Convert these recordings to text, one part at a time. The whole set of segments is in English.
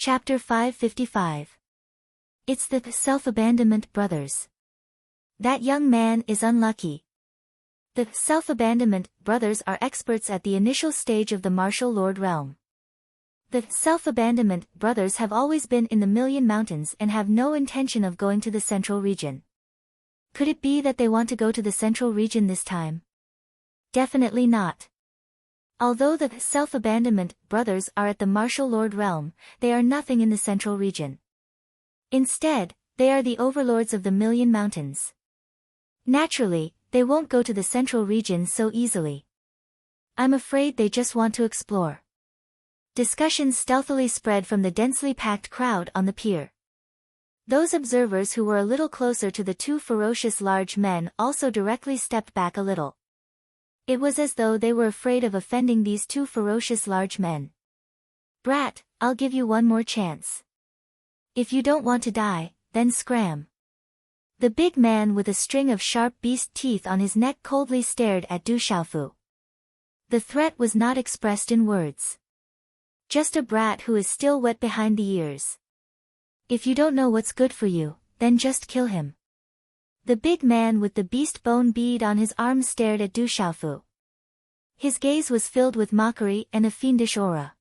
Chapter 555. It's the self-abandonment brothers. That young man is unlucky. The self-abandonment brothers are experts at the initial stage of the martial lord realm. The self-abandonment brothers have always been in the Million Mountains and have no intention of going to the central region. Could it be that they want to go to the central region this time? Definitely not. Although the self-abandonment brothers are at the martial lord realm, they are nothing in the central region. Instead, they are the overlords of the Million Mountains. Naturally, they won't go to the central region so easily. I'm afraid they just want to explore. Discussions stealthily spread from the densely packed crowd on the pier. Those observers who were a little closer to the two ferocious large men also directly stepped back a little. It was as though they were afraid of offending these two ferocious large men. "Brat, I'll give you one more chance. If you don't want to die, then scram." The big man with a string of sharp beast teeth on his neck coldly stared at Du Xiaofu. The threat was not expressed in words. Just a brat who is still wet behind the ears. If you don't know what's good for you, then just kill him. The big man with the beast bone bead on his arm stared at Du Xiaofu. His gaze was filled with mockery and a fiendish aura.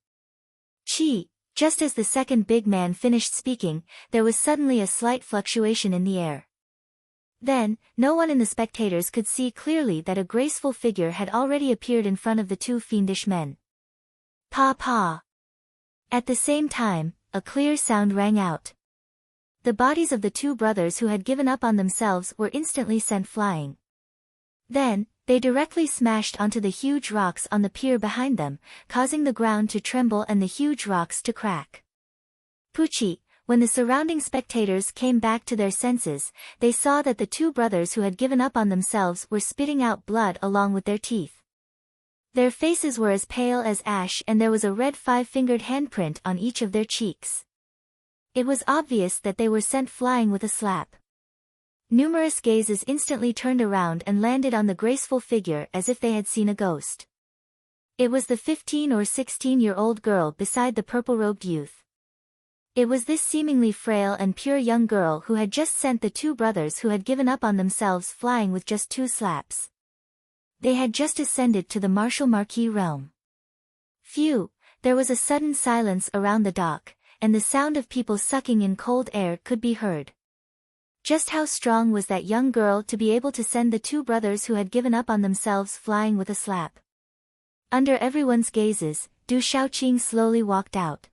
Just as the second big man finished speaking, there was suddenly a slight fluctuation in the air. Then, no one in the spectators could see clearly that a graceful figure had already appeared in front of the two fiendish men. Pa pa. At the same time, a clear sound rang out. The bodies of the two brothers who had given up on themselves were instantly sent flying. Then, they directly smashed onto the huge rocks on the pier behind them, causing the ground to tremble and the huge rocks to crack. Pucci, when the surrounding spectators came back to their senses, they saw that the two brothers who had given up on themselves were spitting out blood along with their teeth. Their faces were as pale as ash and there was a red five-fingered handprint on each of their cheeks. It was obvious that they were sent flying with a slap. Numerous gazes instantly turned around and landed on the graceful figure as if they had seen a ghost. It was the 15 or 16-year-old girl beside the purple-robed youth. It was this seemingly frail and pure young girl who had just sent the two brothers who had given up on themselves flying with just 2 slaps. They had just ascended to the martial marquis realm. Phew, there was a sudden silence around the dock, and the sound of people sucking in cold air could be heard. Just how strong was that young girl to be able to send the two brothers who had given up on themselves flying with a slap? Under everyone's gazes, Du Xiaoqing slowly walked out.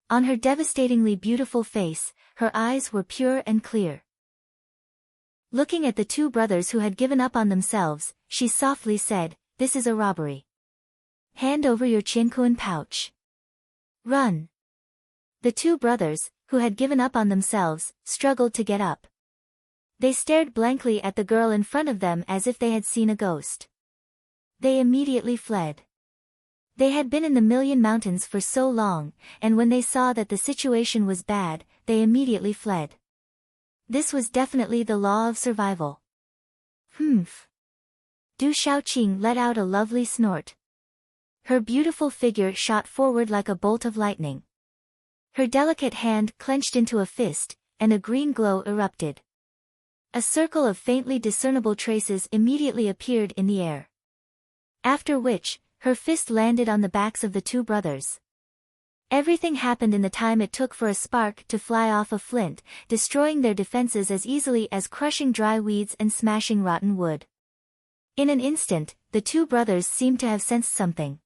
On her devastatingly beautiful face, her eyes were pure and clear. Looking at the two brothers who had given up on themselves, she softly said, "This is a robbery. Hand over your Qianquan pouch. Run." The two brothers, who had given up on themselves, struggled to get up. They stared blankly at the girl in front of them as if they had seen a ghost. They immediately fled. They had been in the Million Mountains for so long, and when they saw that the situation was bad, they immediately fled. This was definitely the law of survival. Humph. Du Xiaoqing let out a lovely snort. Her beautiful figure shot forward like a bolt of lightning. Her delicate hand clenched into a fist, and a green glow erupted. A circle of faintly discernible traces immediately appeared in the air. After which, her fist landed on the backs of the two brothers. Everything happened in the time it took for a spark to fly off a flint, destroying their defenses as easily as crushing dry weeds and smashing rotten wood. In an instant, the two brothers seemed to have sensed something.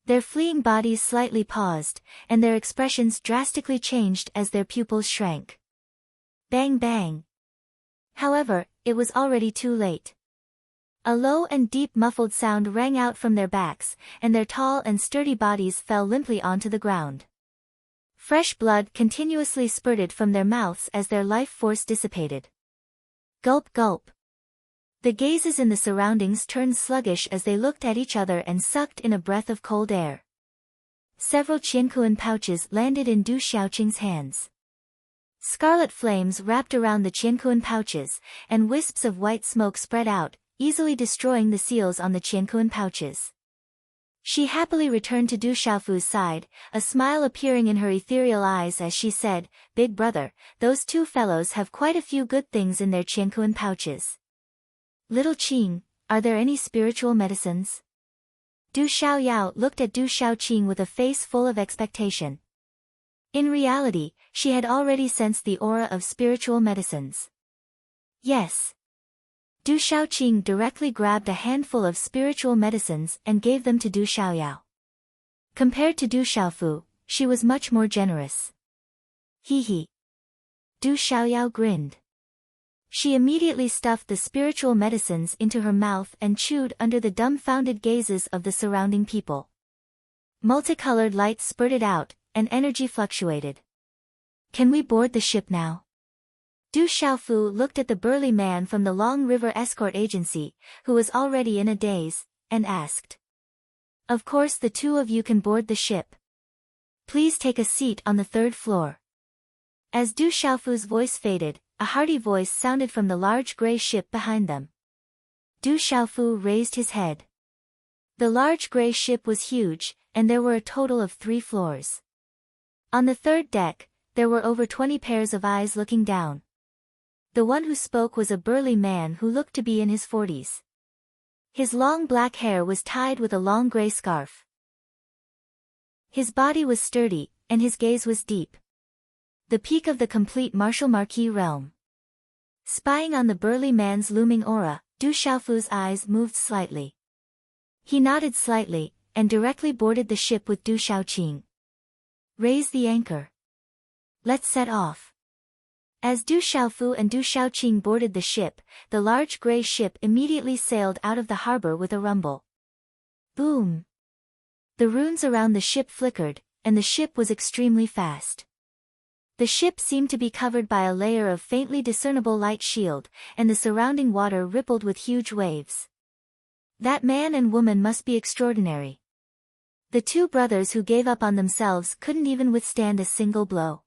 Their fleeing bodies slightly paused, and their expressions drastically changed as their pupils shrank. Bang bang. However, it was already too late. A low and deep muffled sound rang out from their backs, and their tall and sturdy bodies fell limply onto the ground. Fresh blood continuously spurted from their mouths as their life force dissipated. Gulp gulp. The gazes in the surroundings turned sluggish as they looked at each other and sucked in a breath of cold air. Several Qianquan pouches landed in Du Xiaoqing's hands. Scarlet flames wrapped around the Qianquan pouches, and wisps of white smoke spread out, easily destroying the seals on the Qianquan pouches. She happily returned to Du Xiaofu's side, a smile appearing in her ethereal eyes as she said, "Big brother, those two fellows have quite a few good things in their qiankuan pouches. Little Qing, are there any spiritual medicines?" Du Xiaoyao looked at Du Xiaoqing with a face full of expectation. In reality, she had already sensed the aura of spiritual medicines. Yes. Du Xiaoqing directly grabbed a handful of spiritual medicines and gave them to Du Xiaoyao. Compared to Du Xiaofu, she was much more generous. Hee hee. Du Xiaoyao grinned. She immediately stuffed the spiritual medicines into her mouth and chewed under the dumbfounded gazes of the surrounding people. Multicolored light spurted out, and energy fluctuated. "Can we board the ship now?" Du Xiaofu looked at the burly man from the Long River Escort Agency, who was already in a daze, and asked. "Of course the two of you can board the ship. Please take a seat on the third floor." As Du Xiaofu's voice faded, a hearty voice sounded from the large gray ship behind them. Du Xiaofu raised his head. The large gray ship was huge, and there were a total of 3 floors. On the third deck, there were over 20 pairs of eyes looking down. The one who spoke was a burly man who looked to be in his 40s. His long black hair was tied with a long gray scarf. His body was sturdy, and his gaze was deep. The peak of the complete martial marquis realm. Spying on the burly man's looming aura, Du Xiaofu's eyes moved slightly. He nodded slightly, and directly boarded the ship with Du Xiaoqing. "Raise the anchor. Let's set off." As Du Xiaofu and Du Xiaoqing boarded the ship, the large gray ship immediately sailed out of the harbor with a rumble. Boom! The runes around the ship flickered, and the ship was extremely fast. The ship seemed to be covered by a layer of faintly discernible light shield, and the surrounding water rippled with huge waves. That man and woman must be extraordinary. The two brothers who gave up on themselves couldn't even withstand a single blow.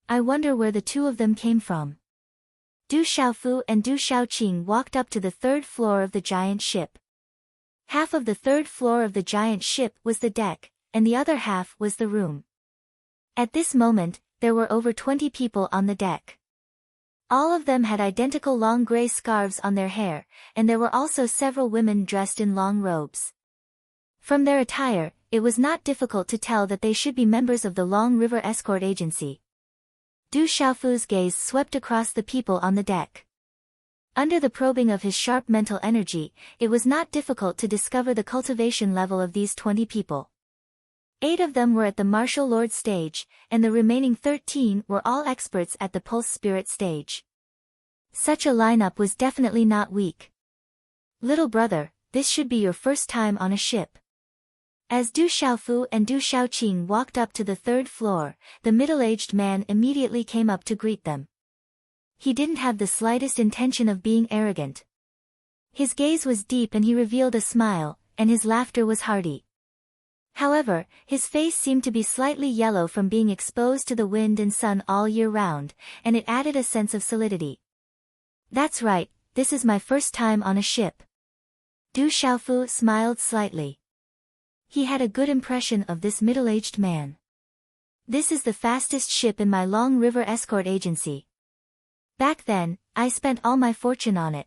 I wonder where the two of them came from. Du Xiaofu and Du Xiaoqing walked up to the third floor of the giant ship. Half of the third floor of the giant ship was the deck, and the other half was the room. At this moment, there were over 20 people on the deck. All of them had identical long gray scarves on their hair, and there were also several women dressed in long robes. From their attire, it was not difficult to tell that they should be members of the Long River Escort Agency. Du Xiaofu's gaze swept across the people on the deck. Under the probing of his sharp mental energy, it was not difficult to discover the cultivation level of these 20 people. 8 of them were at the martial lord stage, and the remaining 13 were all experts at the pulse spirit stage. Such a lineup was definitely not weak. "Little brother, this should be your first time on a ship." As Du Xiaofu and Du Xiaoqing walked up to the third floor, the middle-aged man immediately came up to greet them. He didn't have the slightest intention of being arrogant. His gaze was deep and he revealed a smile, and his laughter was hearty. However, his face seemed to be slightly yellow from being exposed to the wind and sun all year round, and it added a sense of solidity. "That's right, this is my first time on a ship." Du Xiaofu smiled slightly. He had a good impression of this middle-aged man. "This is the fastest ship in my Long River Escort Agency. Back then, I spent all my fortune on it.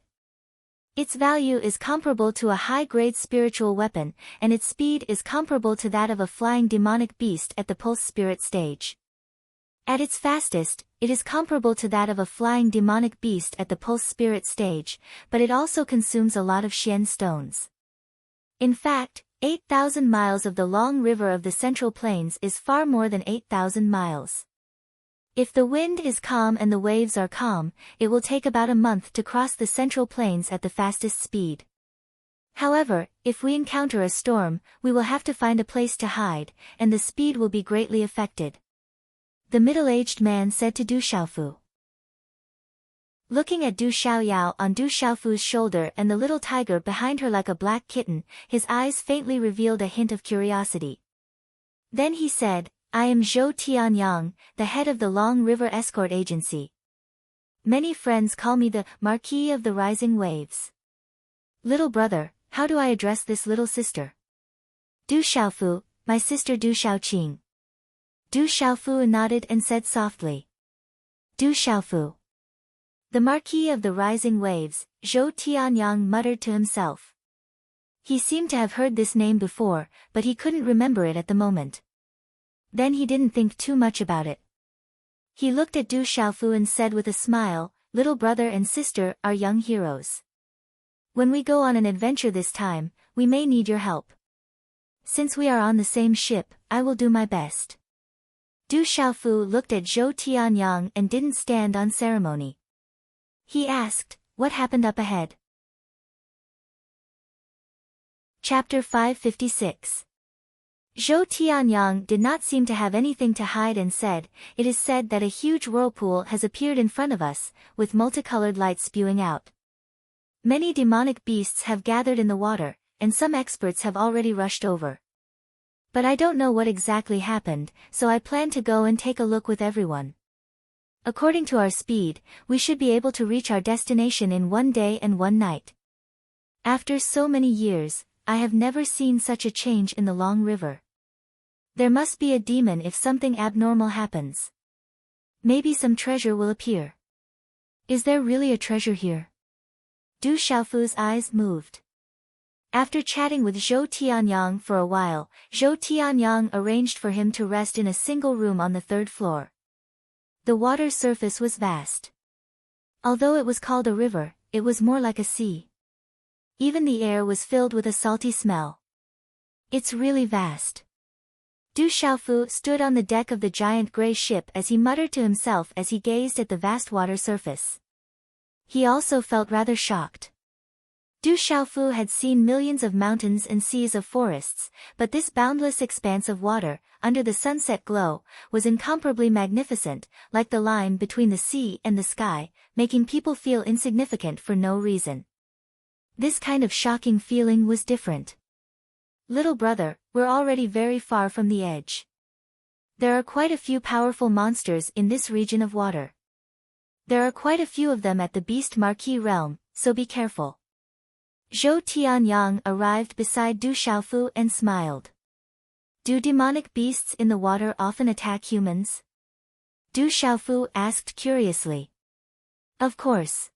Its value is comparable to a high-grade spiritual weapon, and its speed is comparable to that of a flying demonic beast at the pulse spirit stage. At its fastest, it is comparable to that of a flying demonic beast at the pulse spirit stage, but it also consumes a lot of Xian stones. In fact, 8,000 miles of the long river of the Central Plains is far more than 8,000 miles. If the wind is calm and the waves are calm, it will take about a month to cross the Central Plains at the fastest speed. However, if we encounter a storm, we will have to find a place to hide, and the speed will be greatly affected," the middle-aged man said to Du Xiaofu. Looking at Du Xiaoyao on Du Xiaofu's shoulder and the little tiger behind her like a black kitten, his eyes faintly revealed a hint of curiosity. Then he said, "I am Zhou Tianyang, the head of the Long River Escort Agency. Many friends call me the Marquis of the Rising Waves. Little brother, how do I address this little sister?" Du Xiaofu, my sister Du Xiaoqing. Du Xiaofu nodded and said softly. Du Xiaofu. The Marquis of the Rising Waves, Zhou Tianyang muttered to himself. He seemed to have heard this name before, but he couldn't remember it at the moment. Then he didn't think too much about it. He looked at Du Xiaofu and said with a smile, little brother and sister are young heroes. When we go on an adventure this time, we may need your help. Since we are on the same ship, I will do my best. Du Xiaofu looked at Zhou Tianyang and didn't stand on ceremony. He asked, what happened up ahead? Chapter 556. Zhou Tianyang did not seem to have anything to hide and said, it is said that a huge whirlpool has appeared in front of us, with multicolored lights spewing out. Many demonic beasts have gathered in the water, and some experts have already rushed over. But I don't know what exactly happened, so I plan to go and take a look with everyone. According to our speed, we should be able to reach our destination in 1 day and 1 night. After so many years, I have never seen such a change in the Long River. There must be a demon if something abnormal happens. Maybe some treasure will appear. Is there really a treasure here? Du Xiaofu's eyes moved. After chatting with Zhou Tianyang for a while, Zhou Tianyang arranged for him to rest in a single room on the 3rd floor. The water surface was vast. Although it was called a river, it was more like a sea. Even the air was filled with a salty smell. It's really vast. Du Xiaofu stood on the deck of the giant gray ship as he muttered to himself as he gazed at the vast water surface. He also felt rather shocked. Du Xiaofu had seen millions of mountains and seas of forests, but this boundless expanse of water, under the sunset glow, was incomparably magnificent, like the line between the sea and the sky, making people feel insignificant for no reason. This kind of shocking feeling was different. Little brother, we're already very far from the edge. There are quite a few powerful monsters in this region of water. There are quite a few of them at the Beast Marquis realm, so be careful. Zhou Tianyang arrived beside Du Xiaofu and smiled. Do demonic beasts in the water often attack humans? Du Xiaofu asked curiously. Of course.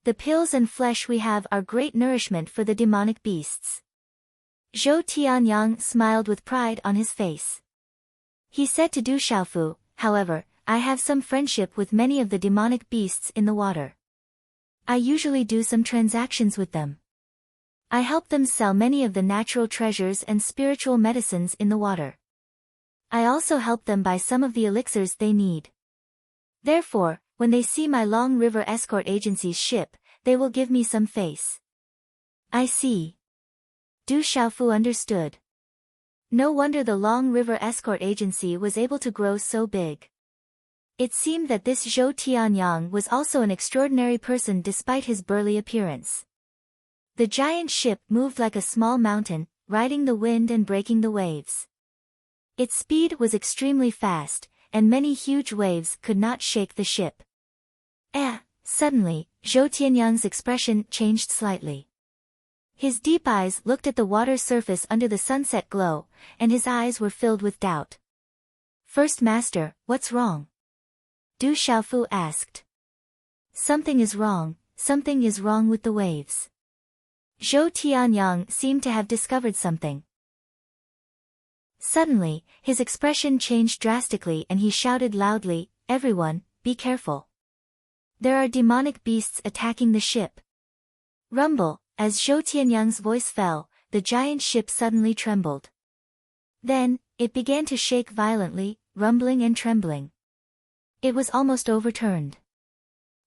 The pills and flesh we have are great nourishment for the demonic beasts. Zhou Tianyang smiled with pride on his face. He said to Du Xiaofu, however, I have some friendship with many of the demonic beasts in the water. I usually do some transactions with them. I help them sell many of the natural treasures and spiritual medicines in the water. I also help them buy some of the elixirs they need. Therefore, when they see my Long River Escort Agency's ship, they will give me some face. I see. Du Xiaofu understood. No wonder the Long River Escort Agency was able to grow so big. It seemed that this Zhou Tianyang was also an extraordinary person despite his burly appearance. The giant ship moved like a small mountain, riding the wind and breaking the waves. Its speed was extremely fast, and many huge waves could not shake the ship. Suddenly, Zhou Tianyang's expression changed slightly. His deep eyes looked at the water surface under the sunset glow, and his eyes were filled with doubt. First Master, what's wrong? Du Xiaofu asked. Something is wrong with the waves. Zhou Tianyang seemed to have discovered something. Suddenly, his expression changed drastically and he shouted loudly, everyone, be careful. There are demonic beasts attacking the ship. Rumble, as Zhou Tianyang's voice fell, the giant ship suddenly trembled. Then, it began to shake violently, rumbling and trembling. It was almost overturned.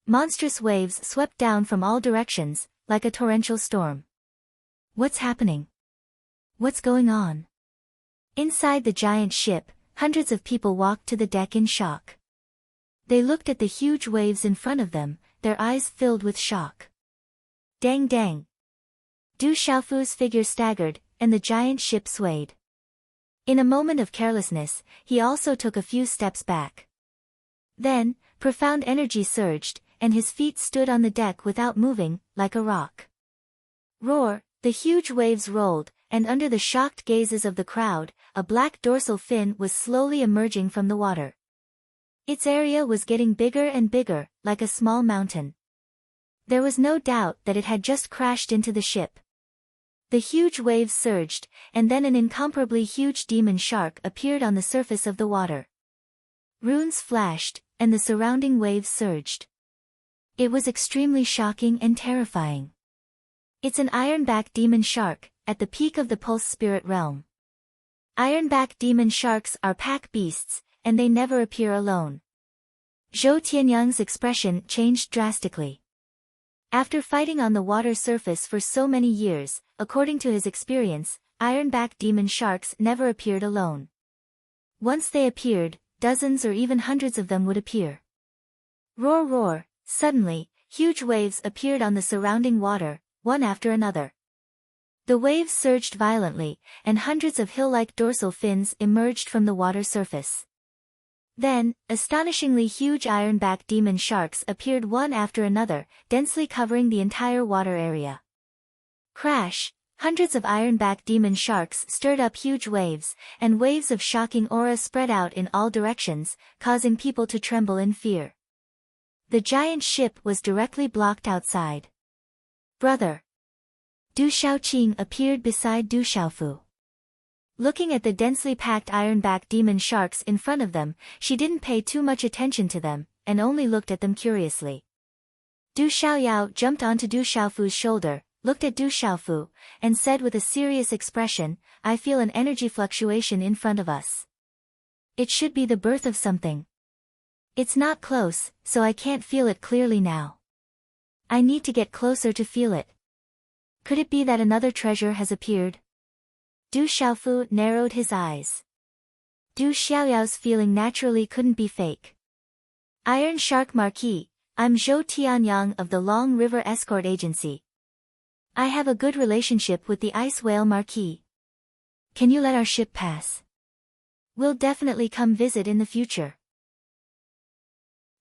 Monstrous waves swept down from all directions, like a torrential storm. What's happening? What's going on? Inside the giant ship, hundreds of people walked to the deck in shock. They looked at the huge waves in front of them, their eyes filled with shock. Dang dang! Du Xiaofu's figure staggered, and the giant ship swayed. In a moment of carelessness, he also took a few steps back. Then, profound energy surged, and his feet stood on the deck without moving, like a rock. Roar! The huge waves rolled, and under the shocked gazes of the crowd, a black dorsal fin was slowly emerging from the water. Its area was getting bigger and bigger, like a small mountain. There was no doubt that it had just crashed into the ship. The huge waves surged, and then an incomparably huge demon shark appeared on the surface of the water. Runes flashed, and the surrounding waves surged. It was extremely shocking and terrifying. It's an ironback demon shark, at the peak of the pulse spirit realm. Ironback demon sharks are pack beasts, and they never appear alone. Zhou Tianyang's expression changed drastically. After fighting on the water surface for so many years, according to his experience, ironback demon sharks never appeared alone. Once they appeared, dozens or even hundreds of them would appear. Roar roar, suddenly, huge waves appeared on the surrounding water, one after another. The waves surged violently, and hundreds of hill-like dorsal fins emerged from the water surface. Then, astonishingly huge ironback demon sharks appeared one after another, densely covering the entire water area. Crash! Hundreds of ironback demon sharks stirred up huge waves, and waves of shocking aura spread out in all directions, causing people to tremble in fear. The giant ship was directly blocked outside. Brother! Du Shaoqing appeared beside Du Xiaofu. Looking at the densely packed ironback demon sharks in front of them, she didn't pay too much attention to them, and only looked at them curiously. Du Xiaoyao jumped onto Du Xiaofu's shoulder, looked at Du Xiaofu, and said with a serious expression, "I feel an energy fluctuation in front of us. It should be the birth of something. It's not close, so I can't feel it clearly now. I need to get closer to feel it. Could it be that another treasure has appeared?" Du Xiaofu narrowed his eyes. Du Xiaoyao's feeling naturally couldn't be fake. Iron Shark Marquis, I'm Zhou Tianyang of the Long River Escort Agency. I have a good relationship with the Ice Whale Marquis. Can you let our ship pass? We'll definitely come visit in the future.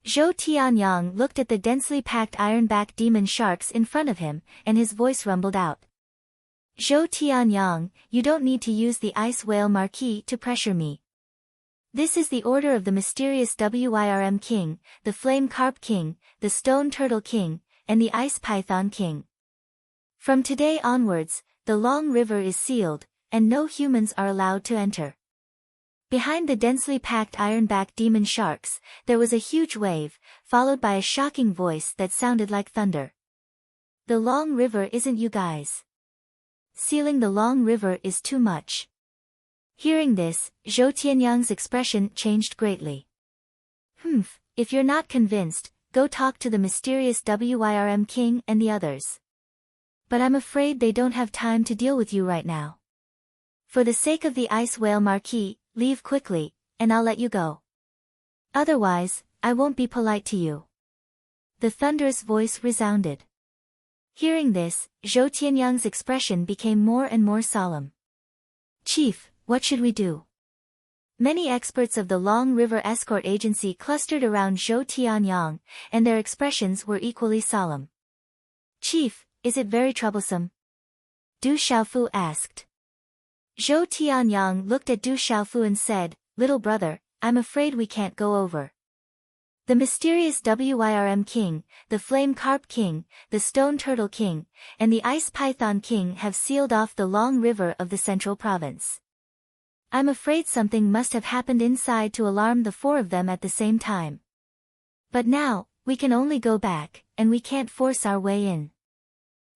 Zhou Tianyang looked at the densely packed ironback demon sharks in front of him, and his voice rumbled out. Zhou Tianyang, you don't need to use the Ice Whale Marquis to pressure me. This is the order of the mysterious Wyrm King, the Flame Carp King, the Stone Turtle King, and the Ice Python King. From today onwards, the Long River is sealed, and no humans are allowed to enter. Behind the densely packed ironback demon sharks, there was a huge wave, followed by a shocking voice that sounded like thunder. The Long River isn't you guys. Sealing the Long River is too much. Hearing this, Zhou Tianyang's expression changed greatly. If you're not convinced, go talk to the mysterious Wyrm King and the others. But I'm afraid they don't have time to deal with you right now. For the sake of the Ice Whale Marquis, leave quickly, and I'll let you go. Otherwise, I won't be polite to you. The thunderous voice resounded. Hearing this, Zhou Tianyang's expression became more and more solemn. Chief, what should we do? Many experts of the Long River Escort Agency clustered around Zhou Tianyang, and their expressions were equally solemn. Chief, is it very troublesome? Du Xiaofu asked. Zhou Tianyang looked at Du Xiaofu and said, "Little brother, I'm afraid we can't go over. The mysterious Wyrm King, the Flame Carp King, the Stone Turtle King, and the Ice Python King have sealed off the Long River of the Central Province. I'm afraid something must have happened inside to alarm the four of them at the same time. But now, we can only go back, and we can't force our way in.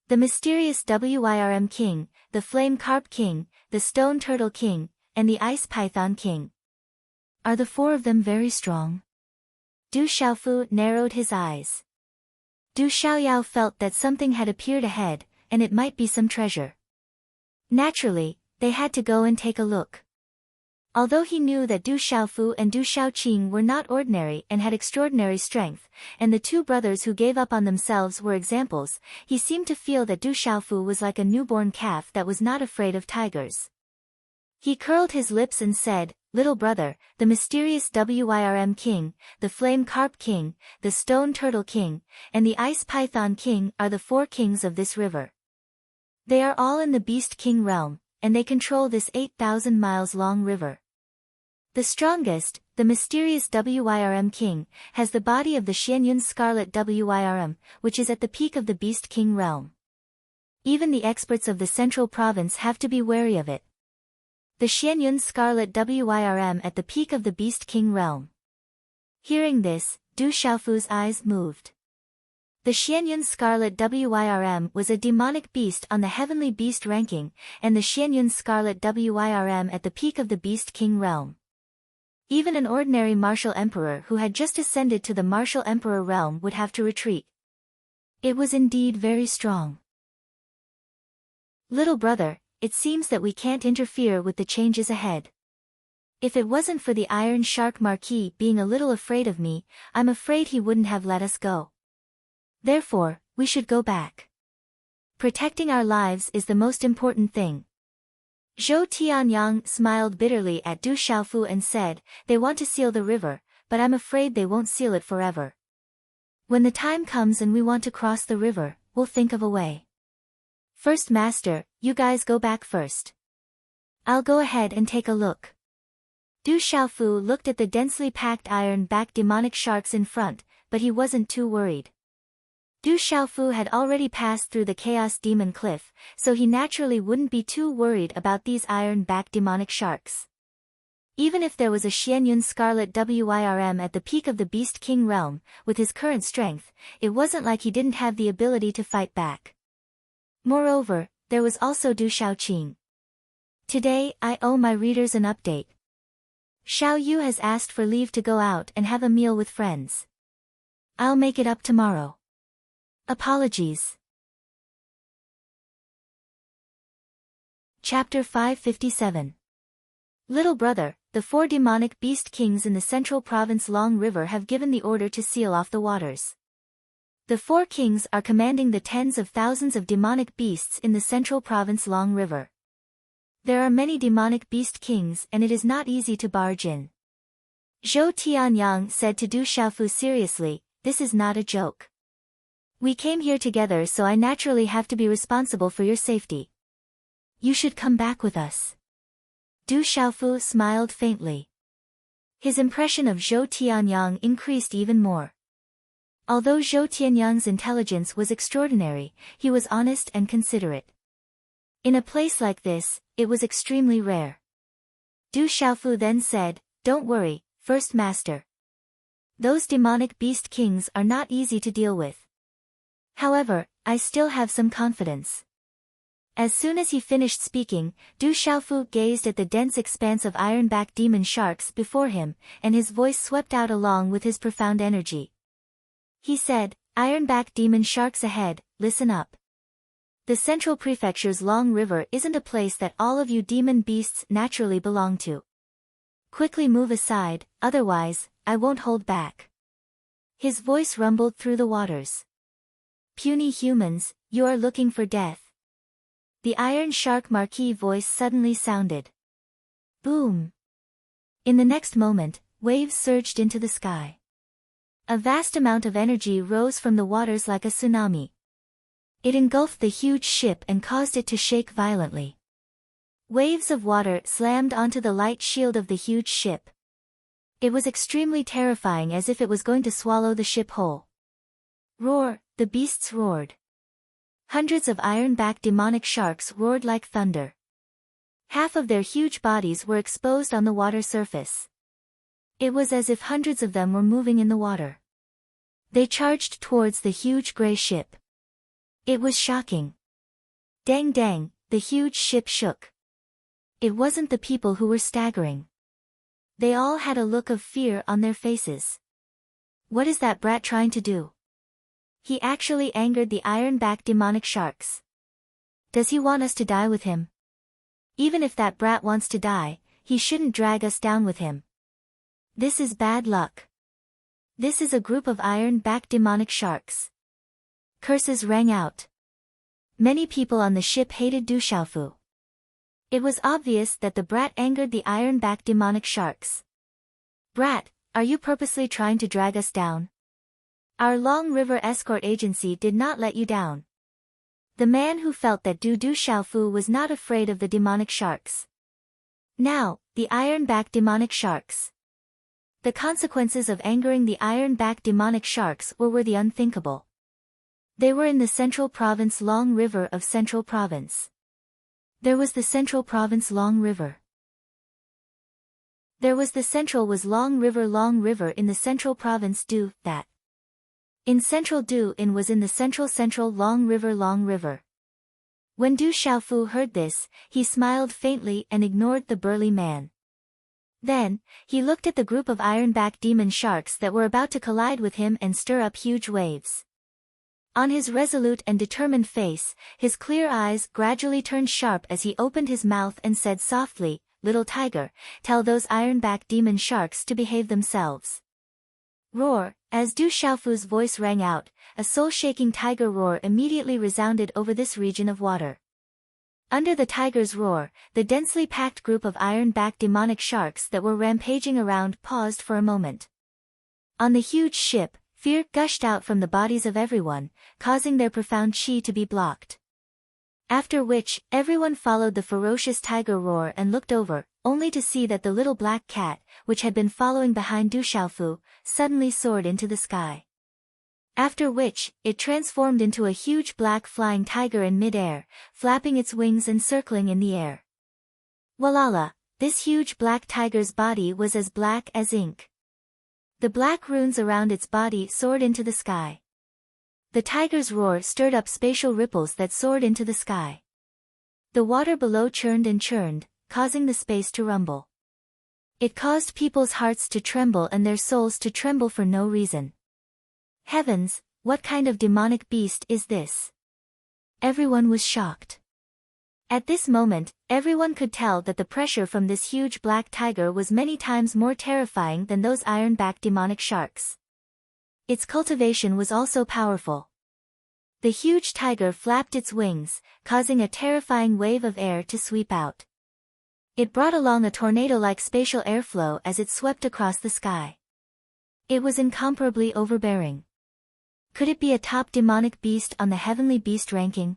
The mysterious Wyrm King, the Flame Carp King, the Stone Turtle King, and the Ice Python King. Are the four of them very strong?" Du Xiaofu narrowed his eyes. Du Xiaoyao felt that something had appeared ahead, and it might be some treasure. Naturally, they had to go and take a look. Although he knew that Du Xiaofu and Du Shaoqing were not ordinary and had extraordinary strength, and the two brothers who gave up on themselves were examples, he seemed to feel that Du Xiaofu was like a newborn calf that was not afraid of tigers. He curled his lips and said, "Little brother, the mysterious Wyrm King, the Flame Carp King, the Stone Turtle King, and the Ice Python King are the four kings of this river. They are all in the Beast King realm, and they control this 8,000 miles long river. The strongest, the mysterious Wyrm King, has the body of the Xianyun Scarlet Wyrm, which is at the peak of the Beast King realm. Even the experts of the central province have to be wary of it. The Xianyun Scarlet Wyrm at the peak of the Beast King realm. Hearing this, Du Xiaofu's eyes moved. The Xianyun Scarlet Wyrm was a demonic beast on the heavenly beast ranking, and the Xianyun Scarlet Wyrm at the peak of the Beast King realm. Even an ordinary martial emperor who had just ascended to the martial emperor realm would have to retreat. It was indeed very strong. Little brother, it seems that we can't interfere with the changes ahead. If it wasn't for the Iron Shark Marquis being a little afraid of me, I'm afraid he wouldn't have let us go. Therefore, we should go back. Protecting our lives is the most important thing. Zhou Tianyang smiled bitterly at Du Xiaofu and said, they want to seal the river, but I'm afraid they won't seal it forever. When the time comes and we want to cross the river, we'll think of a way. First Master, you guys go back first. I'll go ahead and take a look. Du Xiaofu looked at the densely packed iron-backed demonic sharks in front, but he wasn't too worried. Du Xiaofu had already passed through the Chaos Demon Cliff, so he naturally wouldn't be too worried about these iron-backed demonic sharks. Even if there was a Xianyun Scarlet Wyrm at the peak of the Beast King realm, with his current strength, it wasn't like he didn't have the ability to fight back. Moreover, there was also Du Xiaoqing. Today, I owe my readers an update. Xiao Yu has asked for leave to go out and have a meal with friends. I'll make it up tomorrow. Apologies. Chapter 557. Little brother, the 4 demonic beast kings in the central province Long River have given the order to seal off the waters. The 4 kings are commanding the tens of thousands of demonic beasts in the central province Long River. There are many demonic beast kings and it is not easy to barge in. Zhou Tianyang said to Du Xiaofu seriously, this is not a joke. We came here together so I naturally have to be responsible for your safety. You should come back with us. Du Xiaofu smiled faintly. His impression of Zhou Tianyang increased even more. Although Zhou Tianyang's intelligence was extraordinary, he was honest and considerate. In a place like this, it was extremely rare. Du Xiaofu then said, don't worry, First Master. Those demonic beast kings are not easy to deal with. However, I still have some confidence. As soon as he finished speaking, Du Xiaofu gazed at the dense expanse of iron-backed demon sharks before him, and his voice swept out along with his profound energy. He said, iron-backed demon sharks ahead, listen up. The Central Prefecture's Long River isn't a place that all of you demon beasts naturally belong to. Quickly move aside, otherwise, I won't hold back. His voice rumbled through the waters. Puny humans, you are looking for death. The Iron Shark Marquis voice suddenly sounded. Boom! In the next moment, waves surged into the sky. A vast amount of energy rose from the waters like a tsunami. It engulfed the huge ship and caused it to shake violently. Waves of water slammed onto the light shield of the huge ship. It was extremely terrifying, as if it was going to swallow the ship whole. Roar, the beasts roared. Hundreds of iron-backed demonic sharks roared like thunder. Half of their huge bodies were exposed on the water surface. It was as if hundreds of them were moving in the water. They charged towards the huge gray ship. It was shocking. Dang dang, the huge ship shook. It wasn't the people who were staggering. They all had a look of fear on their faces. What is that brat trying to do? He actually angered the iron-backed demonic sharks. Does he want us to die with him? Even if that brat wants to die, he shouldn't drag us down with him. This is bad luck. This is a group of iron-backed demonic sharks. Curses rang out. Many people on the ship hated Du Xiaofu. It was obvious that the brat angered the iron-backed demonic sharks. Brat, are you purposely trying to drag us down? Our Long River escort agency did not let you down. the man who felt that Du Xiaofu was not afraid of the demonic sharks. Now, the iron-backed demonic sharks. The consequences of angering the iron-backed demonic sharks were the unthinkable. They were in the Central Province Long River of Central Province. There was the Central Province Long River. There was the Central was Long River in the Central Province Du, that. In Central Du in was in the Central Long River. When Du Xiaofu heard this, he smiled faintly and ignored the burly man. Then, he looked at the group of iron-backed demon sharks that were about to collide with him and stir up huge waves. On his resolute and determined face, his clear eyes gradually turned sharp as he opened his mouth and said softly, "Little tiger, tell those iron-backed demon sharks to behave themselves." Roar! As Du Xiaofu's voice rang out, a soul-shaking tiger roar immediately resounded over this region of water. Under the tiger's roar, the densely packed group of iron-backed demonic sharks that were rampaging around paused for a moment. On the huge ship, fear gushed out from the bodies of everyone, causing their profound chi to be blocked. After which, everyone followed the ferocious tiger roar and looked over, only to see that the little black cat, which had been following behind Du Xiaofu, suddenly soared into the sky. After which, it transformed into a huge black flying tiger in mid-air, flapping its wings and circling in the air. Walala, this huge black tiger's body was as black as ink. The black runes around its body soared into the sky. The tiger's roar stirred up spatial ripples that soared into the sky. The water below churned and churned, causing the space to rumble. It caused people's hearts to tremble and their souls to tremble for no reason. Heavens, what kind of demonic beast is this? Everyone was shocked. At this moment, everyone could tell that the pressure from this huge black tiger was many times more terrifying than those iron-backed demonic sharks. Its cultivation was also powerful. The huge tiger flapped its wings, causing a terrifying wave of air to sweep out. It brought along a tornado-like spatial airflow as it swept across the sky. It was incomparably overbearing. Could it be a top demonic beast on the heavenly beast ranking?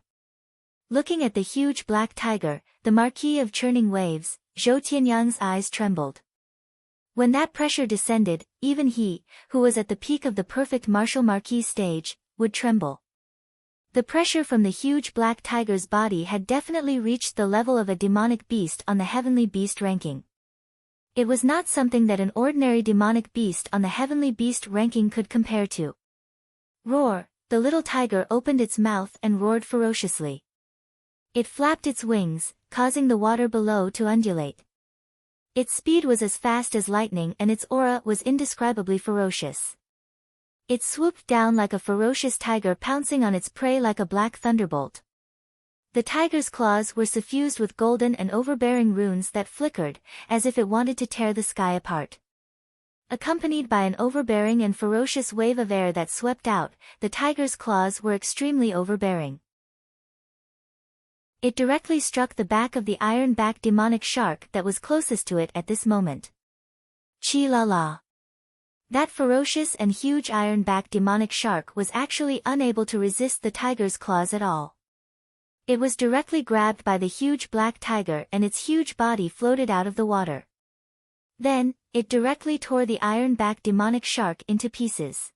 Looking at the huge black tiger, the Marquis of Churning Waves, Zhou Tianyang's eyes trembled. When that pressure descended, even he, who was at the peak of the perfect martial marquis stage, would tremble. The pressure from the huge black tiger's body had definitely reached the level of a demonic beast on the heavenly beast ranking. It was not something that an ordinary demonic beast on the heavenly beast ranking could compare to. Roar! The little tiger opened its mouth and roared ferociously. It flapped its wings, causing the water below to undulate. Its speed was as fast as lightning and its aura was indescribably ferocious. It swooped down like a ferocious tiger pouncing on its prey like a black thunderbolt. The tiger's claws were suffused with golden and overbearing runes that flickered, as if it wanted to tear the sky apart. Accompanied by an overbearing and ferocious wave of air that swept out, the tiger's claws were extremely overbearing. It directly struck the back of the iron-backed demonic shark that was closest to it at this moment. Chi la la. That ferocious and huge iron-backed demonic shark was actually unable to resist the tiger's claws at all. It was directly grabbed by the huge black tiger and its huge body floated out of the water. Then, it directly tore the iron-backed demonic shark into pieces.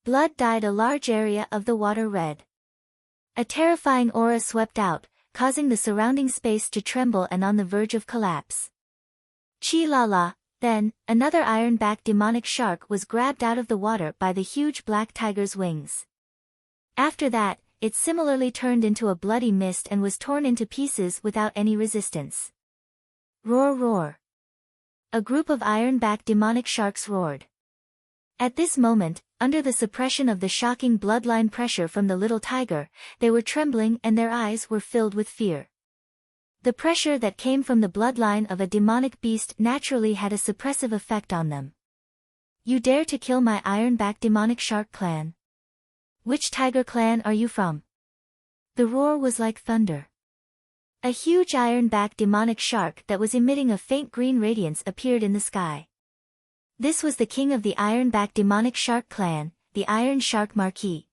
Blood dyed a large area of the water red. A terrifying aura swept out, causing the surrounding space to tremble and on the verge of collapse. Chi la la, then, another iron-backed demonic shark was grabbed out of the water by the huge black tiger's wings. After that, it similarly turned into a bloody mist and was torn into pieces without any resistance. Roar roar. A group of iron-backed demonic sharks roared. At this moment, under the suppression of the shocking bloodline pressure from the little tiger, they were trembling and their eyes were filled with fear. The pressure that came from the bloodline of a demonic beast naturally had a suppressive effect on them. You dare to kill my iron-backed demonic shark clan? Which tiger clan are you from? The roar was like thunder. A huge iron-backed demonic shark that was emitting a faint green radiance appeared in the sky. This was the king of the iron-backed demonic shark clan, the Iron Shark Marquis.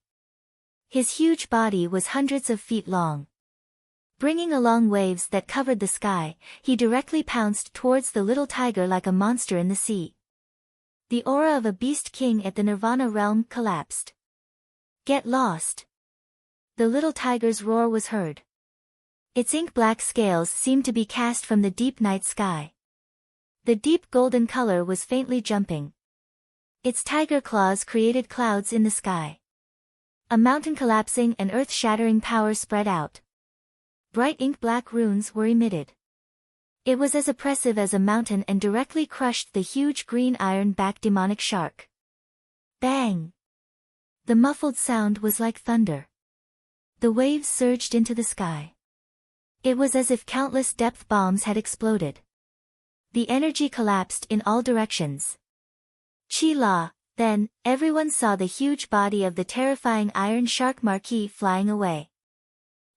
His huge body was hundreds of feet long. Bringing along waves that covered the sky, he directly pounced towards the little tiger like a monster in the sea. The aura of a beast king at the Nirvana realm collapsed. Get lost! The little tiger's roar was heard. Its ink-black scales seemed to be cast from the deep night sky. The deep golden color was faintly jumping. Its tiger claws created clouds in the sky. A mountain collapsing and earth-shattering power spread out. Bright ink-black runes were emitted. It was as oppressive as a mountain and directly crushed the huge green iron-backed demonic shark. Bang! The muffled sound was like thunder. The waves surged into the sky. It was as if countless depth bombs had exploded. The energy collapsed in all directions. Chi-la, then, everyone saw the huge body of the terrifying iron shark Marquis flying away.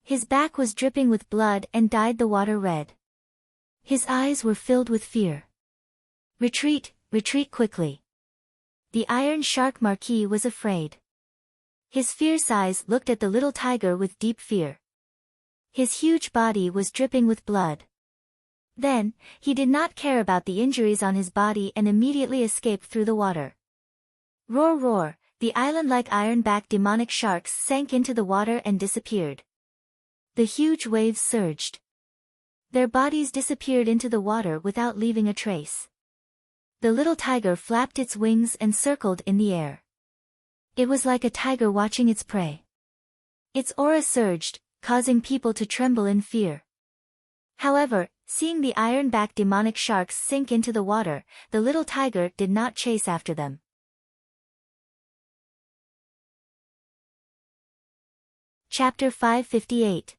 His back was dripping with blood and dyed the water red. His eyes were filled with fear. Retreat, retreat quickly. The iron shark Marquis was afraid. His fierce eyes looked at the little tiger with deep fear. His huge body was dripping with blood. Then, he did not care about the injuries on his body and immediately escaped through the water. Roar roar, the island-like iron-backed demonic sharks sank into the water and disappeared. The huge waves surged. Their bodies disappeared into the water without leaving a trace. The little tiger flapped its wings and circled in the air. It was like a tiger watching its prey. Its aura surged, causing people to tremble in fear. However, seeing the iron-backed demonic sharks sink into the water, the little tiger did not chase after them. Chapter 558.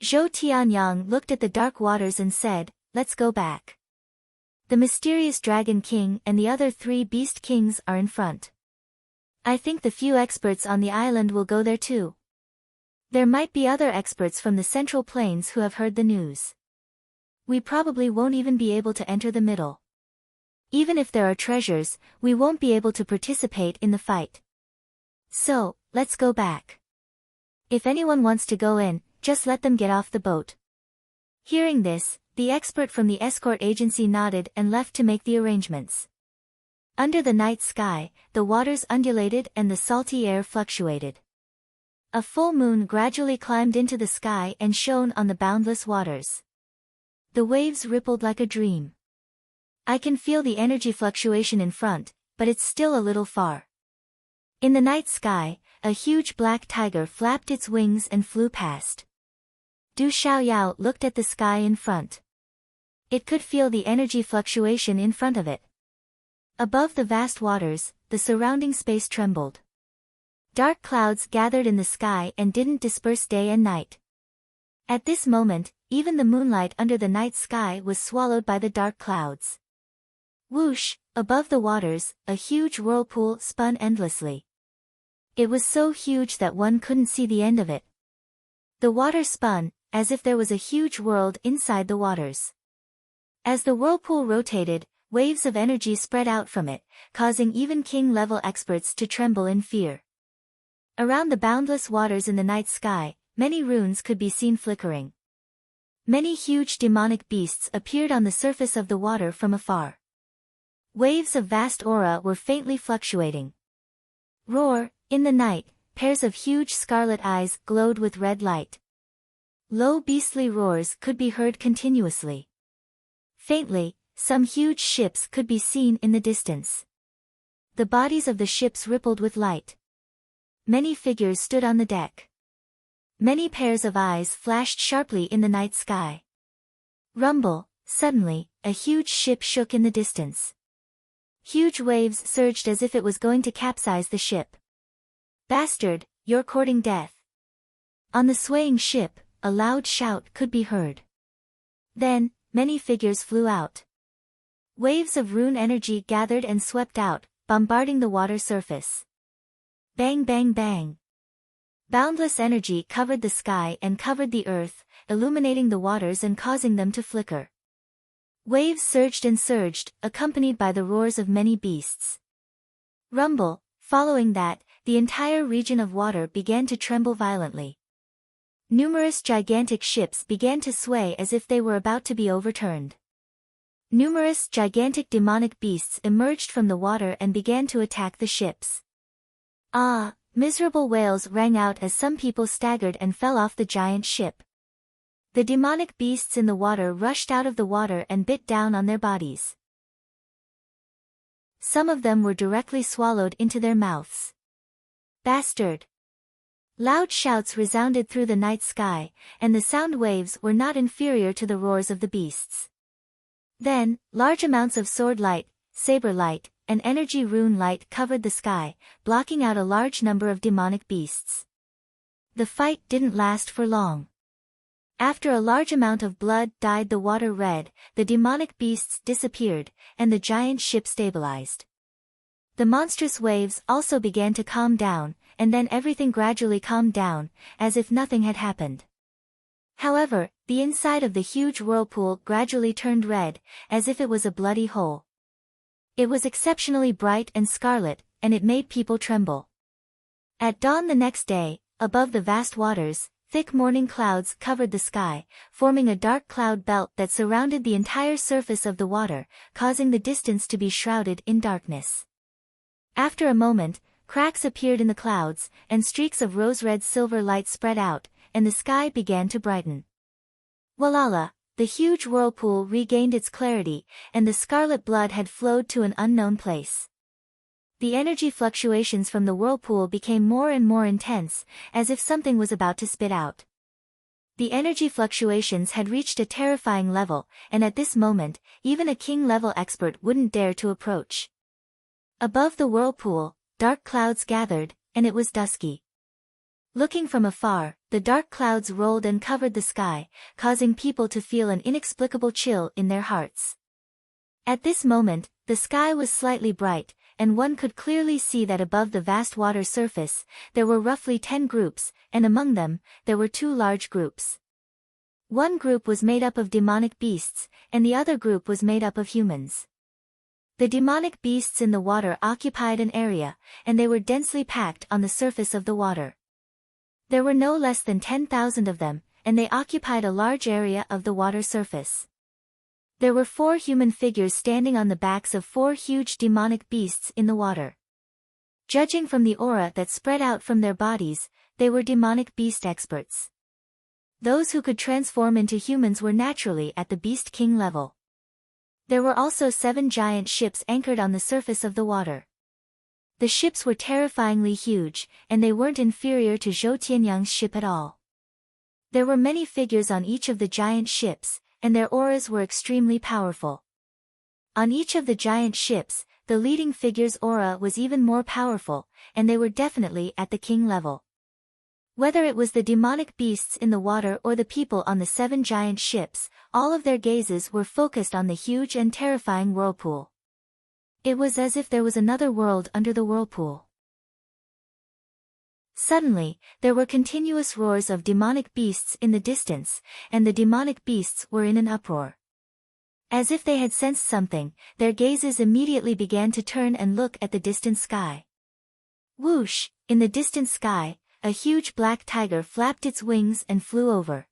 Zhou Tianyang looked at the dark waters and said, "Let's go back. The mysterious Dragon King and the other 3 Beast Kings are in front. I think the few experts on the island will go there too. There might be other experts from the Central Plains who have heard the news. We probably won't even be able to enter the middle. Even if there are treasures, we won't be able to participate in the fight. So, let's go back. If anyone wants to go in, just let them get off the boat." Hearing this, the expert from the escort agency nodded and left to make the arrangements. Under the night sky, the waters undulated and the salty air fluctuated. A full moon gradually climbed into the sky and shone on the boundless waters. The waves rippled like a dream. I can feel the energy fluctuation in front, but it's still a little far. In the night sky, a huge black tiger flapped its wings and flew past. Du Xiaoyao looked at the sky in front. It could feel the energy fluctuation in front of it. Above the vast waters, the surrounding space trembled. Dark clouds gathered in the sky and didn't disperse day and night. At this moment, even the moonlight under the night sky was swallowed by the dark clouds. Whoosh, above the waters, a huge whirlpool spun endlessly. It was so huge that one couldn't see the end of it. The water spun, as if there was a huge world inside the waters. As the whirlpool rotated, waves of energy spread out from it, causing even king-level experts to tremble in fear. Around the boundless waters in the night sky, many runes could be seen flickering. Many huge demonic beasts appeared on the surface of the water from afar. Waves of vast aura were faintly fluctuating. Roar, in the night, pairs of huge scarlet eyes glowed with red light. Low beastly roars could be heard continuously. Faintly, some huge ships could be seen in the distance. The bodies of the ships rippled with light. Many figures stood on the deck. Many pairs of eyes flashed sharply in the night sky. Rumble, suddenly, a huge ship shook in the distance. Huge waves surged as if it was going to capsize the ship. "Bastard, you're courting death." On the swaying ship, a loud shout could be heard. Then, many figures flew out. Waves of rune energy gathered and swept out, bombarding the water surface. Bang bang bang. Boundless energy covered the sky and covered the earth, illuminating the waters and causing them to flicker. Waves surged and surged, accompanied by the roars of many beasts. Rumble, following that, the entire region of water began to tremble violently. Numerous gigantic ships began to sway as if they were about to be overturned. Numerous gigantic demonic beasts emerged from the water and began to attack the ships. Ah! Miserable wails rang out as some people staggered and fell off the giant ship. The demonic beasts in the water rushed out of the water and bit down on their bodies. Some of them were directly swallowed into their mouths. Bastard! Loud shouts resounded through the night sky, and the sound waves were not inferior to the roars of the beasts. Then, large amounts of sword light, saber light, and energy rune light covered the sky, blocking out a large number of demonic beasts. The fight didn't last for long. After a large amount of blood dyed the water red, the demonic beasts disappeared, and the giant ship stabilized. The monstrous waves also began to calm down, and then everything gradually calmed down, as if nothing had happened. However, the inside of the huge whirlpool gradually turned red, as if it was a bloody hole. It was exceptionally bright and scarlet, and it made people tremble. At dawn the next day, above the vast waters, thick morning clouds covered the sky, forming a dark cloud belt that surrounded the entire surface of the water, causing the distance to be shrouded in darkness. After a moment, cracks appeared in the clouds, and streaks of rose-red silver light spread out, and the sky began to brighten. Walala! The huge whirlpool regained its clarity, and the scarlet blood had flowed to an unknown place. The energy fluctuations from the whirlpool became more and more intense, as if something was about to spit out. The energy fluctuations had reached a terrifying level, and at this moment, even a king-level expert wouldn't dare to approach. Above the whirlpool, dark clouds gathered, and it was dusky. Looking from afar, the dark clouds rolled and covered the sky, causing people to feel an inexplicable chill in their hearts. At this moment, the sky was slightly bright, and one could clearly see that above the vast water surface, there were roughly 10 groups, and among them, there were 2 large groups. One group was made up of demonic beasts, and the other group was made up of humans. The demonic beasts in the water occupied an area, and they were densely packed on the surface of the water. There were no less than 10,000 of them, and they occupied a large area of the water surface. There were 4 human figures standing on the backs of 4 huge demonic beasts in the water. Judging from the aura that spread out from their bodies, they were demonic beast experts. Those who could transform into humans were naturally at the Beast King level. There were also 7 giant ships anchored on the surface of the water. The ships were terrifyingly huge, and they weren't inferior to Zhou Tianyang's ship at all. There were many figures on each of the giant ships, and their auras were extremely powerful. On each of the giant ships, the leading figure's aura was even more powerful, and they were definitely at the king level. Whether it was the demonic beasts in the water or the people on the 7 giant ships, all of their gazes were focused on the huge and terrifying whirlpool. It was as if there was another world under the whirlpool. Suddenly, there were continuous roars of demonic beasts in the distance, and the demonic beasts were in an uproar. As if they had sensed something, their gazes immediately began to turn and look at the distant sky. Whoosh! In the distant sky, a huge black tiger flapped its wings and flew over.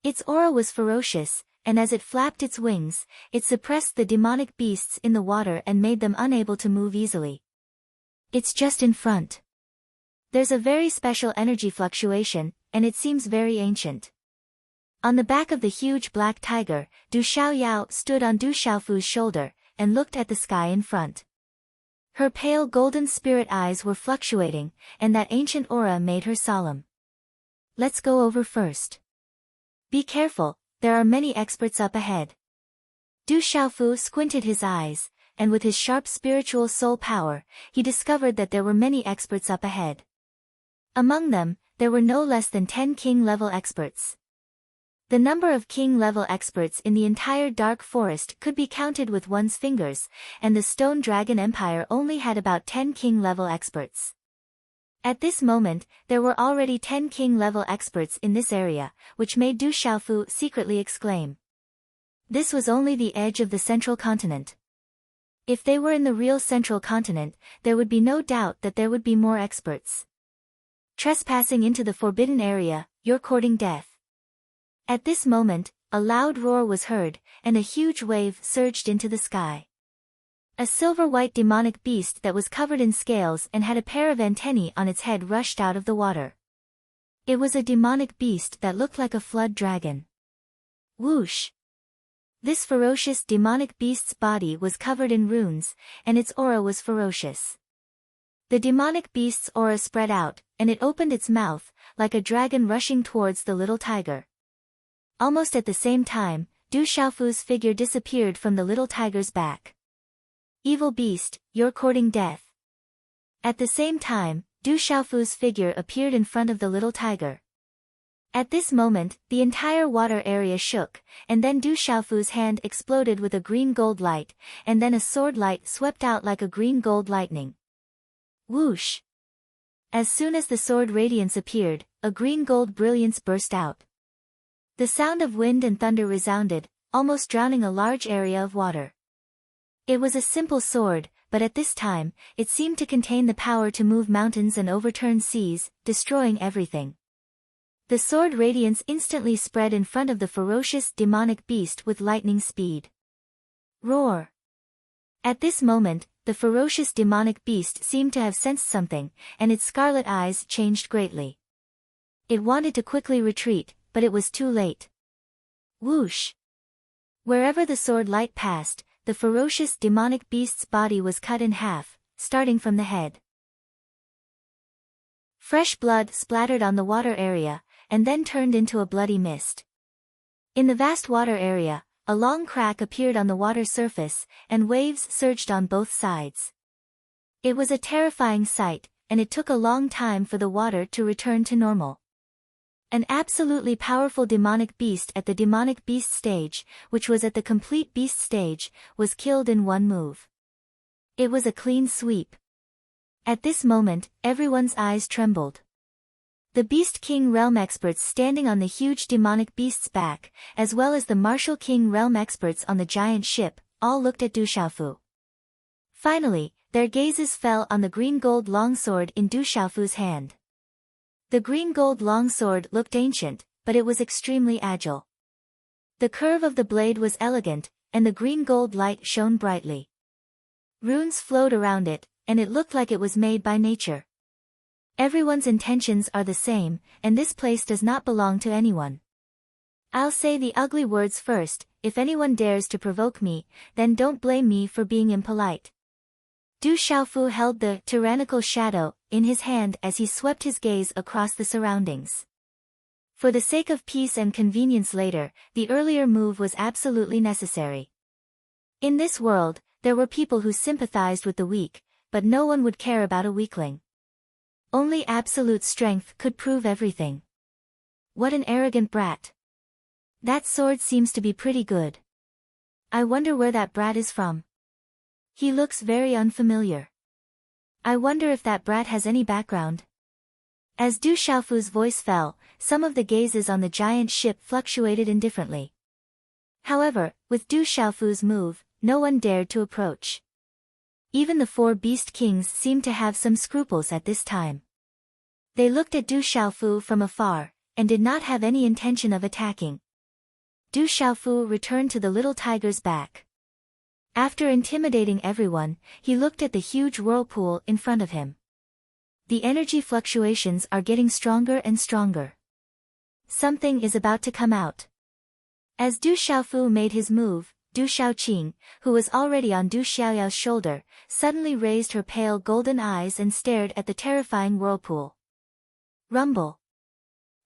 Its aura was ferocious, and as it flapped its wings, it suppressed the demonic beasts in the water and made them unable to move easily. It's just in front. There's a very special energy fluctuation, and it seems very ancient. On the back of the huge black tiger, Du Xiaoyao stood on Du Xiaofu's shoulder, and looked at the sky in front. Her pale golden spirit eyes were fluctuating, and that ancient aura made her solemn. Let's go over first. Be careful, there are many experts up ahead. Du Xiaofu squinted his eyes, and with his sharp spiritual soul power, he discovered that there were many experts up ahead. Among them, there were no less than 10 king-level experts. The number of king-level experts in the entire Dark Forest could be counted with one's fingers, and the Stone Dragon Empire only had about 10 king-level experts. At this moment, there were already 10 king-level experts in this area, which made Du Xiaofu secretly exclaim. This was only the edge of the central continent. If they were in the real central continent, there would be no doubt that there would be more experts. Trespassing into the forbidden area, you're courting death. At this moment, a loud roar was heard, and a huge wave surged into the sky. A silver-white demonic beast that was covered in scales and had a pair of antennae on its head rushed out of the water. It was a demonic beast that looked like a flood dragon. Whoosh! This ferocious demonic beast's body was covered in runes, and its aura was ferocious. The demonic beast's aura spread out, and it opened its mouth, like a dragon rushing towards the little tiger. Almost at the same time, Du Xiaofu's figure disappeared from the little tiger's back. Evil beast, you're courting death. At the same time, Du Xiaofu's figure appeared in front of the little tiger. At this moment, the entire water area shook, and then Du Xiaofu's hand exploded with a green-gold light, and then a sword light swept out like a green-gold lightning. Whoosh! As soon as the sword radiance appeared, a green-gold brilliance burst out. The sound of wind and thunder resounded, almost drowning a large area of water. It was a simple sword, but at this time, it seemed to contain the power to move mountains and overturn seas, destroying everything. The sword radiance instantly spread in front of the ferocious demonic beast with lightning speed. Roar! At this moment, the ferocious demonic beast seemed to have sensed something, and its scarlet eyes changed greatly. It wanted to quickly retreat, but it was too late. Whoosh! Wherever the sword light passed, the ferocious demonic beast's body was cut in half, starting from the head. Fresh blood splattered on the water area, and then turned into a bloody mist. In the vast water area, a long crack appeared on the water surface, and waves surged on both sides. It was a terrifying sight, and it took a long time for the water to return to normal. An absolutely powerful demonic beast at the demonic beast stage, which was at the complete beast stage, was killed in one move. It was a clean sweep. At this moment, everyone's eyes trembled. The Beast King realm experts standing on the huge demonic beast's back, as well as the Martial King realm experts on the giant ship, all looked at Du Xiaofu. Finally, their gazes fell on the green-gold longsword in Du Xiaofu's hand. The green-gold longsword looked ancient, but it was extremely agile. The curve of the blade was elegant, and the green-gold light shone brightly. Runes flowed around it, and it looked like it was made by nature. Everyone's intentions are the same, and this place does not belong to anyone. I'll say the ugly words first. If anyone dares to provoke me, then don't blame me for being impolite. Du Xiaofu held the tyrannical shadow in his hand as he swept his gaze across the surroundings. For the sake of peace and convenience later, the earlier move was absolutely necessary. In this world, there were people who sympathized with the weak, but no one would care about a weakling. Only absolute strength could prove everything. What an arrogant brat. That sword seems to be pretty good. I wonder where that brat is from. He looks very unfamiliar. I wonder if that brat has any background. As Du Xiaofu's voice fell, some of the gazes on the giant ship fluctuated indifferently. However, with Du Xiaofu's move, no one dared to approach. Even the four beast kings seemed to have some scruples at this time. They looked at Du Xiaofu from afar, and did not have any intention of attacking. Du Xiaofu returned to the little tiger's back. After intimidating everyone, he looked at the huge whirlpool in front of him. The energy fluctuations are getting stronger and stronger. Something is about to come out. As Du Xiaofu made his move, Du Xiaoqing, who was already on Du Xiaoyao's shoulder, suddenly raised her pale golden eyes and stared at the terrifying whirlpool. Rumble.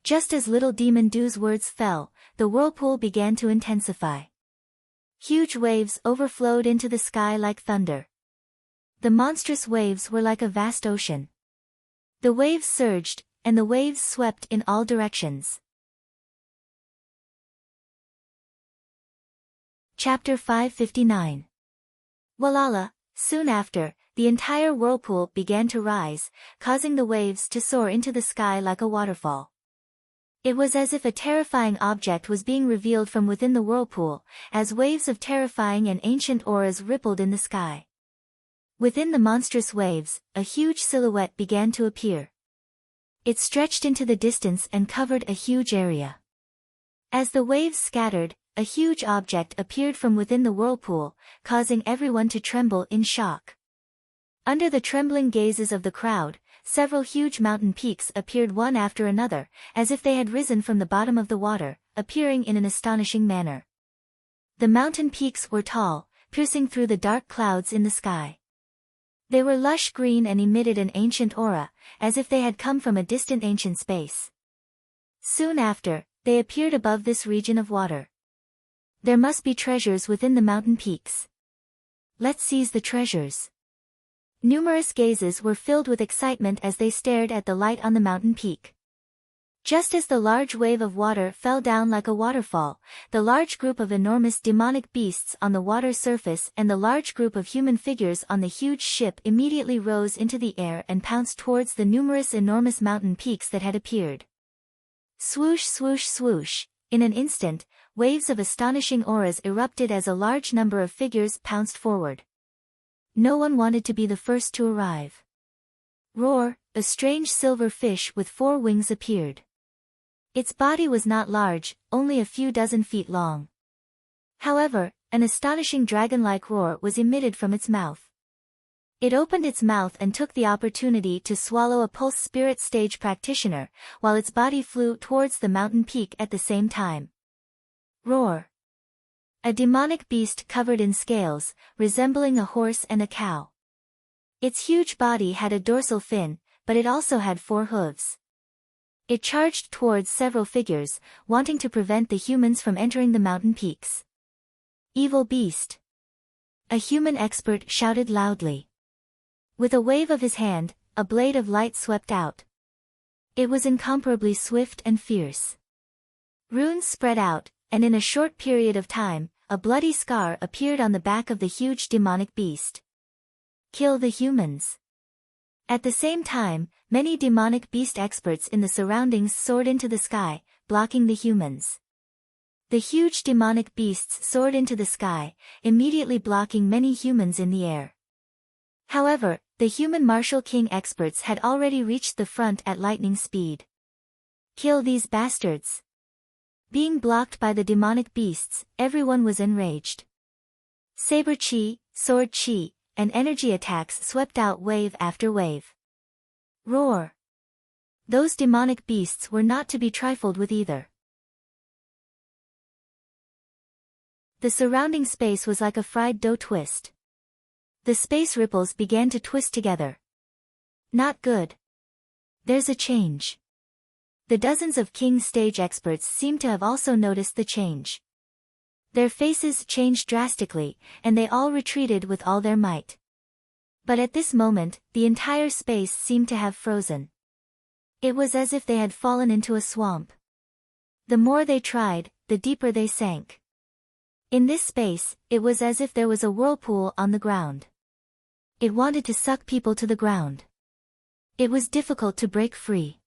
Just as little Demon Du's words fell, the whirlpool began to intensify. Huge waves overflowed into the sky like thunder. The monstrous waves were like a vast ocean. The waves surged, and the waves swept in all directions. Chapter 559. Walala. Soon after, the entire whirlpool began to rise, causing the waves to soar into the sky like a waterfall. It was as if a terrifying object was being revealed from within the whirlpool, as waves of terrifying and ancient auras rippled in the sky. Within the monstrous waves, a huge silhouette began to appear. It stretched into the distance and covered a huge area. As the waves scattered, a huge object appeared from within the whirlpool, causing everyone to tremble in shock. Under the trembling gazes of the crowd, several huge mountain peaks appeared one after another, as if they had risen from the bottom of the water, appearing in an astonishing manner. The mountain peaks were tall, piercing through the dark clouds in the sky. They were lush green and emitted an ancient aura, as if they had come from a distant ancient space. Soon after, they appeared above this region of water. There must be treasures within the mountain peaks. Let's seize the treasures. Numerous gazes were filled with excitement as they stared at the light on the mountain peak. Just as the large wave of water fell down like a waterfall, the large group of enormous demonic beasts on the water's surface and the large group of human figures on the huge ship immediately rose into the air and pounced towards the numerous enormous mountain peaks that had appeared. Swoosh swoosh swoosh, in an instant, waves of astonishing auras erupted as a large number of figures pounced forward. No one wanted to be the first to arrive. Roar, a strange silver fish with 4 wings appeared. Its body was not large, only a few dozen feet long. However, an astonishing dragon-like roar was emitted from its mouth. It opened its mouth and took the opportunity to swallow a pulse spirit stage practitioner, while its body flew towards the mountain peak at the same time. Roar. A demonic beast covered in scales, resembling a horse and a cow. Its huge body had a dorsal fin, but it also had 4 hooves. It charged towards several figures, wanting to prevent the humans from entering the mountain peaks. Evil beast. A human expert shouted loudly. With a wave of his hand, a blade of light swept out. It was incomparably swift and fierce. Runes spread out, and in a short period of time, a bloody scar appeared on the back of the huge demonic beast. Kill the humans. At the same time, many demonic beast experts in the surroundings soared into the sky, blocking the humans. The huge demonic beasts soared into the sky, immediately blocking many humans in the air. However, the human martial king experts had already reached the front at lightning speed. Kill these bastards. Being blocked by the demonic beasts, everyone was enraged. Saber chi, sword chi, and energy attacks swept out wave after wave. Roar. Those demonic beasts were not to be trifled with either. The surrounding space was like a fried dough twist. The space ripples began to twist together. Not good. There's a change. The dozens of King stage experts seemed to have also noticed the change. Their faces changed drastically, and they all retreated with all their might. But at this moment, the entire space seemed to have frozen. It was as if they had fallen into a swamp. The more they tried, the deeper they sank. In this space, it was as if there was a whirlpool on the ground. It wanted to suck people to the ground. It was difficult to break free.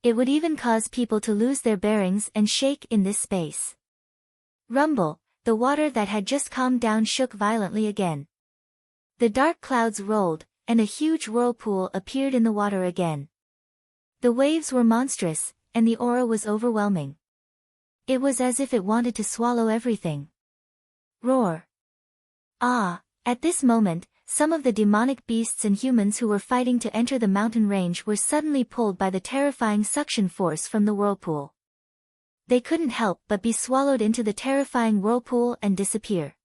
It would even cause people to lose their bearings and shake in this space. Rumble, the water that had just calmed down shook violently again. The dark clouds rolled, and a huge whirlpool appeared in the water again. The waves were monstrous, and the aura was overwhelming. It was as if it wanted to swallow everything. Roar. Ah, at this moment, some of the demonic beasts and humans who were fighting to enter the mountain range were suddenly pulled by the terrifying suction force from the whirlpool. They couldn't help but be swallowed into the terrifying whirlpool and disappear.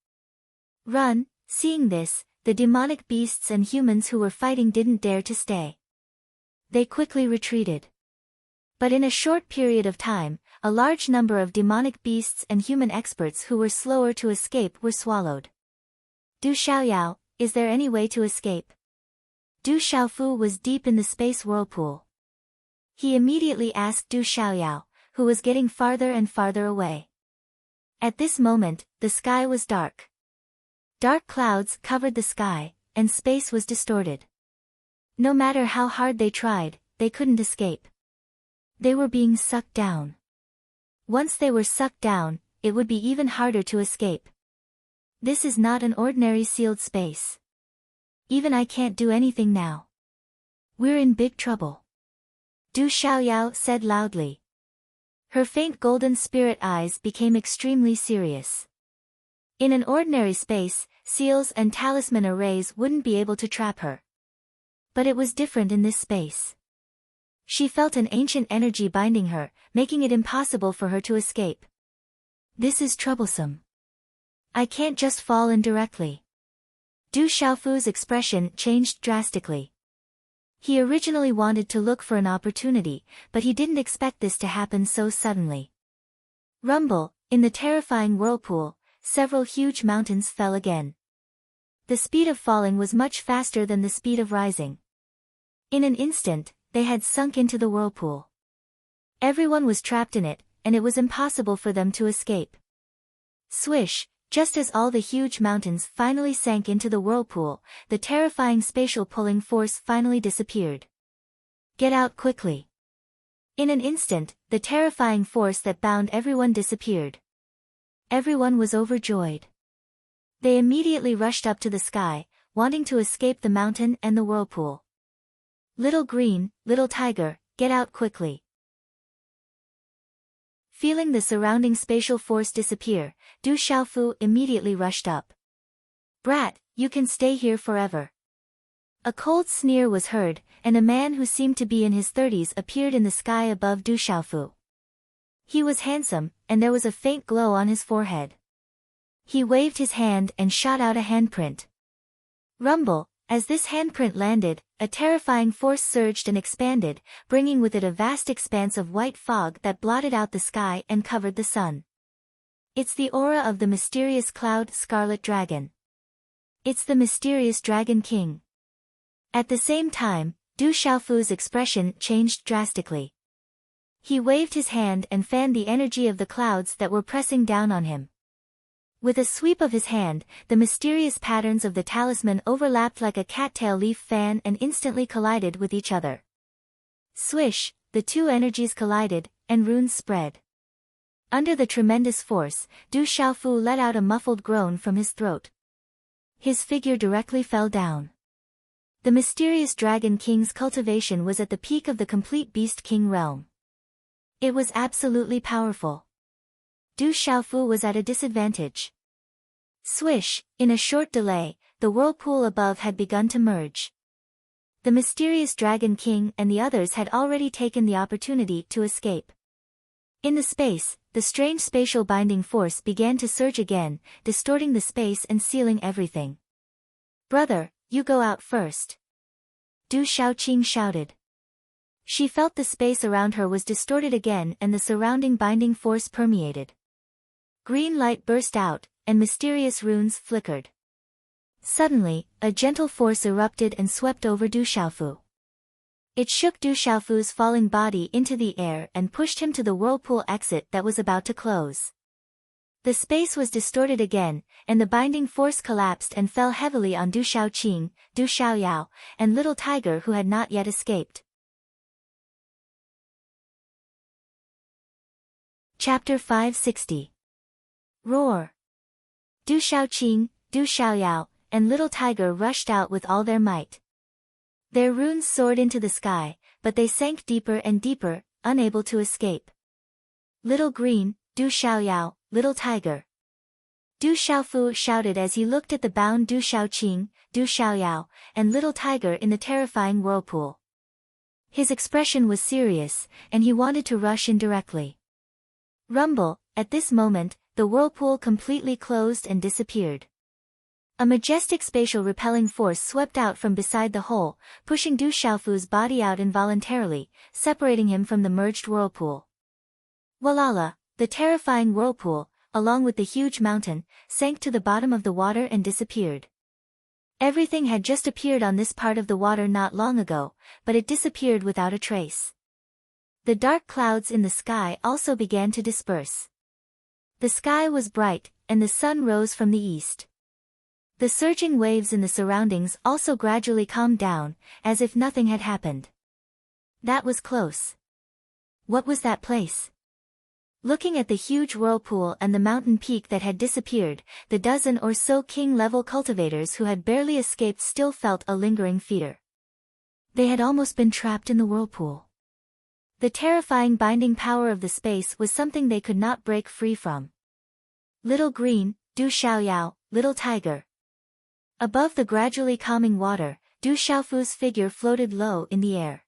Run. Seeing this, the demonic beasts and humans who were fighting didn't dare to stay. They quickly retreated. But in a short period of time, a large number of demonic beasts and human experts who were slower to escape were swallowed. Du Xiaoyao, is there any way to escape? Du Xiaofu was deep in the space whirlpool. He immediately asked Du Xiaoyao, who was getting farther and farther away. At this moment, the sky was dark. Dark clouds covered the sky, and space was distorted. No matter how hard they tried, they couldn't escape. They were being sucked down. Once they were sucked down, it would be even harder to escape. This is not an ordinary sealed space. Even I can't do anything now. We're in big trouble. Du Xiaoyao said loudly. Her faint golden spirit eyes became extremely serious. In an ordinary space, seals and talisman arrays wouldn't be able to trap her. But it was different in this space. She felt an ancient energy binding her, making it impossible for her to escape. This is troublesome. I can't just fall in directly. Du Xiaofu's expression changed drastically. He originally wanted to look for an opportunity, but he didn't expect this to happen so suddenly. Rumble, in the terrifying whirlpool, several huge mountains fell again. The speed of falling was much faster than the speed of rising. In an instant, they had sunk into the whirlpool. Everyone was trapped in it, and it was impossible for them to escape. Swish, just as all the huge mountains finally sank into the whirlpool, the terrifying spatial pulling force finally disappeared. Get out quickly. In an instant, the terrifying force that bound everyone disappeared. Everyone was overjoyed. They immediately rushed up to the sky, wanting to escape the mountain and the whirlpool. Little Green, Little Tiger, get out quickly. Feeling the surrounding spatial force disappear, Du Xiaofu immediately rushed up. Brat, you can stay here forever. A cold sneer was heard, and a man who seemed to be in his 30s appeared in the sky above Du Xiaofu. He was handsome, and there was a faint glow on his forehead. He waved his hand and shot out a handprint. Rumble, as this handprint landed, a terrifying force surged and expanded, bringing with it a vast expanse of white fog that blotted out the sky and covered the sun. It's the aura of the mysterious cloud Scarlet Dragon. It's the mysterious Dragon King. At the same time, Du Xiaofu's expression changed drastically. He waved his hand and fanned the energy of the clouds that were pressing down on him. With a sweep of his hand, the mysterious patterns of the talisman overlapped like a cattail leaf fan and instantly collided with each other. Swish, the two energies collided, and runes spread. Under the tremendous force, Du Xiaofu let out a muffled groan from his throat. His figure directly fell down. The mysterious Dragon King's cultivation was at the peak of the complete Beast King realm. It was absolutely powerful. Du Xiaofu was at a disadvantage. Swish, in a short delay, the whirlpool above had begun to merge. The mysterious Dragon King and the others had already taken the opportunity to escape. In the space, the strange spatial binding force began to surge again, distorting the space and sealing everything. Brother, you go out first. Du Xiaoqing shouted. She felt the space around her was distorted again and the surrounding binding force permeated. Green light burst out, and mysterious runes flickered. Suddenly, a gentle force erupted and swept over Du Xiaofu. It shook Du Xiaofu's falling body into the air and pushed him to the whirlpool exit that was about to close. The space was distorted again, and the binding force collapsed and fell heavily on Du Xiaoqing, Du Xiaoyao, and Little Tiger who had not yet escaped. Chapter 560. Roar! Du Xiaoqing, Du Xiaoyao, and Little Tiger rushed out with all their might. Their runes soared into the sky, but they sank deeper and deeper, unable to escape. Little Green, Du Xiaoyao, Little Tiger. Du Xiaofu shouted as he looked at the bound Du Xiaoqing, Du Xiaoyao, and Little Tiger in the terrifying whirlpool. His expression was serious, and he wanted to rush in directly. Rumble, at this moment, the whirlpool completely closed and disappeared. A majestic spatial repelling force swept out from beside the hole, pushing Du Xiaofu's body out involuntarily, separating him from the merged whirlpool. Walala, the terrifying whirlpool, along with the huge mountain, sank to the bottom of the water and disappeared. Everything had just appeared on this part of the water not long ago, but it disappeared without a trace. The dark clouds in the sky also began to disperse. The sky was bright, and the sun rose from the east. The surging waves in the surroundings also gradually calmed down, as if nothing had happened. That was close. What was that place? Looking at the huge whirlpool and the mountain peak that had disappeared, the dozen or so king-level cultivators who had barely escaped still felt a lingering fear. They had almost been trapped in the whirlpool. The terrifying binding power of the space was something they could not break free from. Little green, Du Xiaoyao, little tiger. Above the gradually calming water, Du Xiaofu's figure floated low in the air.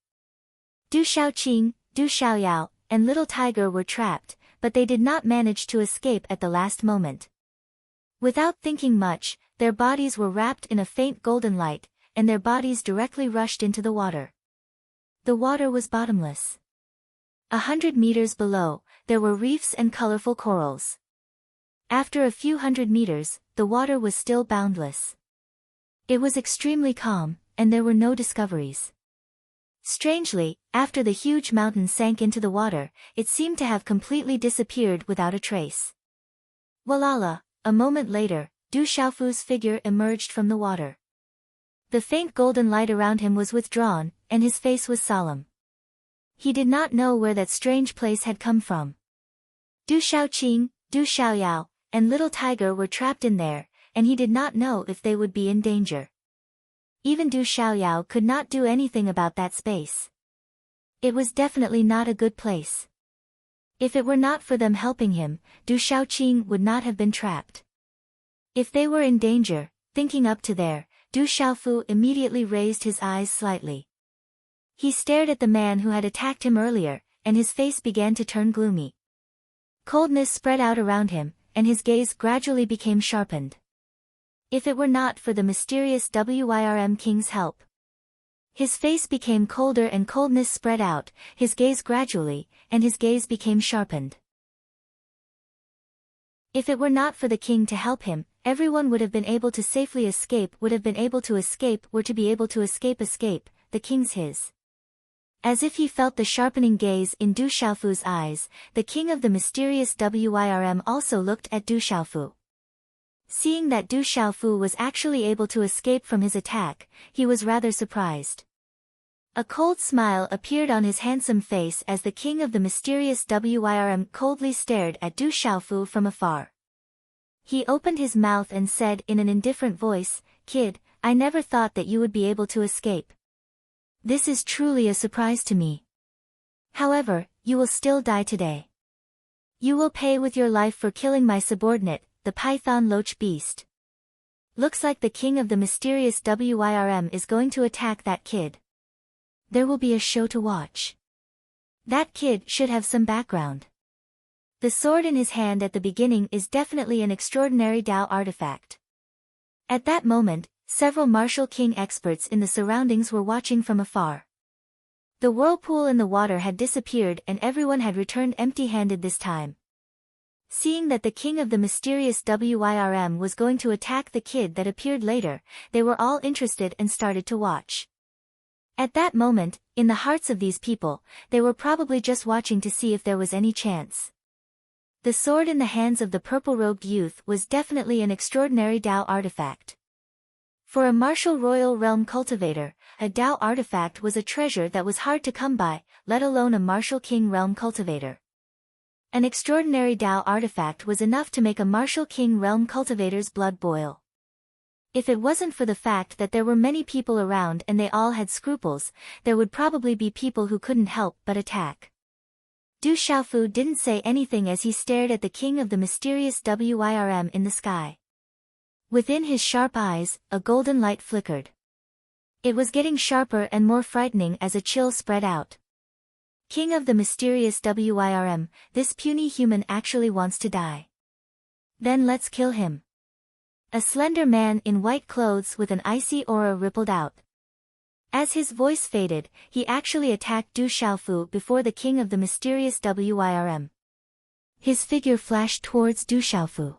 Du Xiaoqing, Du Xiaoyao, and little tiger were trapped, but they did not manage to escape at the last moment. Without thinking much, their bodies were wrapped in a faint golden light, and their bodies directly rushed into the water. The water was bottomless. 100 meters below, there were reefs and colorful corals. After a few hundred meters, the water was still boundless. It was extremely calm, and there were no discoveries. Strangely, after the huge mountain sank into the water, it seemed to have completely disappeared without a trace. Walala, a moment later, Du Xiaofu's figure emerged from the water. The faint golden light around him was withdrawn, and his face was solemn. He did not know where that strange place had come from. Du Xiaoqing, Du Xiaoyao, and little tiger were trapped in there, and he did not know if they would be in danger. Even Du Xiaoyao could not do anything about that space. It was definitely not a good place. If it were not for them helping him, Du Xiaoqing would not have been trapped. If they were in danger, thinking up to there, Du Xiaofu immediately raised his eyes slightly. He stared at the man who had attacked him earlier, and his face began to turn gloomy. Coldness spread out around him, and his gaze gradually became sharpened. If it were not for the mysterious Wyrm King's help. His face became colder and coldness spread out, his gaze gradually, and his gaze became sharpened. If it were not for the king to help him, everyone would have been able to safely escape, the king's his. As if he felt the sharpening gaze in Du Xiaofu's eyes, the king of the mysterious Wyrm also looked at Du Xiaofu. Seeing that Du Xiaofu was actually able to escape from his attack, he was rather surprised. A cold smile appeared on his handsome face as the king of the mysterious Wyrm coldly stared at Du Xiaofu from afar. He opened his mouth and said in an indifferent voice, "Kid, I never thought that you would be able to escape. This is truly a surprise to me. However, you will still die today. You will pay with your life for killing my subordinate, the python loach beast. Looks like the king of the mysterious Wyrm is going to attack that kid. There will be a show to watch. That kid should have some background." The sword in his hand at the beginning is definitely an extraordinary Dao artifact. At that moment, several martial king experts in the surroundings were watching from afar. The whirlpool in the water had disappeared and everyone had returned empty-handed this time. Seeing that the king of the mysterious Wyrm was going to attack the kid that appeared later, they were all interested and started to watch. At that moment, in the hearts of these people, they were probably just watching to see if there was any chance. The sword in the hands of the purple-robed youth was definitely an extraordinary Dao artifact. For a martial royal realm cultivator, a Dao artifact was a treasure that was hard to come by, let alone a martial king realm cultivator. An extraordinary Dao artifact was enough to make a martial king realm cultivator's blood boil. If it wasn't for the fact that there were many people around and they all had scruples, there would probably be people who couldn't help but attack. Du Xiaofu didn't say anything as he stared at the king of the mysterious Wyrm in the sky. Within his sharp eyes, a golden light flickered. It was getting sharper and more frightening as a chill spread out. King of the mysterious Wyrm, this puny human actually wants to die. Then let's kill him. A slender man in white clothes with an icy aura rippled out. As his voice faded, he actually attacked Du Xiaofu before the king of the mysterious Wyrm. His figure flashed towards Du Xiaofu.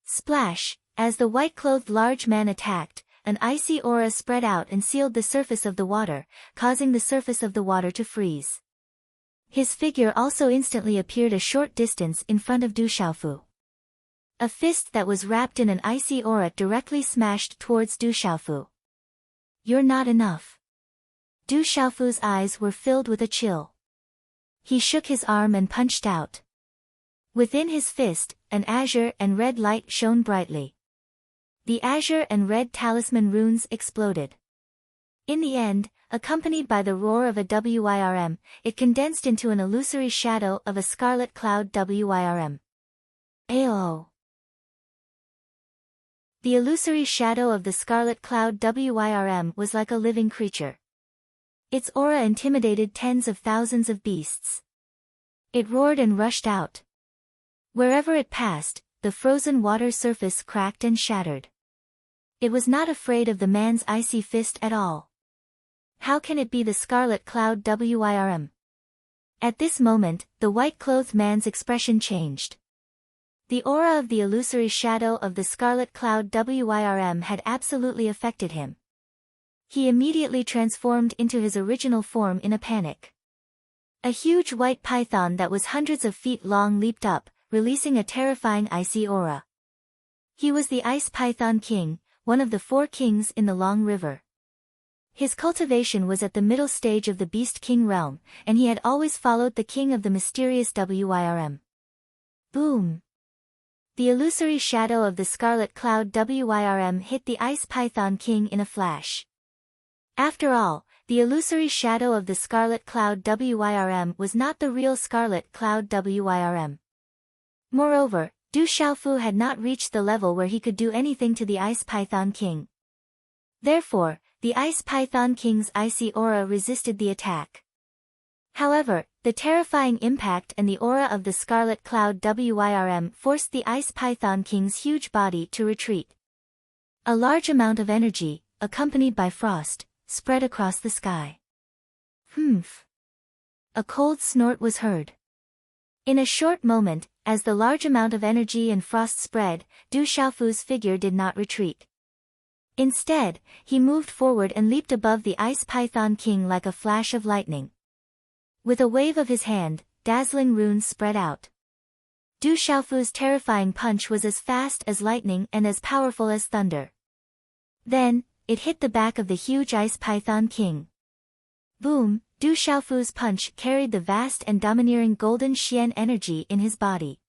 Splash! As the white-clothed large man attacked, an icy aura spread out and sealed the surface of the water, causing the surface of the water to freeze. His figure also instantly appeared a short distance in front of Du Xiaofu. A fist that was wrapped in an icy aura directly smashed towards Du Xiaofu. "You're not enough." Du Xiaofu's eyes were filled with a chill. He shook his arm and punched out. Within his fist, an azure and red light shone brightly. The azure and red talisman runes exploded. In the end, accompanied by the roar of a WYRM, it condensed into an illusory shadow of a scarlet cloud WYRM. AO. The illusory shadow of the scarlet cloud WYRM was like a living creature. Its aura intimidated tens of thousands of beasts. It roared and rushed out. Wherever it passed, the frozen water surface cracked and shattered. It was not afraid of the man's icy fist at all. How can it be the scarlet cloud WYRM? At this moment, the white-clothed man's expression changed. The aura of the illusory shadow of the scarlet cloud WYRM had absolutely affected him. He immediately transformed into his original form in a panic. A huge white python that was hundreds of feet long leaped up, releasing a terrifying icy aura. He was the Ice Python King, one of the 4 kings in the Long River. His cultivation was at the middle stage of the Beast King realm, and he had always followed the king of the mysterious WYRM. Boom! The illusory shadow of the scarlet cloud WYRM hit the Ice Python King in a flash. After all, the illusory shadow of the scarlet cloud WYRM was not the real scarlet cloud WYRM. Moreover, Du Xiaofu had not reached the level where he could do anything to the Ice Python King. Therefore, the Ice Python King's icy aura resisted the attack. However, the terrifying impact and the aura of the scarlet cloud WYRM forced the Ice Python King's huge body to retreat. A large amount of energy, accompanied by frost, spread across the sky. Humph! A cold snort was heard. In a short moment, as the large amount of energy and frost spread, Du Xiaofu's figure did not retreat. Instead, he moved forward and leaped above the Ice Python King like a flash of lightning. With a wave of his hand, dazzling runes spread out. Du Xiaofu's terrifying punch was as fast as lightning and as powerful as thunder. Then, it hit the back of the huge Ice Python King. Boom! Du Xiaofu's punch carried the vast and domineering golden Xian energy in his body.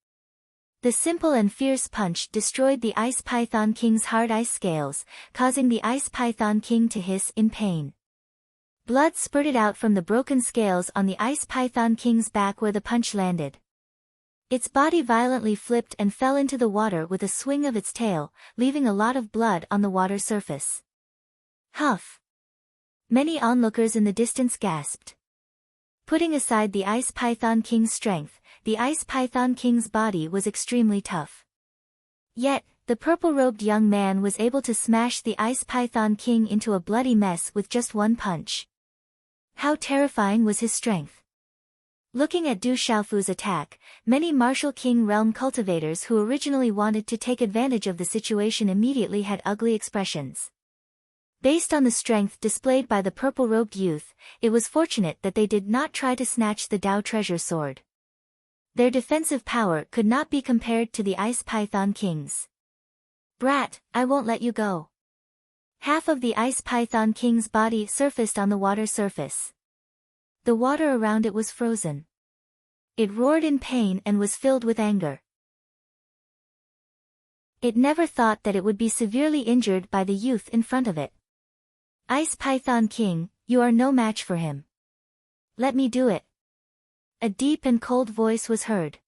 The simple and fierce punch destroyed the Ice Python King's hard ice scales, causing the Ice Python King to hiss in pain. Blood spurted out from the broken scales on the Ice Python King's back where the punch landed. Its body violently flipped and fell into the water with a swing of its tail, leaving a lot of blood on the water surface. Huff! Many onlookers in the distance gasped. Putting aside the Ice Python King's strength, the Ice Python King's body was extremely tough. Yet, the purple-robed young man was able to smash the Ice Python King into a bloody mess with just one punch. How terrifying was his strength! Looking at Du Xiaofu's attack, many Martial King realm cultivators who originally wanted to take advantage of the situation immediately had ugly expressions. Based on the strength displayed by the purple-robed youth, it was fortunate that they did not try to snatch the Dao treasure sword. Their defensive power could not be compared to the Ice Python King's. Brat, I won't let you go. Half of the Ice Python King's body surfaced on the water surface. The water around it was frozen. It roared in pain and was filled with anger. It never thought that it would be severely injured by the youth in front of it. Ice Python King, you are no match for him. Let me do it. A deep and cold voice was heard.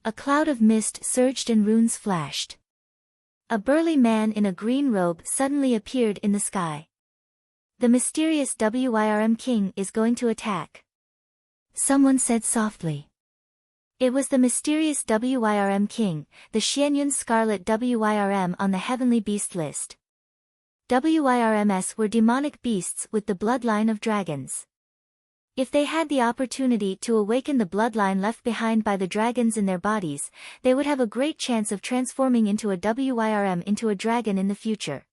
A cloud of mist surged and runes flashed. A burly man in a green robe suddenly appeared in the sky. The mysterious WYRM King is going to attack. Someone said softly. It was the mysterious WYRM King, the Xianyun Scarlet WYRM on the Heavenly Beast list. WYRMs were demonic beasts with the bloodline of dragons. If they had the opportunity to awaken the bloodline left behind by the dragons in their bodies, they would have a great chance of transforming into a WYRM into a dragon in the future.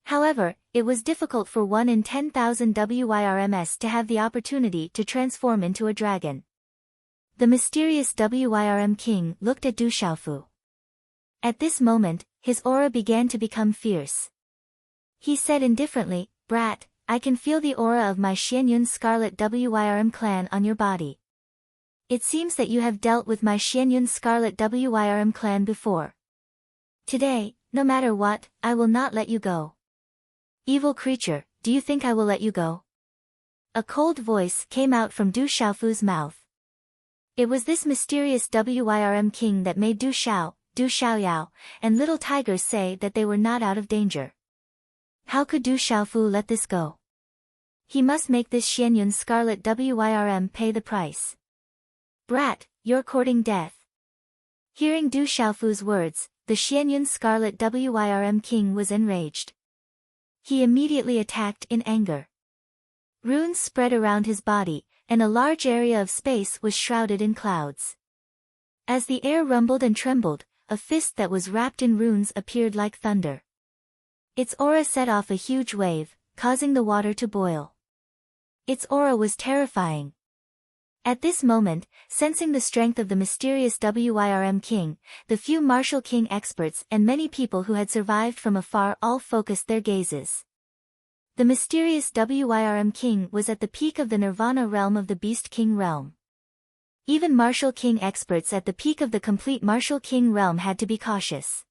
However, it was difficult for 1 in 10,000 WYRMs to have the opportunity to transform into a dragon. The mysterious WYRM King looked at Du Xiaofu. At this moment, his aura began to become fierce. He said indifferently, Brat, I can feel the aura of my Xianyun Scarlet WYRM clan on your body. It seems that you have dealt with my Xianyun Scarlet Wyrm clan before. Today, no matter what, I will not let you go. Evil creature, do you think I will let you go? A cold voice came out from Du Xiaofu's mouth. It was this mysterious Wyrm king that made Du Xiaoyao, and little tigers say that they were not out of danger. How could Du Xiaofu let this go? He must make this Xianyun Scarlet Wyrm pay the price. Brat, you're courting death. Hearing Du Xiaofu's words, the Xianyun Scarlet Wyrm king was enraged. He immediately attacked in anger. Runes spread around his body, and a large area of space was shrouded in clouds. As the air rumbled and trembled, a fist that was wrapped in runes appeared like thunder. Its aura set off a huge wave, causing the water to boil. Its aura was terrifying. At this moment, sensing the strength of the mysterious Wyrm king, the few martial king experts and many people who had survived from afar all focused their gazes. The mysterious Wyrm king was at the peak of the Nirvana realm of the Beast King realm. Even martial king experts at the peak of the complete martial king realm had to be cautious.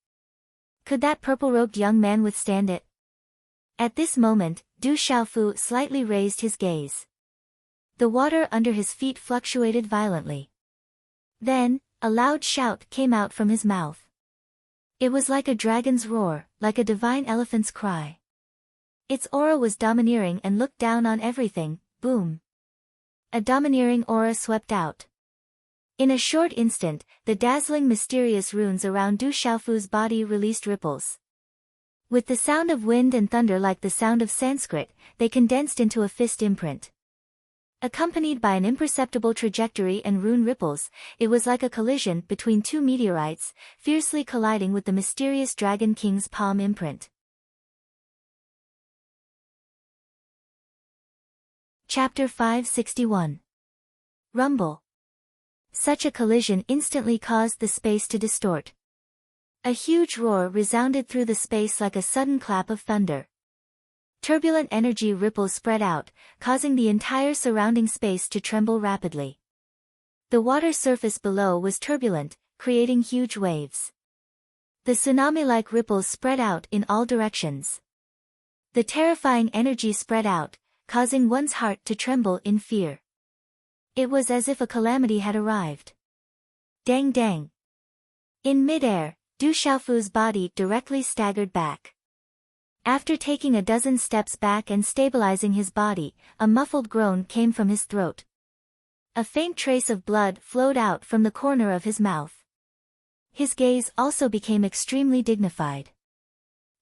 Could that purple-robed young man withstand it? At this moment, Du Xiaofu slightly raised his gaze. The water under his feet fluctuated violently. Then, a loud shout came out from his mouth. It was like a dragon's roar, like a divine elephant's cry. Its aura was domineering and looked down on everything. Boom. A domineering aura swept out. In a short instant, the dazzling mysterious runes around Du Xiaofu's body released ripples. With the sound of wind and thunder like the sound of Sanskrit, they condensed into a fist imprint. Accompanied by an imperceptible trajectory and rune ripples, it was like a collision between two meteorites, fiercely colliding with the mysterious Dragon King's palm imprint. Chapter 561. Rumble. Such a collision instantly caused the space to distort. A huge roar resounded through the space like a sudden clap of thunder. Turbulent energy ripples spread out, causing the entire surrounding space to tremble rapidly. The water surface below was turbulent, creating huge waves. The tsunami-like ripples spread out in all directions. The terrifying energy spread out, causing one's heart to tremble in fear. It was as if a calamity had arrived. Dang dang. In midair, Du Xiaofu's body directly staggered back. After taking a dozen steps back and stabilizing his body, a muffled groan came from his throat. A faint trace of blood flowed out from the corner of his mouth. His gaze also became extremely dignified.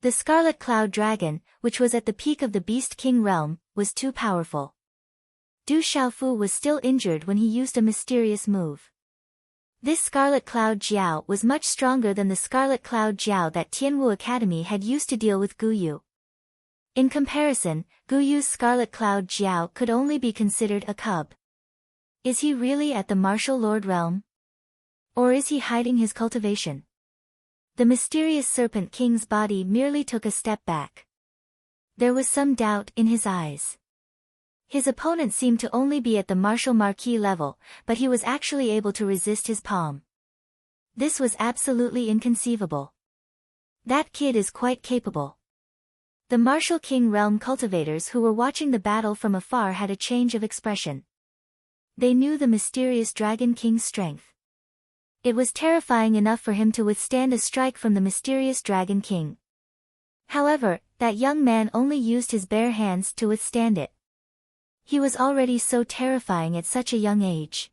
The Scarlet Cloud Dragon, which was at the peak of the Beast King realm, was too powerful. Du Xiaofu was still injured when he used a mysterious move. This Scarlet Cloud Jiao was much stronger than the Scarlet Cloud Jiao that Tianwu Academy had used to deal with Guyu. In comparison, Guyu's Scarlet Cloud Jiao could only be considered a cub. Is he really at the Martial Lord realm? Or is he hiding his cultivation? The mysterious Serpent King's body merely took a step back. There was some doubt in his eyes. His opponent seemed to only be at the Martial Marquis level, but he was actually able to resist his palm. This was absolutely inconceivable. That kid is quite capable. The Martial King realm cultivators who were watching the battle from afar had a change of expression. They knew the mysterious Dragon King's strength. It was terrifying enough for him to withstand a strike from the mysterious Dragon King. However, that young man only used his bare hands to withstand it. He was already so terrifying at such a young age.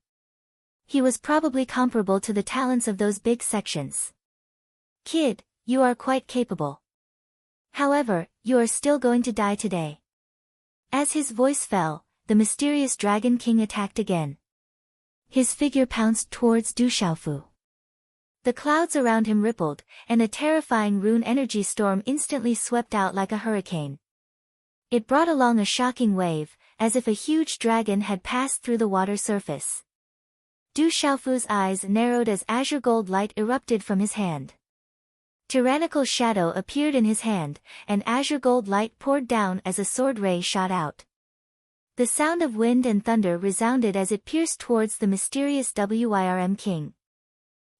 He was probably comparable to the talents of those big sections. Kid, you are quite capable. However, you are still going to die today. As his voice fell, the mysterious Dragon King attacked again. His figure pounced towards Du Xiaofu. The clouds around him rippled, and a terrifying rune energy storm instantly swept out like a hurricane. It brought along a shocking wave, as if a huge dragon had passed through the water surface. Du Xiaofu's eyes narrowed as azure gold light erupted from his hand. Tyrannical shadow appeared in his hand, and azure gold light poured down as a sword ray shot out. The sound of wind and thunder resounded as it pierced towards the mysterious WYRM king.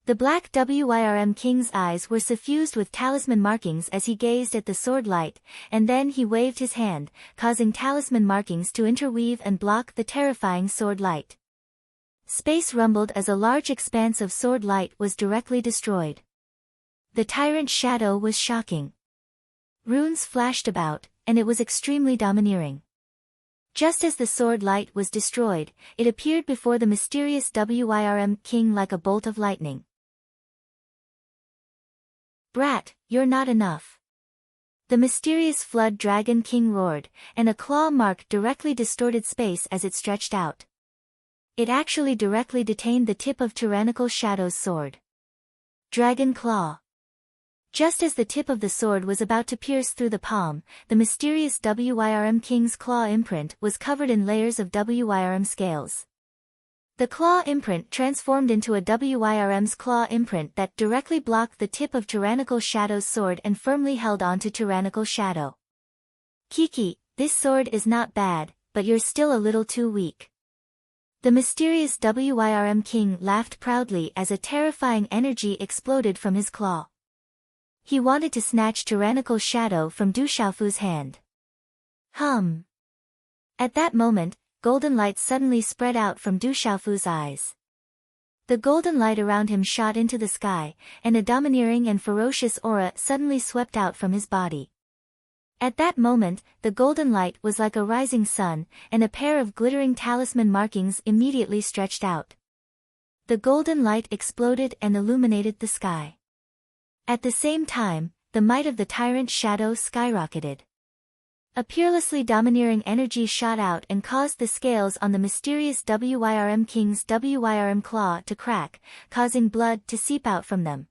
The black WYRM king's eyes were suffused with talisman markings as he gazed at the sword light, and then he waved his hand, causing talisman markings to interweave and block the terrifying sword light. Space rumbled as a large expanse of sword light was directly destroyed. The tyrant's shadow was shocking. Runes flashed about, and it was extremely domineering. Just as the sword light was destroyed, it appeared before the mysterious WYRM king like a bolt of lightning. "Brat, you're not enough." The mysterious flood dragon king roared, and a claw mark directly distorted space as it stretched out. It actually directly detained the tip of Tyrannical Shadow's sword. Dragon Claw. Just as the tip of the sword was about to pierce through the palm, the mysterious WYRM king's claw imprint was covered in layers of WYRM scales. The claw imprint transformed into a WYRM's claw imprint that directly blocked the tip of Tyrannical Shadow's sword and firmly held on to Tyrannical Shadow. "Kiki, this sword is not bad, but you're still a little too weak." The mysterious WYRM king laughed proudly as a terrifying energy exploded from his claw. He wanted to snatch Tyrannical Shadow from Du Xiaofu's hand. Hum. At that moment, golden light suddenly spread out from Du Xiaofu's eyes. The golden light around him shot into the sky, and a domineering and ferocious aura suddenly swept out from his body. At that moment, the golden light was like a rising sun, and a pair of glittering talisman markings immediately stretched out. The golden light exploded and illuminated the sky. At the same time, the might of the tyrant shadow skyrocketed. A peerlessly domineering energy shot out and caused the scales on the mysterious WYRM king's WYRM claw to crack, causing blood to seep out from them.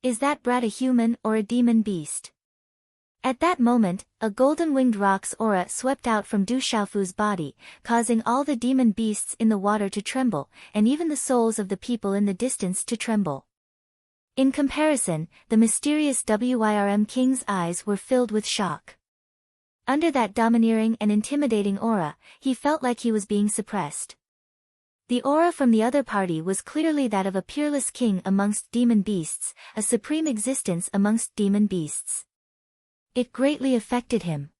Is that brat a human or a demon beast? At that moment, a golden-winged rock's aura swept out from Du Xiaofu's body, causing all the demon beasts in the water to tremble, and even the souls of the people in the distance to tremble. In comparison, the mysterious WYRM king's eyes were filled with shock. Under that domineering and intimidating aura, he felt like he was being suppressed. The aura from the other party was clearly that of a peerless king amongst demon beasts, a supreme existence amongst demon beasts. It greatly affected him.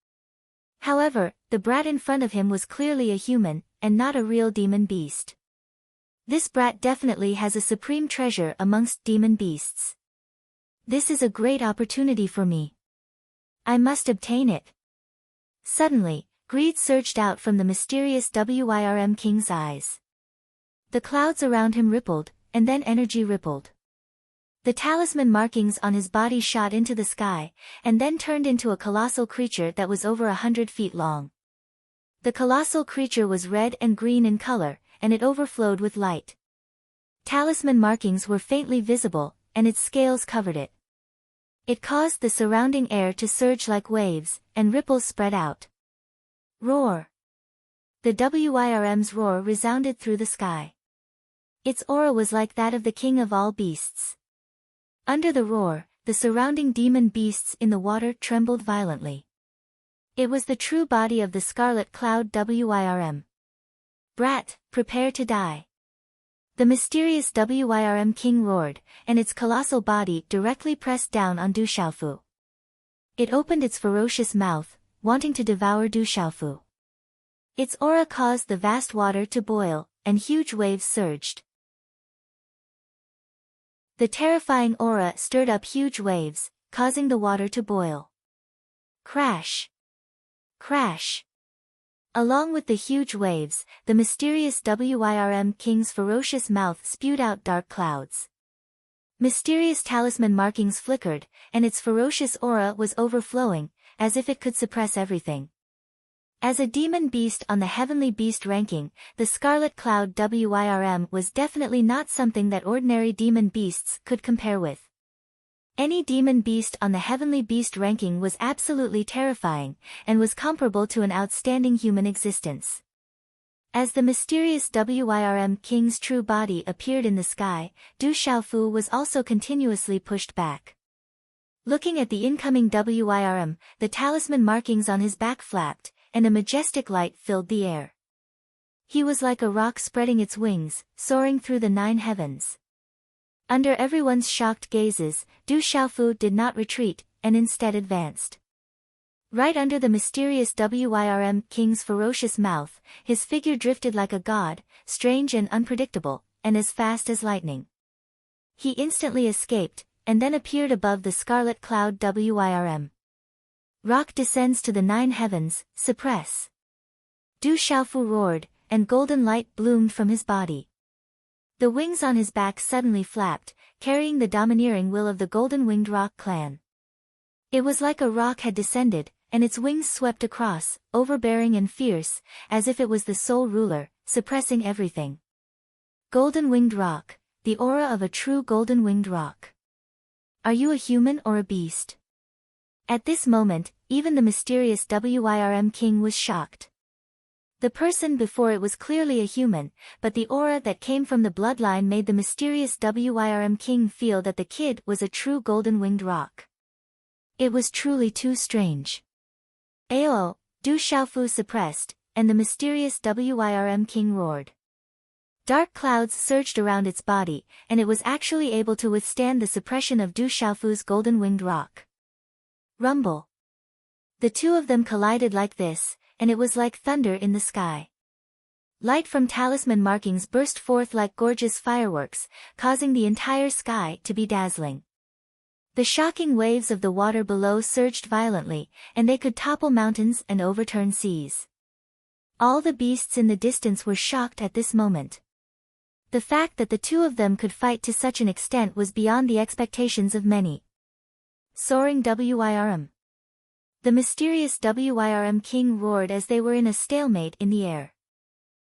However, the brat in front of him was clearly a human, and not a real demon beast. This brat definitely has a supreme treasure amongst demon beasts. This is a great opportunity for me. I must obtain it. Suddenly, greed surged out from the mysterious WYRM king's eyes. The clouds around him rippled, and then energy rippled. The talisman markings on his body shot into the sky, and then turned into a colossal creature that was over 100 feet long. The colossal creature was red and green in color, and it overflowed with light. Talisman markings were faintly visible, and its scales covered it. It caused the surrounding air to surge like waves, and ripples spread out. Roar! The WYRM's roar resounded through the sky. Its aura was like that of the king of all beasts. Under the roar, the surrounding demon beasts in the water trembled violently. It was the true body of the Scarlet Cloud WYRM. Brat, prepare to die. The mysterious WYRM king roared, and its colossal body directly pressed down on Du Xiaofu. It opened its ferocious mouth, wanting to devour Du Xiaofu. Its aura caused the vast water to boil, and huge waves surged. The terrifying aura stirred up huge waves, causing the water to boil. Crash! Crash! Along with the huge waves, the mysterious WYRM king's ferocious mouth spewed out dark clouds. Mysterious talisman markings flickered, and its ferocious aura was overflowing, as if it could suppress everything. As a demon beast on the heavenly beast ranking, the Scarlet Cloud WYRM was definitely not something that ordinary demon beasts could compare with. Any demon beast on the heavenly beast ranking was absolutely terrifying, and was comparable to an outstanding human existence. As the mysterious WYRM king's true body appeared in the sky, Du Xiaofu was also continuously pushed back. Looking at the incoming WYRM, the talisman markings on his back flapped, and a majestic light filled the air. He was like a rock spreading its wings, soaring through the 9 heavens. Under everyone's shocked gazes, Du Xiaofu did not retreat, and instead advanced. Right under the mysterious Wyrm king's ferocious mouth, his figure drifted like a god, strange and unpredictable, and as fast as lightning. He instantly escaped, and then appeared above the scarlet cloud Wyrm. Rock descends to the 9 heavens, suppress. Du Xiaofu roared, and golden light bloomed from his body. The wings on his back suddenly flapped, carrying the domineering will of the golden-winged rock clan. It was like a rock had descended, and its wings swept across, overbearing and fierce, as if it was the sole ruler, suppressing everything. Golden-winged rock, the aura of a true golden-winged rock. Are you a human or a beast? At this moment, even the mysterious Wyrm king was shocked. The person before it was clearly a human, but the aura that came from the bloodline made the mysterious Wyrm king feel that the kid was a true golden-winged rock. It was truly too strange. Ao, Du Xiaofu suppressed, and the mysterious Wyrm king roared. Dark clouds surged around its body, and it was actually able to withstand the suppression of Du Xiaofu's golden-winged rock. Rumble. The two of them collided like this, and it was like thunder in the sky. Light from talisman markings burst forth like gorgeous fireworks, causing the entire sky to be dazzling. The shocking waves of the water below surged violently, and they could topple mountains and overturn seas. All the beasts in the distance were shocked at this moment. The fact that the two of them could fight to such an extent was beyond the expectations of many. Soaring Wyrm. The mysterious Wyrm king roared as they were in a stalemate in the air.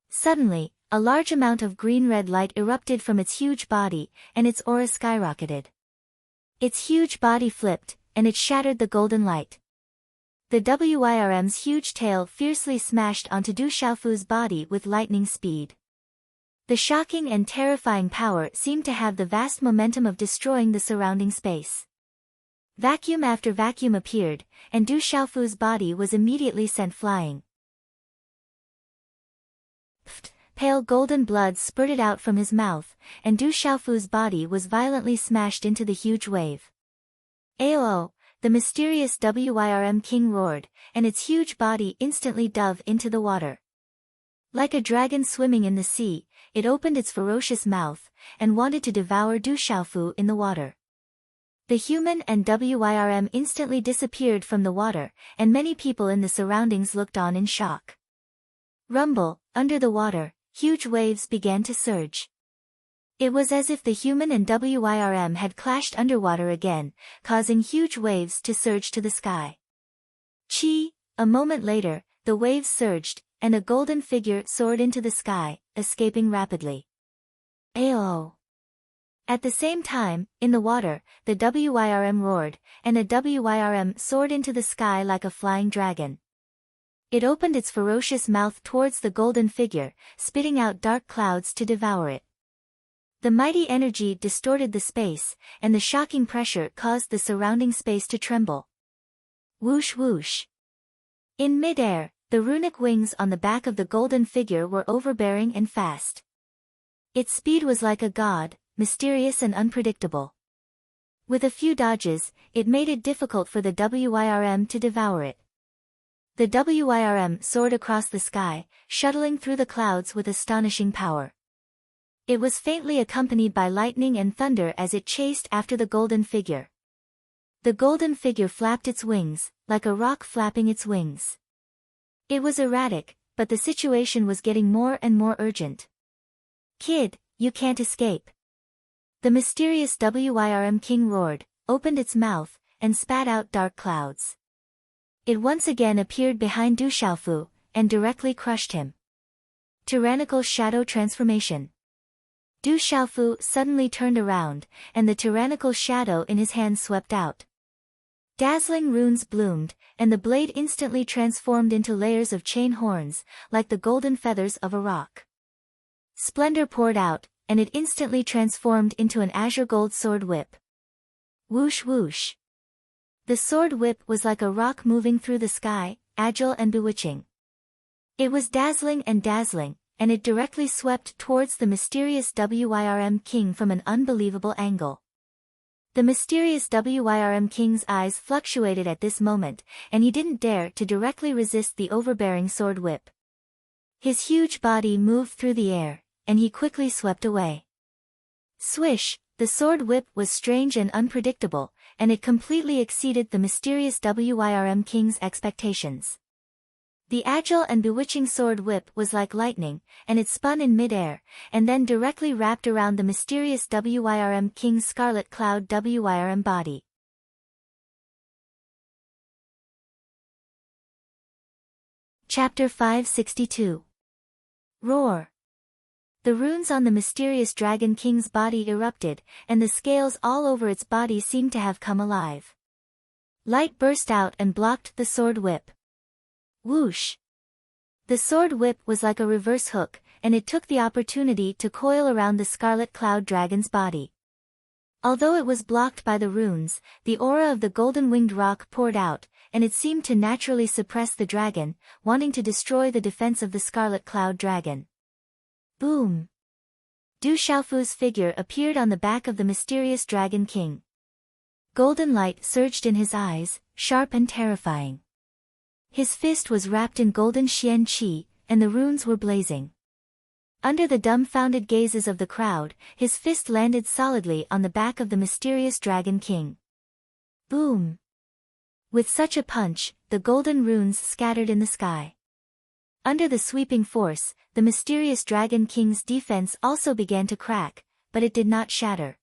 Suddenly, a large amount of green-red light erupted from its huge body, and its aura skyrocketed. Its huge body flipped, and it shattered the golden light. The Wyrm's huge tail fiercely smashed onto Du Xiaofu's body with lightning speed. The shocking and terrifying power seemed to have the vast momentum of destroying the surrounding space. Vacuum after vacuum appeared, and Du Xiaofu's body was immediately sent flying. Pale golden blood spurted out from his mouth, and Du Xiaofu's body was violently smashed into the huge wave. Ao, the mysterious Wyrm king roared, and its huge body instantly dove into the water. Like a dragon swimming in the sea, it opened its ferocious mouth, and wanted to devour Du Xiaofu in the water. The human and Wyrm instantly disappeared from the water, and many people in the surroundings looked on in shock. Rumble, under the water, huge waves began to surge. It was as if the human and Wyrm had clashed underwater again, causing huge waves to surge to the sky. Chi, a moment later, the waves surged, and a golden figure soared into the sky, escaping rapidly. Ao. At the same time, in the water, the Wyrm roared, and a Wyrm soared into the sky like a flying dragon. It opened its ferocious mouth towards the golden figure, spitting out dark clouds to devour it. The mighty energy distorted the space, and the shocking pressure caused the surrounding space to tremble. Whoosh whoosh. In mid-air, the runic wings on the back of the golden figure were overbearing and fast. Its speed was like a god, mysterious and unpredictable. With a few dodges, it made it difficult for the Wyrm to devour it. The Wyrm soared across the sky, shuttling through the clouds with astonishing power. It was faintly accompanied by lightning and thunder as it chased after the golden figure. The golden figure flapped its wings, like a rock flapping its wings. It was erratic, but the situation was getting more and more urgent. Kid, you can't escape. The mysterious Wyrm king roared, opened its mouth, and spat out dark clouds. It once again appeared behind Du Xiaofu, and directly crushed him. Tyrannical shadow transformation. Du Xiaofu suddenly turned around, and the tyrannical shadow in his hand swept out. Dazzling runes bloomed, and the blade instantly transformed into layers of chain horns, like the golden feathers of a rock. Splendor poured out, and it instantly transformed into an azure gold sword whip. Whoosh whoosh. The sword whip was like a rock moving through the sky, agile and bewitching. It was dazzling, and it directly swept towards the mysterious Wyrm king from an unbelievable angle. The mysterious Wyrm king's eyes fluctuated at this moment, and he didn't dare to directly resist the overbearing sword whip. His huge body moved through the air, and he quickly swept away. Swish, the sword whip was strange and unpredictable, and it completely exceeded the mysterious Wyrm king's expectations. The agile and bewitching sword whip was like lightning, and it spun in mid-air, and then directly wrapped around the mysterious Wyrm king's scarlet cloud Wyrm body. Chapter 562. Roar. The runes on the mysterious Dragon King's body erupted, and the scales all over its body seemed to have come alive. Light burst out and blocked the sword whip. Whoosh! The sword whip was like a reverse hook, and it took the opportunity to coil around the Scarlet Cloud Dragon's body. Although it was blocked by the runes, the aura of the golden-winged rock poured out, and it seemed to naturally suppress the dragon, wanting to destroy the defense of the Scarlet Cloud Dragon. Boom! Du Xiaofu's figure appeared on the back of the mysterious Dragon King. Golden light surged in his eyes, sharp and terrifying. His fist was wrapped in golden xian qi, and the runes were blazing. Under the dumbfounded gazes of the crowd, his fist landed solidly on the back of the mysterious Dragon King. Boom! With such a punch, the golden runes scattered in the sky. Under the sweeping force, the mysterious Dragon King's defense also began to crack, but it did not shatter.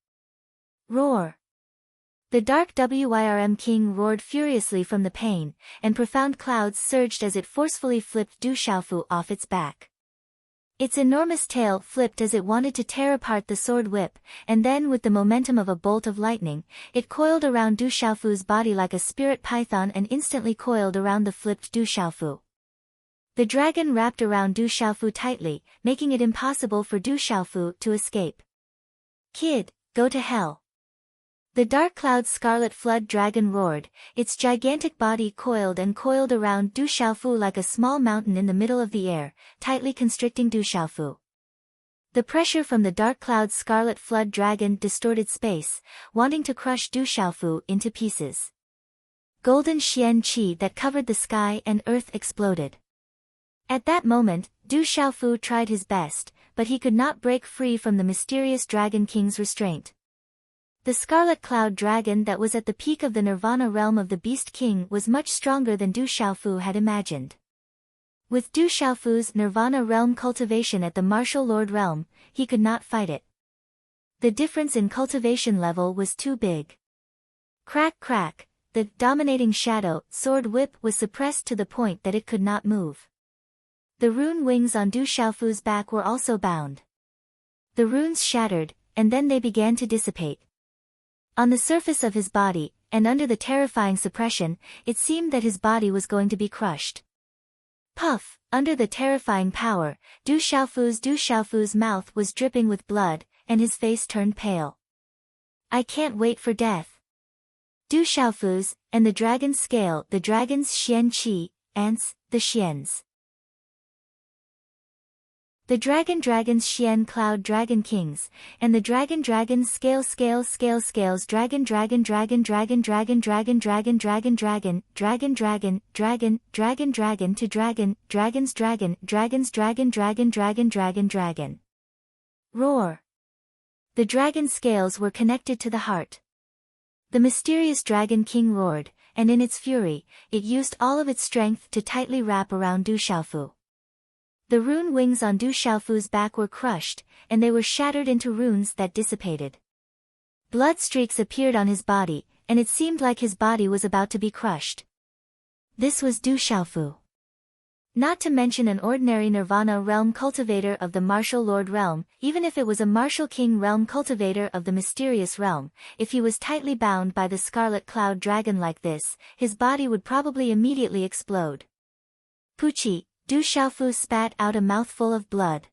Roar! The dark Wyrm king roared furiously from the pain, and profound clouds surged as it forcefully flipped Du Xiaofu off its back. Its enormous tail flipped as it wanted to tear apart the sword whip, and then with the momentum of a bolt of lightning, it coiled around Du Xiaofu's body like a spirit python and instantly coiled around the flipped Du Xiaofu. The dragon wrapped around Du Xiaofu tightly, making it impossible for Du Xiaofu to escape. Kid, go to hell! The dark cloud's scarlet flood dragon roared, its gigantic body coiled and coiled around Du Xiaofu like a small mountain in the middle of the air, tightly constricting Du Xiaofu. The pressure from the dark cloud's scarlet flood dragon distorted space, wanting to crush Du Xiaofu into pieces. Golden xian qi that covered the sky and earth exploded. At that moment, Du Xiaofu tried his best, but he could not break free from the mysterious Dragon King's restraint. The Scarlet Cloud Dragon that was at the peak of the Nirvana realm of the Beast King was much stronger than Du Xiaofu had imagined. With Du Xiaofu's Nirvana realm cultivation at the Martial Lord realm, he could not fight it. The difference in cultivation level was too big. Crack crack, the dominating shadow sword whip was suppressed to the point that it could not move. The rune wings on Du Xiaofu's back were also bound. The runes shattered, and then they began to dissipate. On the surface of his body, and under the terrifying suppression, it seemed that his body was going to be crushed. Puff, under the terrifying power, Du Xiaofu's mouth was dripping with blood, and his face turned pale. I can't wait for death. Du Xiaofu's, and the dragon's scale, the dragon's xian qi, ants, the xians. The dragon's xian cloud dragon kings, and the dragon's scales dragon dragon to dragon dragon. Roar. The dragon scales were connected to the heart. The mysterious Dragon King roared, and in its fury, it used all of its strength to tightly wrap around Du Xiaofu. The rune wings on Du Xiaofu's back were crushed, and they were shattered into runes that dissipated. Blood streaks appeared on his body, and it seemed like his body was about to be crushed. This was Du Xiaofu. Not to mention an ordinary Nirvana realm cultivator of the Martial Lord realm, even if it was a Martial King realm cultivator of the Mysterious realm, if he was tightly bound by the Scarlet Cloud Dragon like this, his body would probably immediately explode. Puchi, Du Xiaofu spat out a mouthful of blood.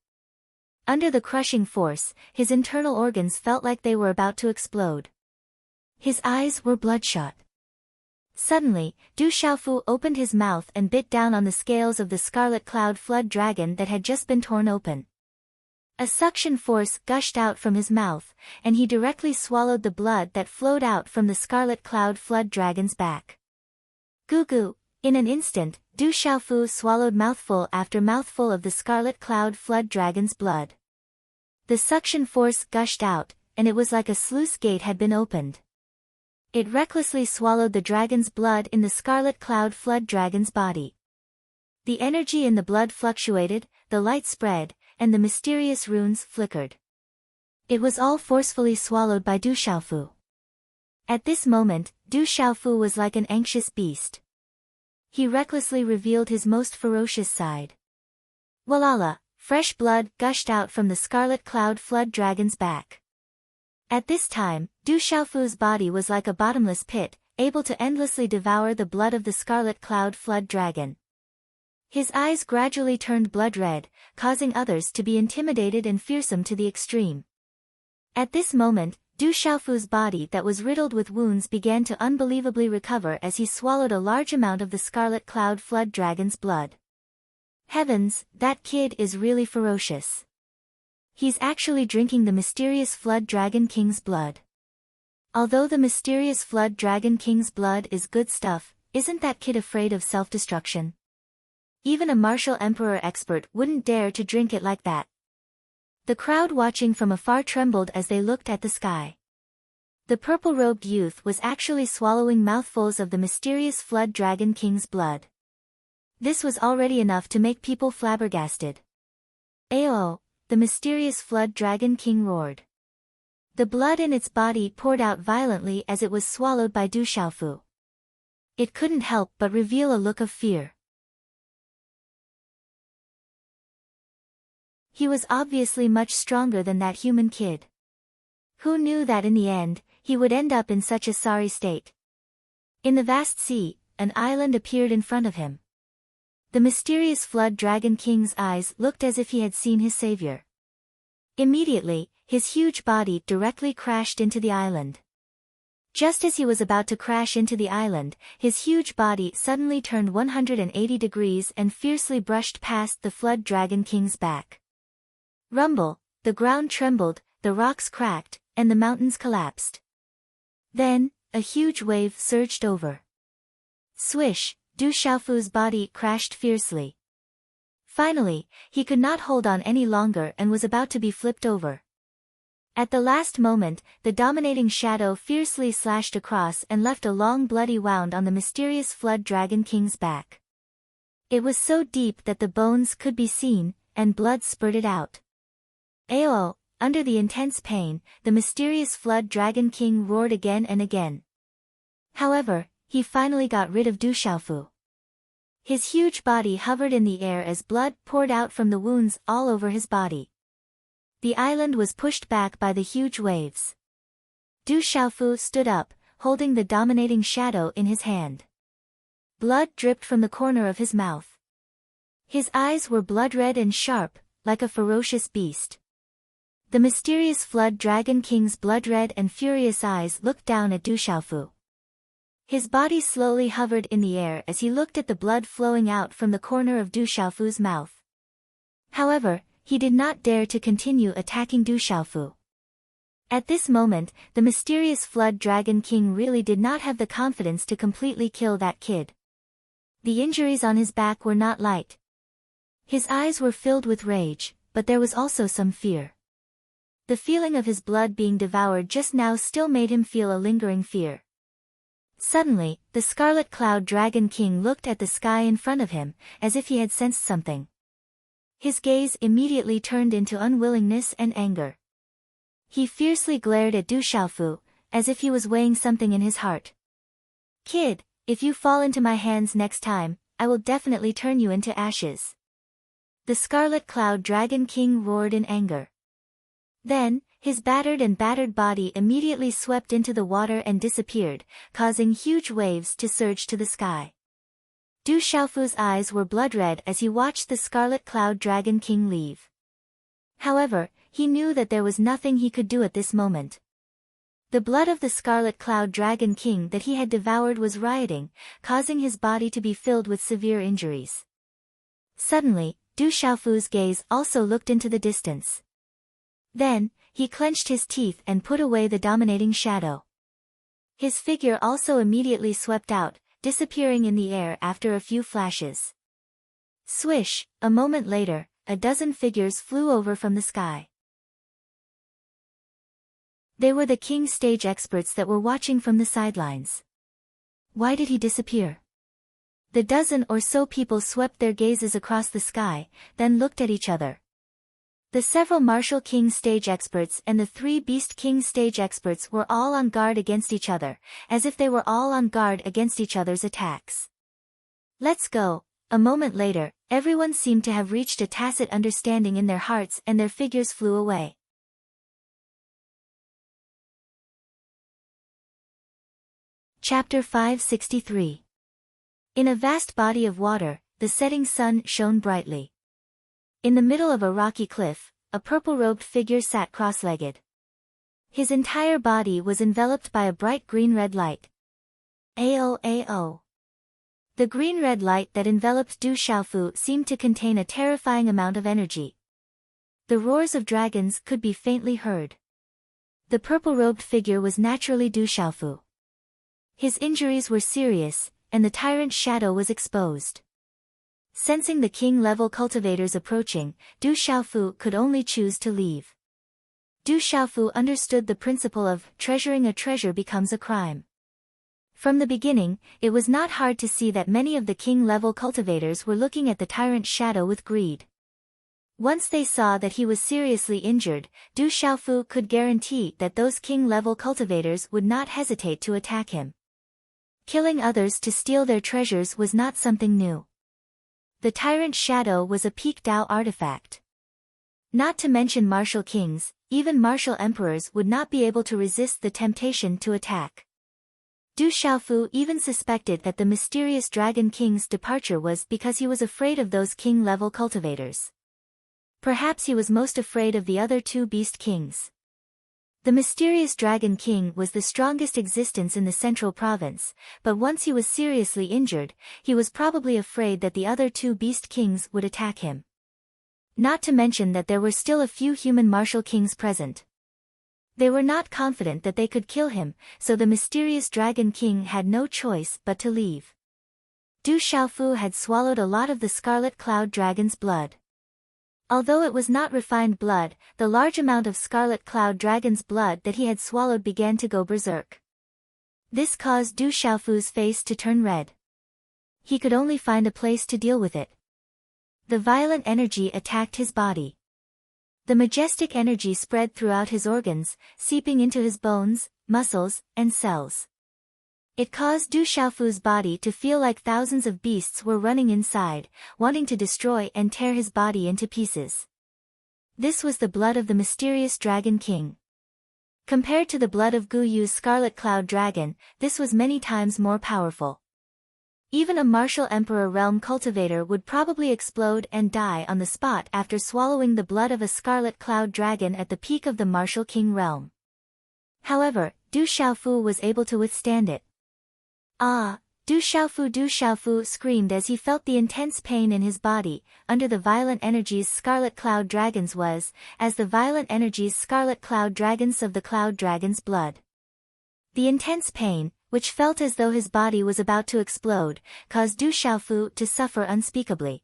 Under the crushing force, his internal organs felt like they were about to explode. His eyes were bloodshot. Suddenly, Du Xiaofu opened his mouth and bit down on the scales of the scarlet cloud flood dragon that had just been torn open. A suction force gushed out from his mouth, and he directly swallowed the blood that flowed out from the scarlet cloud flood dragon's back. Goo goo! In an instant, Du Xiaofu swallowed mouthful after mouthful of the scarlet cloud flood dragon's blood. The suction force gushed out, and it was like a sluice gate had been opened. It recklessly swallowed the dragon's blood in the scarlet cloud flood dragon's body. The energy in the blood fluctuated, the light spread, and the mysterious runes flickered. It was all forcefully swallowed by Du Xiaofu. At this moment, Du Xiaofu was like an anxious beast. He recklessly revealed his most ferocious side. Walala, fresh blood gushed out from the scarlet cloud flood dragon's back. At this time, Du Xiaofu's body was like a bottomless pit, able to endlessly devour the blood of the scarlet cloud flood dragon. His eyes gradually turned blood red, causing others to be intimidated and fearsome to the extreme. At this moment, Du Xiaofu's body that was riddled with wounds began to unbelievably recover as he swallowed a large amount of the scarlet cloud flood dragon's blood. Heavens, that kid is really ferocious. He's actually drinking the mysterious Flood Dragon King's blood. Although the mysterious Flood Dragon King's blood is good stuff, isn't that kid afraid of self-destruction? Even a martial emperor expert wouldn't dare to drink it like that. The crowd watching from afar trembled as they looked at the sky. The purple-robed youth was actually swallowing mouthfuls of the mysterious Flood Dragon King's blood. This was already enough to make people flabbergasted. Ayo! The mysterious Flood Dragon King roared. The blood in its body poured out violently as it was swallowed by Du Xiaofu. It couldn't help but reveal a look of fear. He was obviously much stronger than that human kid. Who knew that in the end, he would end up in such a sorry state? In the vast sea, an island appeared in front of him. The mysterious Flood Dragon King's eyes looked as if he had seen his savior. Immediately, his huge body directly crashed into the island. Just as he was about to crash into the island, his huge body suddenly turned 180 degrees and fiercely brushed past the Flood Dragon King's back. Rumble, the ground trembled, the rocks cracked, and the mountains collapsed. Then, a huge wave surged over. Swish, Du Xiaofu's body crashed fiercely. Finally, he could not hold on any longer and was about to be flipped over. At the last moment, the dominating shadow fiercely slashed across and left a long bloody wound on the mysterious Flood Dragon King's back. It was so deep that the bones could be seen, and blood spurted out. Ayo! Under the intense pain, the mysterious Flood Dragon King roared again and again. However, he finally got rid of Du Xiaofu. His huge body hovered in the air as blood poured out from the wounds all over his body. The island was pushed back by the huge waves. Du Xiaofu stood up, holding the dominating shadow in his hand. Blood dripped from the corner of his mouth. His eyes were blood-red and sharp, like a ferocious beast. The mysterious Flood Dragon King's blood-red and furious eyes looked down at Du Xiaofu. His body slowly hovered in the air as he looked at the blood flowing out from the corner of Du Xiaofu's mouth. However, he did not dare to continue attacking Du Xiaofu. At this moment, the mysterious Flood Dragon King really did not have the confidence to completely kill that kid. The injuries on his back were not light. His eyes were filled with rage, but there was also some fear. The feeling of his blood being devoured just now still made him feel a lingering fear. Suddenly, the Scarlet Cloud Dragon King looked at the sky in front of him, as if he had sensed something. His gaze immediately turned into unwillingness and anger. He fiercely glared at Du Xiaofu, as if he was weighing something in his heart. Kid, if you fall into my hands next time, I will definitely turn you into ashes. The Scarlet Cloud Dragon King roared in anger. Then, his battered body immediately swept into the water and disappeared, causing huge waves to surge to the sky. Du Xiaofu's eyes were blood-red as he watched the Scarlet Cloud Dragon King leave. However, he knew that there was nothing he could do at this moment. The blood of the Scarlet Cloud Dragon King that he had devoured was rioting, causing his body to be filled with severe injuries. Suddenly, Du Xiaofu's gaze also looked into the distance. Then, he clenched his teeth and put away the dominating shadow. His figure also immediately swept out, disappearing in the air after a few flashes. Swish, a moment later, a dozen figures flew over from the sky. They were the king's stage experts that were watching from the sidelines. Why did he disappear? The dozen or so people swept their gazes across the sky, then looked at each other. The several Martial King stage experts and the 3 Beast King stage experts were all on guard against each other, as if they were all on guard against each other's attacks. Let's go. A moment later, everyone seemed to have reached a tacit understanding in their hearts and their figures flew away. Chapter 563. In a vast body of water, the setting sun shone brightly. In the middle of a rocky cliff, a purple-robed figure sat cross-legged. His entire body was enveloped by a bright green-red light. Ao. The green-red light that enveloped Du Xiaofu seemed to contain a terrifying amount of energy. The roars of dragons could be faintly heard. The purple-robed figure was naturally Du Xiaofu. His injuries were serious, and the tyrant's shadow was exposed. Sensing the king-level cultivators approaching, Du Xiaofu could only choose to leave. Du Xiaofu understood the principle of treasuring a treasure becomes a crime. From the beginning, it was not hard to see that many of the king-level cultivators were looking at the tyrant's shadow with greed. Once they saw that he was seriously injured, Du Xiaofu could guarantee that those king-level cultivators would not hesitate to attack him. Killing others to steal their treasures was not something new. The tyrant's shadow was a peak Dao artifact. Not to mention martial kings, even martial emperors would not be able to resist the temptation to attack. Du Xiaofu even suspected that the mysterious Dragon King's departure was because he was afraid of those king-level cultivators. Perhaps he was most afraid of the other 2 Beast Kings. The mysterious Dragon King was the strongest existence in the central province, but once he was seriously injured, he was probably afraid that the other 2 Beast Kings would attack him. Not to mention that there were still a few human martial kings present. They were not confident that they could kill him, so the mysterious Dragon King had no choice but to leave. Du Xiaofu had swallowed a lot of the Scarlet Cloud Dragon's blood. Although it was not refined blood, the large amount of Scarlet Cloud Dragon's blood that he had swallowed began to go berserk. This caused Du Xiaofu's face to turn red. He could only find a place to deal with it. The violent energy attacked his body. The majestic energy spread throughout his organs, seeping into his bones, muscles, and cells. It caused Du Xiaofu's body to feel like thousands of beasts were running inside, wanting to destroy and tear his body into pieces. This was the blood of the mysterious Dragon King. Compared to the blood of Gu Yu's Scarlet Cloud Dragon, this was many times more powerful. Even a martial Emperor realm cultivator would probably explode and die on the spot after swallowing the blood of a Scarlet Cloud Dragon at the peak of the martial king realm. However, Du Xiaofu was able to withstand it. Ah! Du Xiaofu screamed as he felt the intense pain in his body, under the violent energies Scarlet Cloud Dragons was, as the violent energies Scarlet Cloud Dragons of the Cloud Dragon's blood. The intense pain, which felt as though his body was about to explode, caused Du Xiaofu to suffer unspeakably.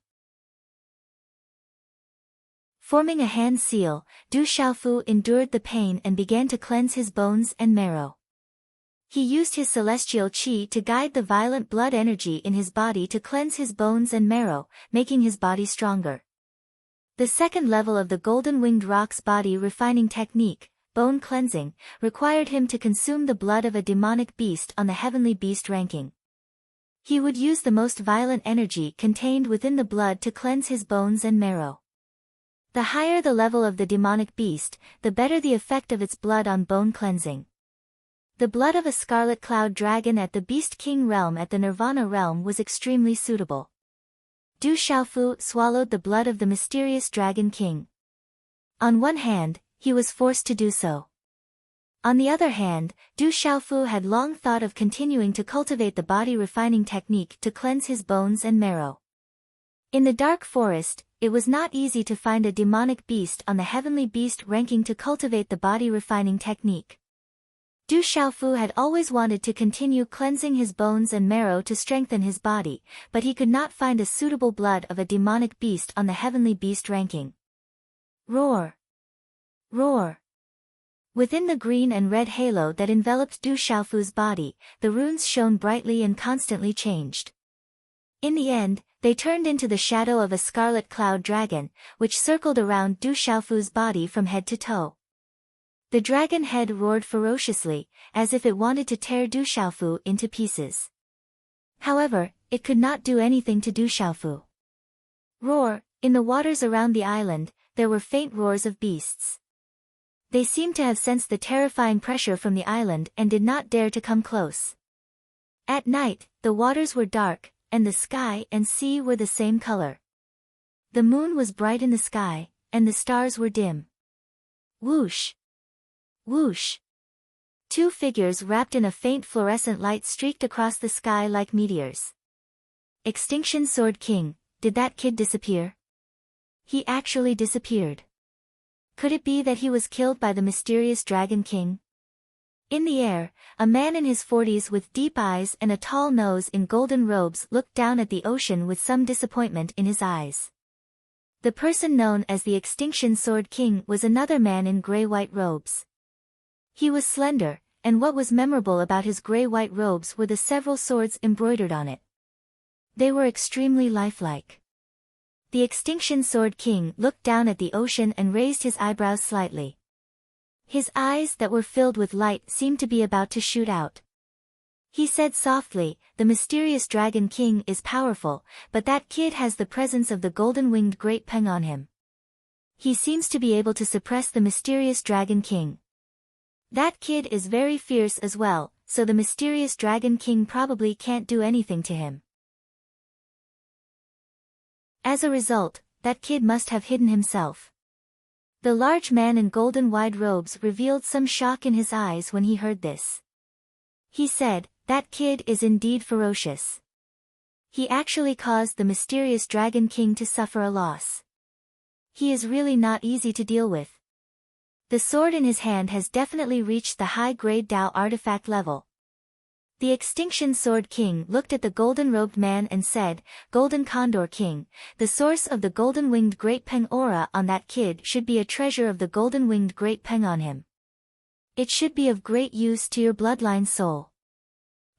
Forming a hand seal, Du Xiaofu endured the pain and began to cleanse his bones and marrow. He used his celestial qi to guide the violent blood energy in his body to cleanse his bones and marrow, making his body stronger. The second level of the golden-winged rock's body refining technique, bone cleansing, required him to consume the blood of a demonic beast on the heavenly beast ranking. He would use the most violent energy contained within the blood to cleanse his bones and marrow. The higher the level of the demonic beast, the better the effect of its blood on bone cleansing. The blood of a Scarlet Cloud Dragon at the Beast King realm at the Nirvana realm was extremely suitable. Du Xiaofu swallowed the blood of the mysterious Dragon King. On one hand, he was forced to do so. On the other hand, Du Xiaofu had long thought of continuing to cultivate the body-refining technique to cleanse his bones and marrow. In the dark forest, it was not easy to find a demonic beast on the heavenly beast ranking to cultivate the body-refining technique. Du Xiaofu had always wanted to continue cleansing his bones and marrow to strengthen his body, but he could not find a suitable blood of a demonic beast on the heavenly beast ranking. Roar! Roar! Within the green and red halo that enveloped Du Xiaofu's body, the runes shone brightly and constantly changed. In the end, they turned into the shadow of a scarlet cloud dragon, which circled around Du Xiaofu's body from head to toe. The dragon head roared ferociously, as if it wanted to tear Du Xiaofu into pieces. However, it could not do anything to Du Xiaofu. Roar! In the waters around the island, there were faint roars of beasts. They seemed to have sensed the terrifying pressure from the island and did not dare to come close. At night, the waters were dark, and the sky and sea were the same color. The moon was bright in the sky, and the stars were dim. Whoosh! Whoosh! Two figures wrapped in a faint fluorescent light streaked across the sky like meteors. Extinction Sword King, did that kid disappear? He actually disappeared. Could it be that he was killed by the mysterious Dragon King? In the air, a man in his 40s with deep eyes and a tall nose in golden robes looked down at the ocean with some disappointment in his eyes. The person known as the Extinction Sword King was another man in gray-white robes. He was slender, and what was memorable about his gray-white robes were the several swords embroidered on it. They were extremely lifelike. The Extinction Sword King looked down at the ocean and raised his eyebrows slightly. His eyes that were filled with light seemed to be about to shoot out. He said softly, "The mysterious Dragon King is powerful, but that kid has the presence of the golden-winged Great Peng on him. He seems to be able to suppress the mysterious Dragon King. That kid is very fierce as well, so the mysterious Dragon King probably can't do anything to him. As a result, that kid must have hidden himself." The large man in golden wide robes revealed some shock in his eyes when he heard this. He said, "That kid is indeed ferocious. He actually caused the mysterious Dragon King to suffer a loss. He is really not easy to deal with. The sword in his hand has definitely reached the high-grade Dao artifact level." The Extinction Sword King looked at the golden-robed man and said, "Golden Condor King, the source of the golden-winged Great Peng aura on that kid should be a treasure of the golden-winged Great Peng on him. It should be of great use to your bloodline soul.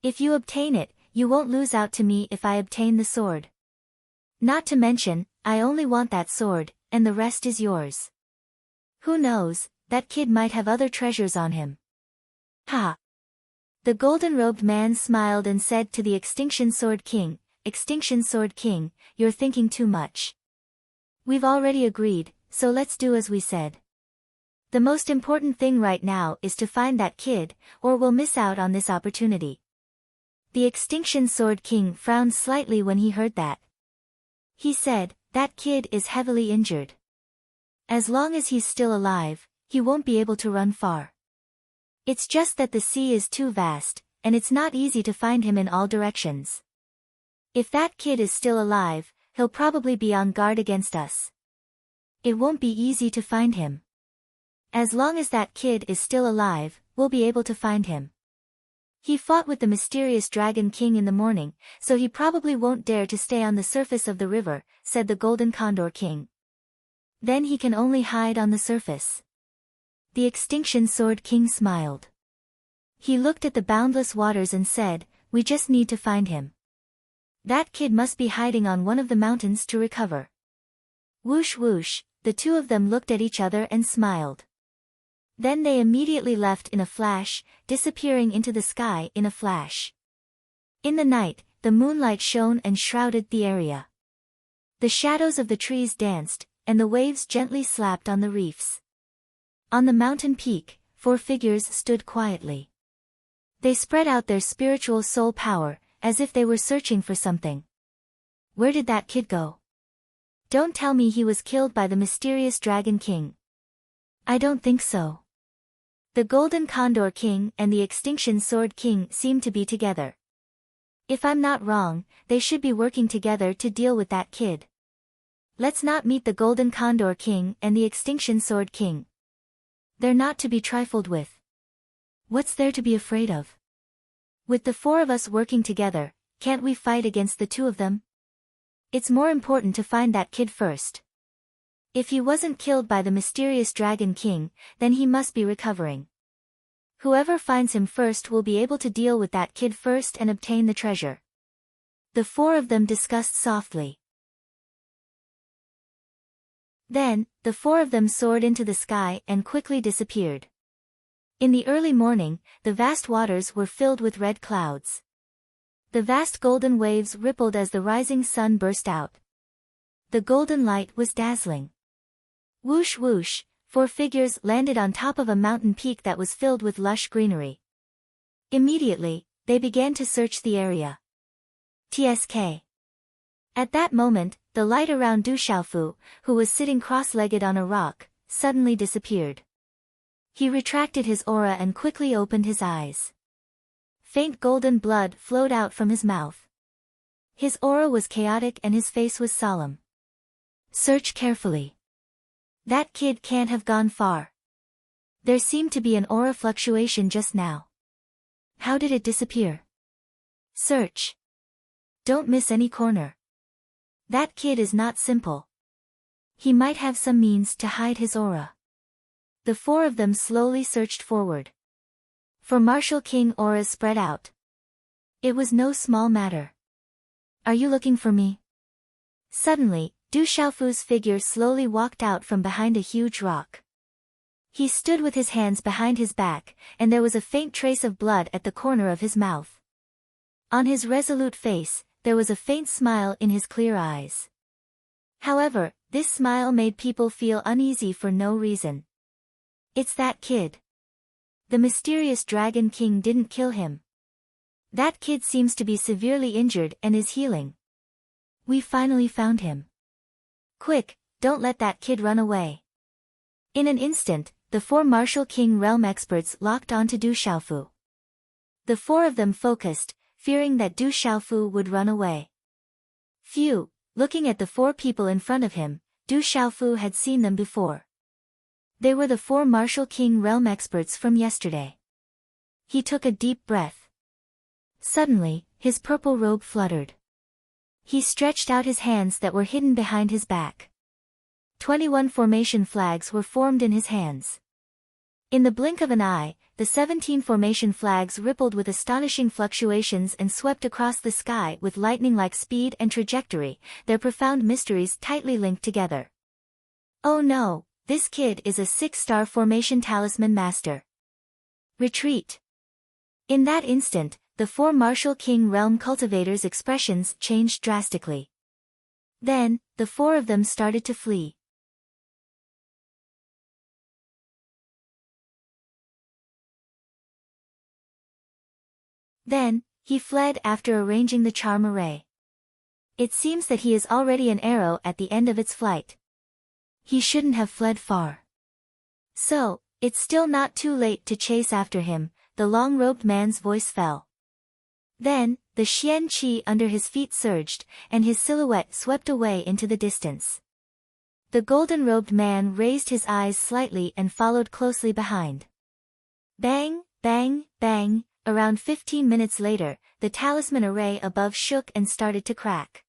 If you obtain it, you won't lose out to me if I obtain the sword. Not to mention, I only want that sword, and the rest is yours. Who knows, that kid might have other treasures on him." Ha! The golden-robed man smiled and said to the Extinction Sword King, "Extinction Sword King, you're thinking too much. We've already agreed, so let's do as we said. The most important thing right now is to find that kid, or we'll miss out on this opportunity." The Extinction Sword King frowned slightly when he heard that. He said, "That kid is heavily injured. As long as he's still alive, he won't be able to run far. It's just that the sea is too vast, and it's not easy to find him in all directions. If that kid is still alive, he'll probably be on guard against us. It won't be easy to find him. As long as that kid is still alive, we'll be able to find him. He fought with the mysterious Dragon King in the morning, so he probably won't dare to stay on the surface of the river," said the Golden Condor King. "Then he can only hide on the surface." The Extinction Sword King smiled. He looked at the boundless waters and said, "We just need to find him. That kid must be hiding on one of the mountains to recover." Whoosh whoosh, the two of them looked at each other and smiled. Then they immediately left in a flash, disappearing into the sky in a flash. In the night, the moonlight shone and shrouded the area. The shadows of the trees danced, and the waves gently slapped on the reefs. On the mountain peak, 4 figures stood quietly. They spread out their spiritual soul power, as if they were searching for something. "Where did that kid go? Don't tell me he was killed by the mysterious Dragon King." "I don't think so." The Golden Condor King and the Extinction Sword King seem to be together. If I'm not wrong, they should be working together to deal with that kid. Let's not meet the Golden Condor King and the Extinction Sword King. They're not to be trifled with. What's there to be afraid of? With the four of us working together, can't we fight against the two of them? It's more important to find that kid first. If he wasn't killed by the mysterious Dragon King, then he must be recovering. Whoever finds him first will be able to deal with that kid first and obtain the treasure. The four of them discussed softly. Then, the four of them soared into the sky and quickly disappeared. In the early morning, the vast waters were filled with red clouds. The vast golden waves rippled as the rising sun burst out. The golden light was dazzling. Whoosh whoosh, four figures landed on top of a mountain peak that was filled with lush greenery. Immediately, they began to search the area. TSK. At that moment, the light around Du Xiaofu, who was sitting cross-legged on a rock, suddenly disappeared. He retracted his aura and quickly opened his eyes. Faint golden blood flowed out from his mouth. His aura was chaotic and his face was solemn. Search carefully. That kid can't have gone far. There seemed to be an aura fluctuation just now. How did it disappear? Search. Don't miss any corner. That kid is not simple. He might have some means to hide his aura. The four of them slowly searched forward. For Martial King auras spread out. It was no small matter. Are you looking for me? Suddenly, Du Xiaofu's figure slowly walked out from behind a huge rock. He stood with his hands behind his back, and there was a faint trace of blood at the corner of his mouth. On his resolute face, there was a faint smile in his clear eyes. However, this smile made people feel uneasy for no reason. It's that kid. The mysterious Dragon King didn't kill him. That kid seems to be severely injured and is healing. We finally found him. Quick, don't let that kid run away. In an instant, the four Martial King realm experts locked onto Du Xiaofu. The four of them focused, fearing that Du Xiaofu would run away. Phew, looking at the four people in front of him, Du Xiaofu had seen them before. They were the four Martial King realm experts from yesterday. He took a deep breath. Suddenly, his purple robe fluttered. He stretched out his hands that were hidden behind his back. 21 formation flags were formed in his hands. In the blink of an eye, the 17 formation flags rippled with astonishing fluctuations and swept across the sky with lightning-like speed and trajectory, their profound mysteries tightly linked together. Oh no, this kid is a 6-star formation talisman master. Retreat. In that instant, the four Martial King realm cultivators' expressions changed drastically. Then, the four of them started to flee. Then, he fled after arranging the charm array. It seems that he is already an arrow at the end of its flight. He shouldn't have fled far. So, it's still not too late to chase after him, the long-robed man's voice fell. Then, the Xian Qi under his feet surged, and his silhouette swept away into the distance. The golden-robed man raised his eyes slightly and followed closely behind. Bang, bang, bang, around 15 minutes later, the talisman array above shook and started to crack.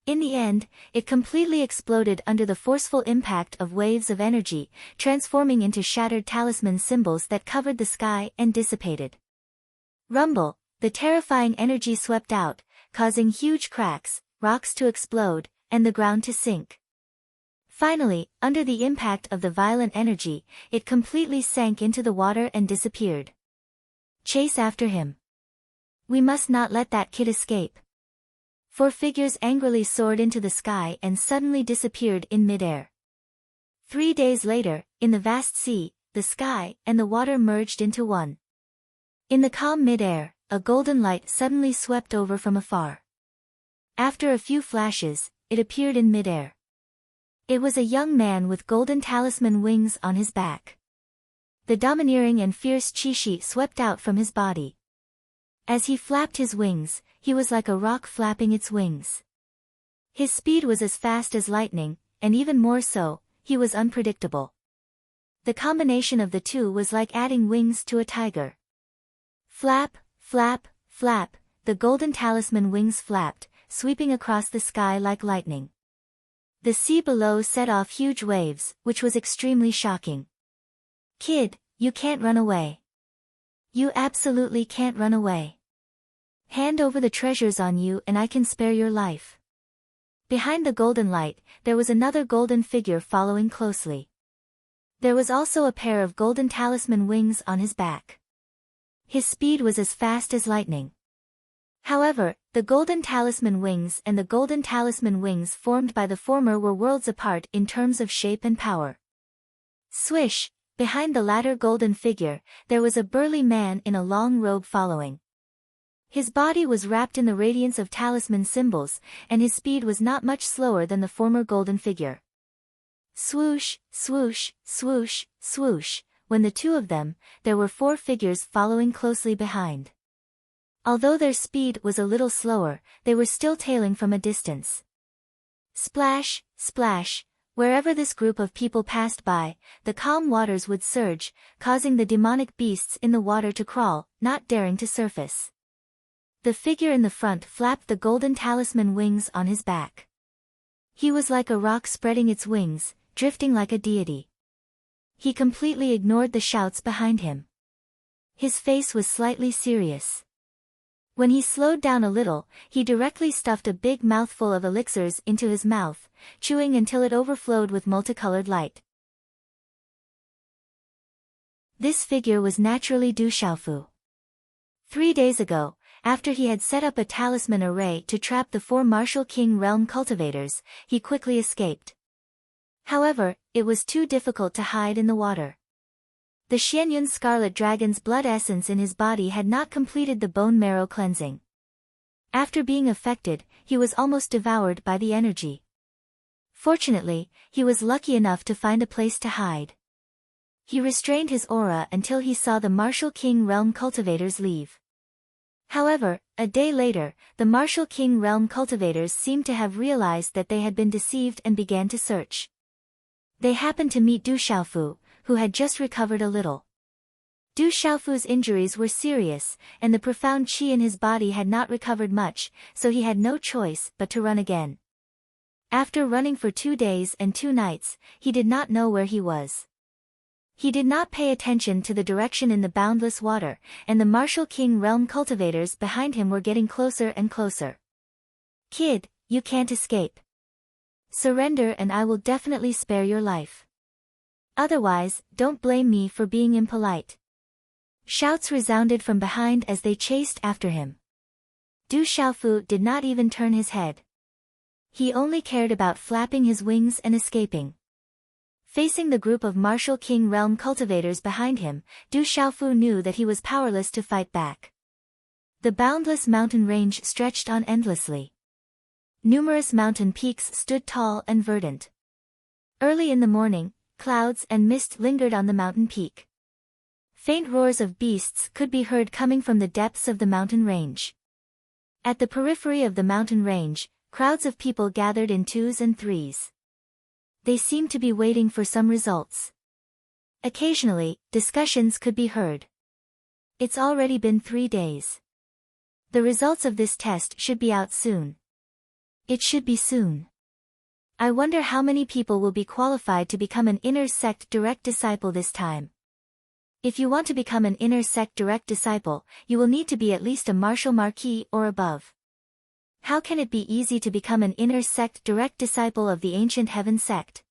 In the end, it completely exploded under the forceful impact of waves of energy, transforming into shattered talisman symbols that covered the sky and dissipated. Rumble. The terrifying energy swept out, causing huge cracks, rocks to explode, and the ground to sink. Finally, under the impact of the violent energy, it completely sank into the water and disappeared. Chase after him. We must not let that kid escape. Four figures angrily soared into the sky and suddenly disappeared in midair. 3 days later, in the vast sea, the sky and the water merged into one. In the calm midair, a golden light suddenly swept over from afar. After a few flashes, it appeared in midair. It was a young man with golden talisman wings on his back. the domineering and fierce Qi swept out from his body. As he flapped his wings, he was like a rock flapping its wings. His speed was as fast as lightning, and even more so, he was unpredictable. The combination of the two was like adding wings to a tiger. Flap, flap, flap, the golden talisman wings flapped, sweeping across the sky like lightning. The sea below set off huge waves, which was extremely shocking. Kid, you can't run away. You absolutely can't run away. Hand over the treasures on you and I can spare your life. Behind the golden light, there was another golden figure following closely. There was also a pair of golden talisman wings on his back. His speed was as fast as lightning. However, the golden talisman wings and the golden talisman wings formed by the former were worlds apart in terms of shape and power. Swish, behind the latter golden figure, there was a burly man in a long robe following. His body was wrapped in the radiance of talisman symbols, and his speed was not much slower than the former golden figure. Swoosh, swoosh, swoosh, swoosh, when the two of them, there were 4 figures following closely behind. Although their speed was a little slower, they were still tailing from a distance. Splash, splash, wherever this group of people passed by, the calm waters would surge, causing the demonic beasts in the water to crawl, not daring to surface. The figure in the front flapped the golden talisman wings on his back. He was like a rock spreading its wings, drifting like a deity. He completely ignored the shouts behind him. His face was slightly serious. When he slowed down a little, he directly stuffed a big mouthful of elixirs into his mouth, chewing until it overflowed with multicolored light. This figure was naturally Du Xiaofu. 3 days ago, after he had set up a talisman array to trap the 4 martial king realm cultivators, he quickly escaped. However, it was too difficult to hide in the water. The Xianyun scarlet dragon's blood essence in his body had not completed the bone marrow cleansing. After being affected, he was almost devoured by the energy. Fortunately, he was lucky enough to find a place to hide. He restrained his aura until he saw the martial king realm cultivators leave. However, a day later, the martial king realm cultivators seemed to have realized that they had been deceived and began to search. They happened to meet Du Xiaofu, who had just recovered a little. Du Xiaofu's injuries were serious, and the profound qi in his body had not recovered much, so he had no choice but to run again. After running for 2 days and 2 nights, he did not know where he was. He did not pay attention to the direction in the boundless water, and the martial king realm cultivators behind him were getting closer and closer. Kid, you can't escape. Surrender and I will definitely spare your life. Otherwise, don't blame me for being impolite. Shouts resounded from behind as they chased after him. Du Xiaofu did not even turn his head. He only cared about flapping his wings and escaping. Facing the group of martial king realm cultivators behind him, Du Xiaofu knew that he was powerless to fight back. The boundless mountain range stretched on endlessly. Numerous mountain peaks stood tall and verdant. Early in the morning, clouds and mist lingered on the mountain peak. Faint roars of beasts could be heard coming from the depths of the mountain range. At the periphery of the mountain range, crowds of people gathered in 2s and 3s. They seemed to be waiting for some results. Occasionally, discussions could be heard. It's already been 3 days. The results of this test should be out soon. It should be soon. I wonder how many people will be qualified to become an inner sect direct disciple this time. If you want to become an inner sect direct disciple, you will need to be at least a martial marquis or above. How can it be easy to become an inner sect direct disciple of the ancient heaven sect?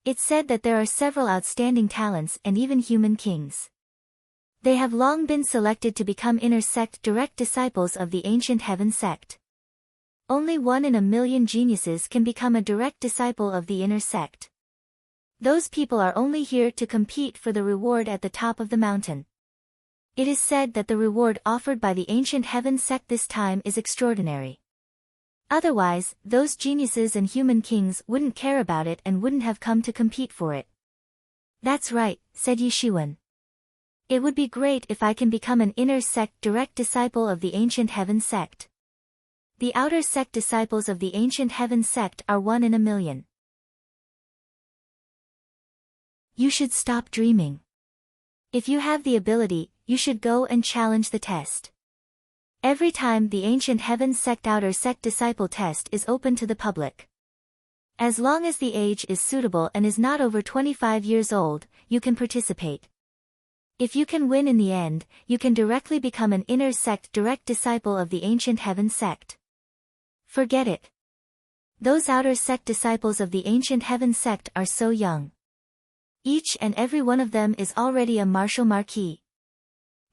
It's said that there are several outstanding talents and even human kings. They have long been selected to become inner sect direct disciples of the ancient heaven sect. Only 1 in a million geniuses can become a direct disciple of the inner sect. Those people are only here to compete for the reward at the top of the mountain. It is said that the reward offered by the ancient heaven sect this time is extraordinary. Otherwise, those geniuses and human kings wouldn't care about it and wouldn't have come to compete for it. That's right, said Yi Shiwen. It would be great if I can become an inner sect direct disciple of the ancient heaven sect. The outer sect disciples of the ancient heaven sect are 1 in a million. You should stop dreaming. If you have the ability, you should go and challenge the test. Every time the ancient heaven sect outer sect disciple test is open to the public. As long as the age is suitable and is not over 25 years old, you can participate. If you can win in the end, you can directly become an inner sect direct disciple of the ancient heaven sect. Forget it. Those outer sect disciples of the ancient heaven sect are so young. Each and every one of them is already a martial marquis.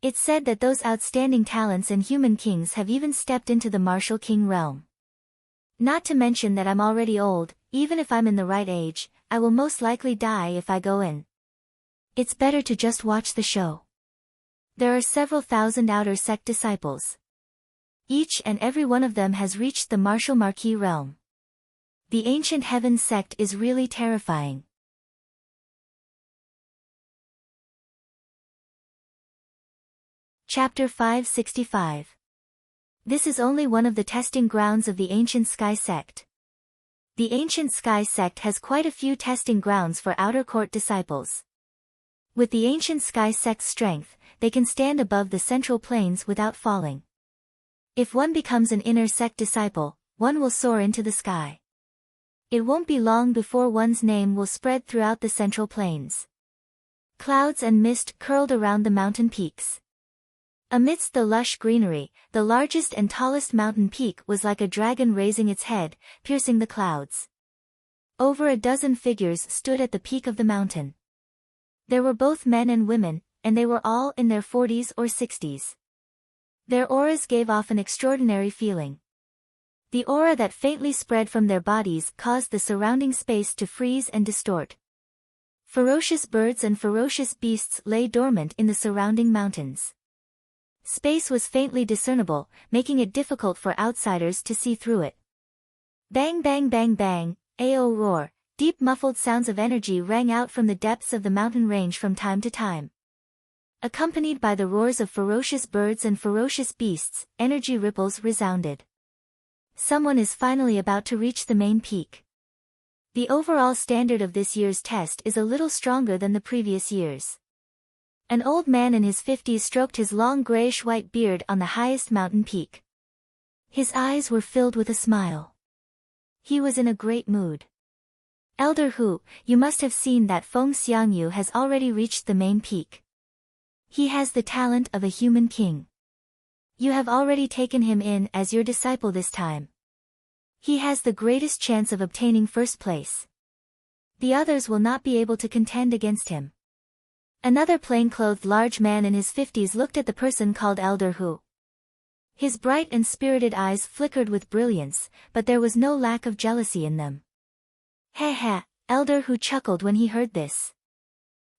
It's said that those outstanding talents and human kings have even stepped into the martial king realm. Not to mention that I'm already old, even if I'm in the right age, I will most likely die if I go in. It's better to just watch the show. There are several thousand outer sect disciples. Each and every one of them has reached the martial marquis realm. The ancient heaven sect is really terrifying. Chapter 565. This is only one of the testing grounds of the ancient sky sect. The ancient sky sect has quite a few testing grounds for outer court disciples. With the ancient sky sect's strength, they can stand above the central planes without falling. If one becomes an inner sect disciple, one will soar into the sky. It won't be long before one's name will spread throughout the central plains. Clouds and mist curled around the mountain peaks. Amidst the lush greenery, the largest and tallest mountain peak was like a dragon raising its head, piercing the clouds. Over a dozen figures stood at the peak of the mountain. There were both men and women, and they were all in their 40s or 60s. Their auras gave off an extraordinary feeling. The aura that faintly spread from their bodies caused the surrounding space to freeze and distort. Ferocious birds and ferocious beasts lay dormant in the surrounding mountains. Space was faintly discernible, making it difficult for outsiders to see through it. Bang bang bang bang, AO roar, deep muffled sounds of energy rang out from the depths of the mountain range from time to time. Accompanied by the roars of ferocious birds and ferocious beasts, energy ripples resounded. Someone is finally about to reach the main peak. The overall standard of this year's test is a little stronger than the previous years. An old man in his 50s stroked his long grayish-white beard on the highest mountain peak. His eyes were filled with a smile. He was in a great mood. Elder Hu, you must have seen that Feng Xiangyu has already reached the main peak. He has the talent of a human king. You have already taken him in as your disciple this time. He has the greatest chance of obtaining first place. The others will not be able to contend against him. Another plain-clothed large man in his 50s looked at the person called Elder Hu. His bright and spirited eyes flickered with brilliance, but there was no lack of jealousy in them. Heh heh, Elder Hu chuckled when he heard this.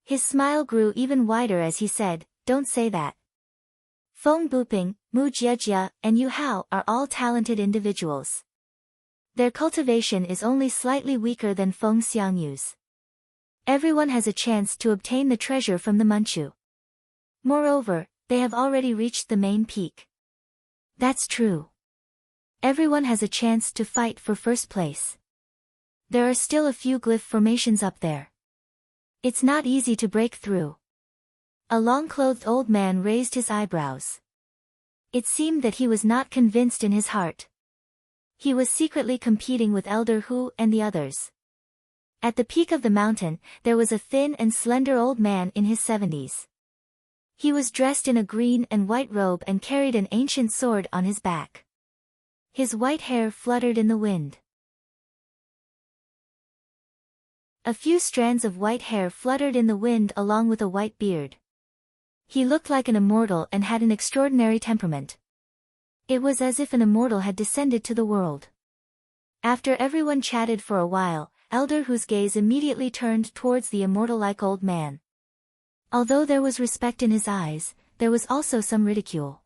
His smile grew even wider as he said, don't say that. Feng Buping, Mu Jiejia, and Yu Hao are all talented individuals. Their cultivation is only slightly weaker than Feng Xiangyu's. Everyone has a chance to obtain the treasure from the Manchu. Moreover, they have already reached the main peak. That's true. Everyone has a chance to fight for first place. There are still a few glyph formations up there. It's not easy to break through. A long-clothed old man raised his eyebrows. It seemed that he was not convinced in his heart. He was secretly competing with Elder Hu and the others. At the peak of the mountain, there was a thin and slender old man in his 70s. He was dressed in a green and white robe and carried an ancient sword on his back. His white hair fluttered in the wind. A few strands of white hair fluttered in the wind along with a white beard. He looked like an immortal and had an extraordinary temperament. It was as if an immortal had descended to the world. After everyone chatted for a while, Elder Hu's gaze immediately turned towards the immortal-like old man. Although there was respect in his eyes, there was also some ridicule.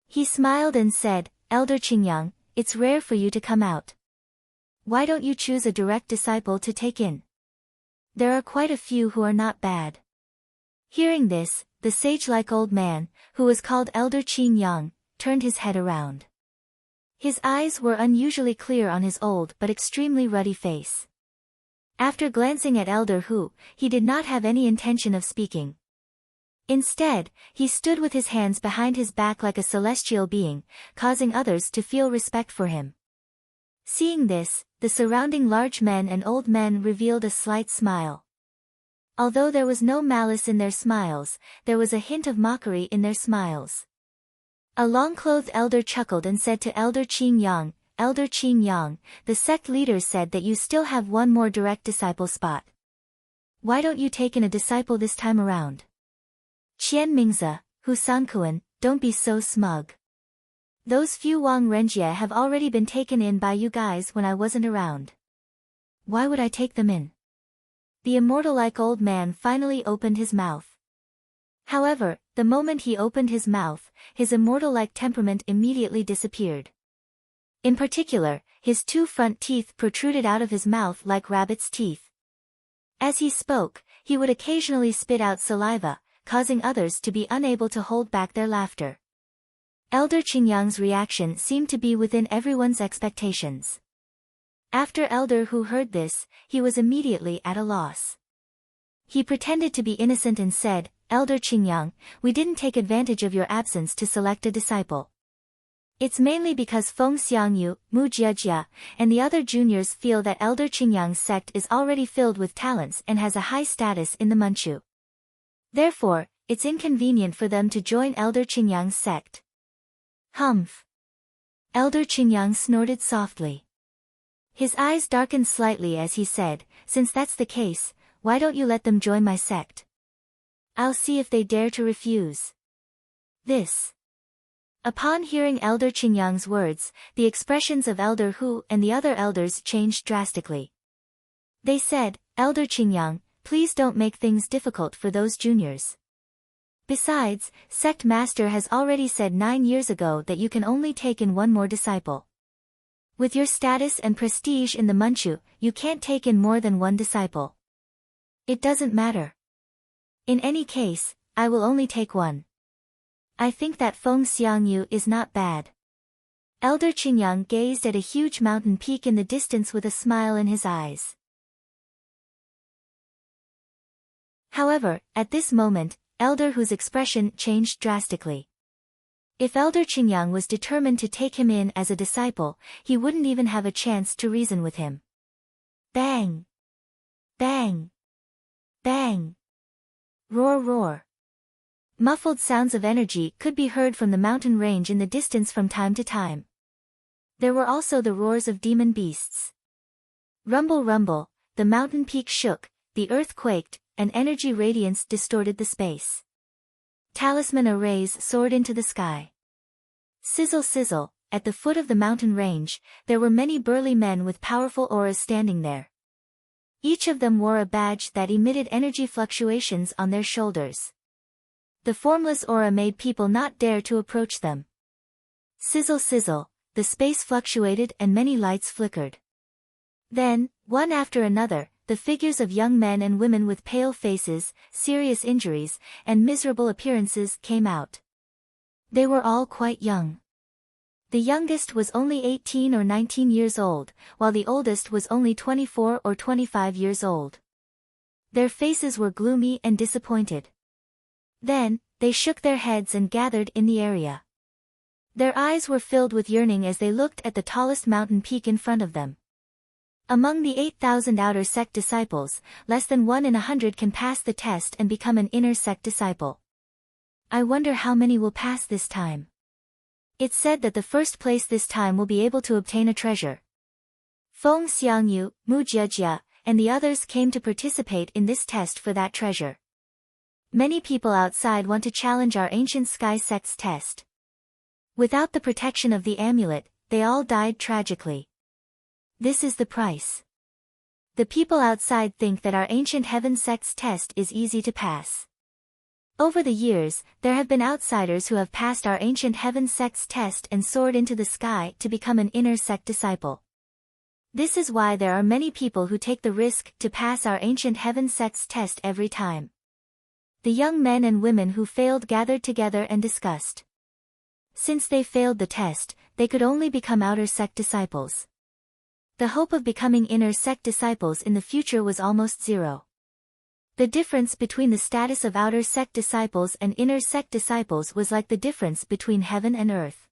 He smiled and said, Elder Qingyang, it's rare for you to come out. Why don't you choose a direct disciple to take in? There are quite a few who are not bad. Hearing this, the sage-like old man, who was called Elder Qing Yang, turned his head around. His eyes were unusually clear on his old but extremely ruddy face. After glancing at Elder Hu, he did not have any intention of speaking. Instead, he stood with his hands behind his back like a celestial being, causing others to feel respect for him. Seeing this, the surrounding large men and old men revealed a slight smile. Although there was no malice in their smiles, there was a hint of mockery in their smiles. A long-clothed elder chuckled and said to Elder Qing Yang, "Elder Qing Yang, the sect leaders said that you still have one more direct disciple spot. Why don't you take in a disciple this time around? Qian Mingzi, Hu Sankuan, don't be so smug. Those few Wang Renjie have already been taken in by you guys when I wasn't around. Why would I take them in?" The immortal-like old man finally opened his mouth. However, the moment he opened his mouth, his immortal-like temperament immediately disappeared. In particular, his two front teeth protruded out of his mouth like rabbit's teeth. As he spoke, he would occasionally spit out saliva, causing others to be unable to hold back their laughter. Elder Qingyang's reaction seemed to be within everyone's expectations. After Elder Hu heard this, he was immediately at a loss. He pretended to be innocent and said, "Elder Qingyang, we didn't take advantage of your absence to select a disciple. It's mainly because Feng Xiangyu, Mu Jiejia, and the other juniors feel that Elder Qingyang's sect is already filled with talents and has a high status in the Manchu. Therefore, it's inconvenient for them to join Elder Qingyang's sect." Humph. Elder Qingyang snorted softly. His eyes darkened slightly as he said, "Since that's the case, why don't you let them join my sect? I'll see if they dare to refuse." This. Upon hearing Elder Qingyang's words, the expressions of Elder Hu and the other elders changed drastically. They said, "Elder Qingyang, please don't make things difficult for those juniors. Besides, Sect Master has already said 9 years ago that you can only take in one more disciple. With your status and prestige in the Manchu, you can't take in more than one disciple. It doesn't matter. In any case, I will only take one. I think that Feng Xiangyu is not bad." Elder Qingyang gazed at a huge mountain peak in the distance with a smile in his eyes. However, at this moment, Elder Hu's expression changed drastically. If Elder Qingyang was determined to take him in as a disciple, he wouldn't even have a chance to reason with him. Bang! Bang! Bang! Roar roar! Muffled sounds of energy could be heard from the mountain range in the distance from time to time. There were also the roars of demon beasts. Rumble rumble, the mountain peak shook, the earth quaked, and energy radiance distorted the space. Talisman arrays soared into the sky. Sizzle sizzle, at the foot of the mountain range, there were many burly men with powerful auras standing there. Each of them wore a badge that emitted energy fluctuations on their shoulders. The formless aura made people not dare to approach them. Sizzle sizzle, the space fluctuated and many lights flickered. Then, one after another, the figures of young men and women with pale faces, serious injuries, and miserable appearances came out. They were all quite young. The youngest was only 18 or 19 years old, while the oldest was only 24 or 25 years old. Their faces were gloomy and disappointed. Then, they shook their heads and gathered in the area. Their eyes were filled with yearning as they looked at the tallest mountain peak in front of them. Among the 8,000 outer sect disciples, less than 1 in 100 can pass the test and become an inner sect disciple. I wonder how many will pass this time. It's said that the first place this time will be able to obtain a treasure. Feng Xiangyu, Mu Jiejia, and the others came to participate in this test for that treasure. Many people outside want to challenge our ancient sky sect's test. Without the protection of the amulet, they all died tragically. This is the price. The people outside think that our ancient heaven sect's test is easy to pass. Over the years, there have been outsiders who have passed our ancient heaven sect's test and soared into the sky to become an inner sect disciple. This is why there are many people who take the risk to pass our ancient heaven sect's test every time. The young men and women who failed gathered together and discussed. Since they failed the test, they could only become outer sect disciples. The hope of becoming inner sect disciples in the future was almost zero. The difference between the status of outer sect disciples and inner sect disciples was like the difference between heaven and earth.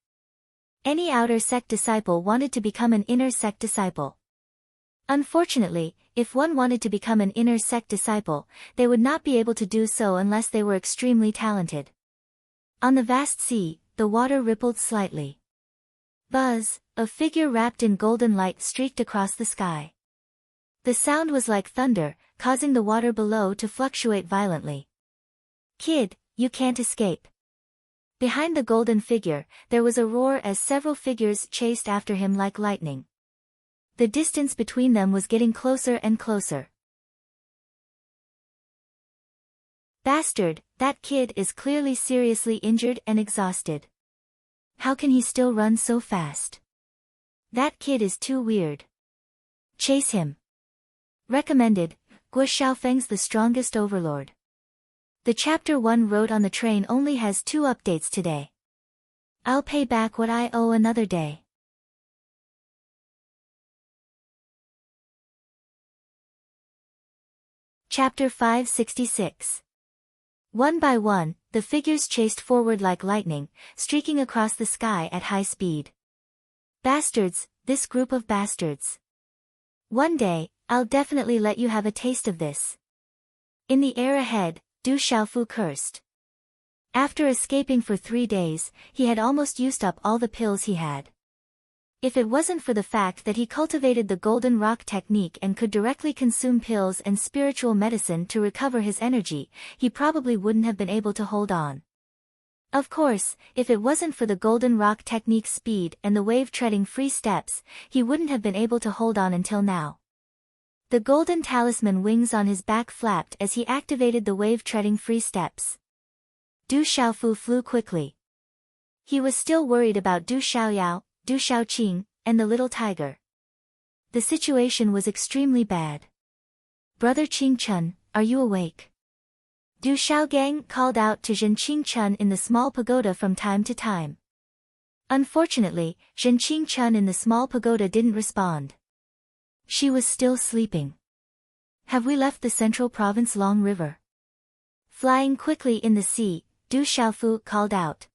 Any outer sect disciple wanted to become an inner sect disciple. Unfortunately, if one wanted to become an inner sect disciple, they would not be able to do so unless they were extremely talented. On the vast sea, the water rippled slightly. Buzz, a figure wrapped in golden light streaked across the sky. The sound was like thunder, causing the water below to fluctuate violently. Kid, you can't escape. Behind the golden figure, there was a roar as several figures chased after him like lightning. The distance between them was getting closer and closer. Bastard, that kid is clearly seriously injured and exhausted. How can he still run so fast? That kid is too weird. Chase him. Recommended, Guo Xiaofeng's the strongest overlord. The Chapter 1 wrote on the train only has 2 updates today. I'll pay back what I owe another day. Chapter 566. One by one, the figures chased forward like lightning, streaking across the sky at high speed. Bastards, this group of bastards. One day, I'll definitely let you have a taste of this. In the air ahead, Du Xiaofu cursed. After escaping for 3 days, he had almost used up all the pills he had. If it wasn't for the fact that he cultivated the golden rock technique and could directly consume pills and spiritual medicine to recover his energy, he probably wouldn't have been able to hold on. Of course, if it wasn't for the golden rock technique's speed and the wave-treading free steps, he wouldn't have been able to hold on until now. The golden talisman wings on his back flapped as he activated the wave-treading free steps. Du Xiaofu flew quickly. He was still worried about Du Xiaoyao, Du Xiaoqing, and the little tiger. The situation was extremely bad. Brother Qingchun, are you awake? Du Xiaogang called out to Zhen Qingchun in the small pagoda from time to time. Unfortunately, Zhen Qingchun in the small pagoda didn't respond. She was still sleeping. Have we left the central province Long River? Flying quickly in the sea, Du Xiaofu called out.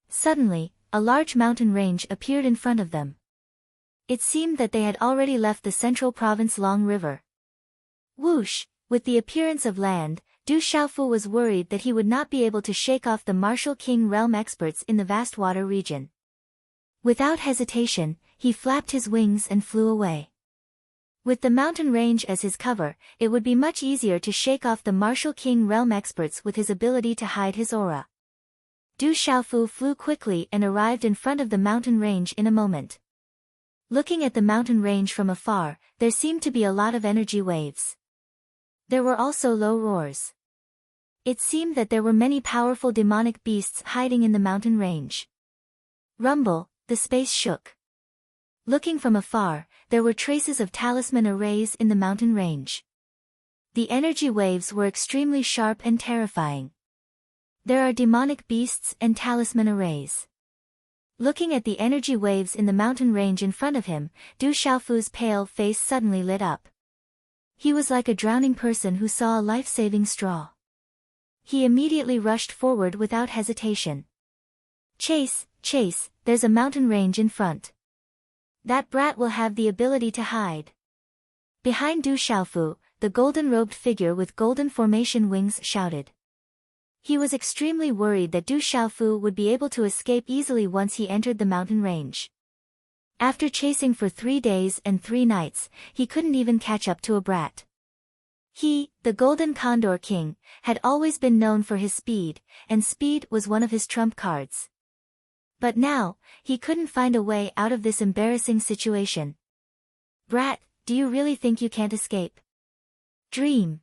Suddenly, a large mountain range appeared in front of them. It seemed that they had already left the central province Long River. Whoosh! With the appearance of land, Du Xiaofu was worried that he would not be able to shake off the martial king realm experts in the vast water region. Without hesitation, he flapped his wings and flew away. With the mountain range as his cover, it would be much easier to shake off the martial king realm experts with his ability to hide his aura. Du Xiaofu flew quickly and arrived in front of the mountain range in a moment. Looking at the mountain range from afar, there seemed to be a lot of energy waves. There were also low roars. It seemed that there were many powerful demonic beasts hiding in the mountain range. Rumble, the space shook. Looking from afar, there were traces of talisman arrays in the mountain range. The energy waves were extremely sharp and terrifying. There are demonic beasts and talisman arrays. Looking at the energy waves in the mountain range in front of him, Du Xiaofu's pale face suddenly lit up. He was like a drowning person who saw a life-saving straw. He immediately rushed forward without hesitation. Chase, chase, there's a mountain range in front. That brat will have the ability to hide. Behind Du Xiaofu, the golden-robed figure with golden formation wings shouted. He was extremely worried that Du Xiaofu would be able to escape easily once he entered the mountain range. After chasing for 3 days and 3 nights, he couldn't even catch up to a brat. He, the Golden Condor King, had always been known for his speed, and speed was one of his trump cards. But now, he couldn't find a way out of this embarrassing situation. Brat, do you really think you can't escape? Dream.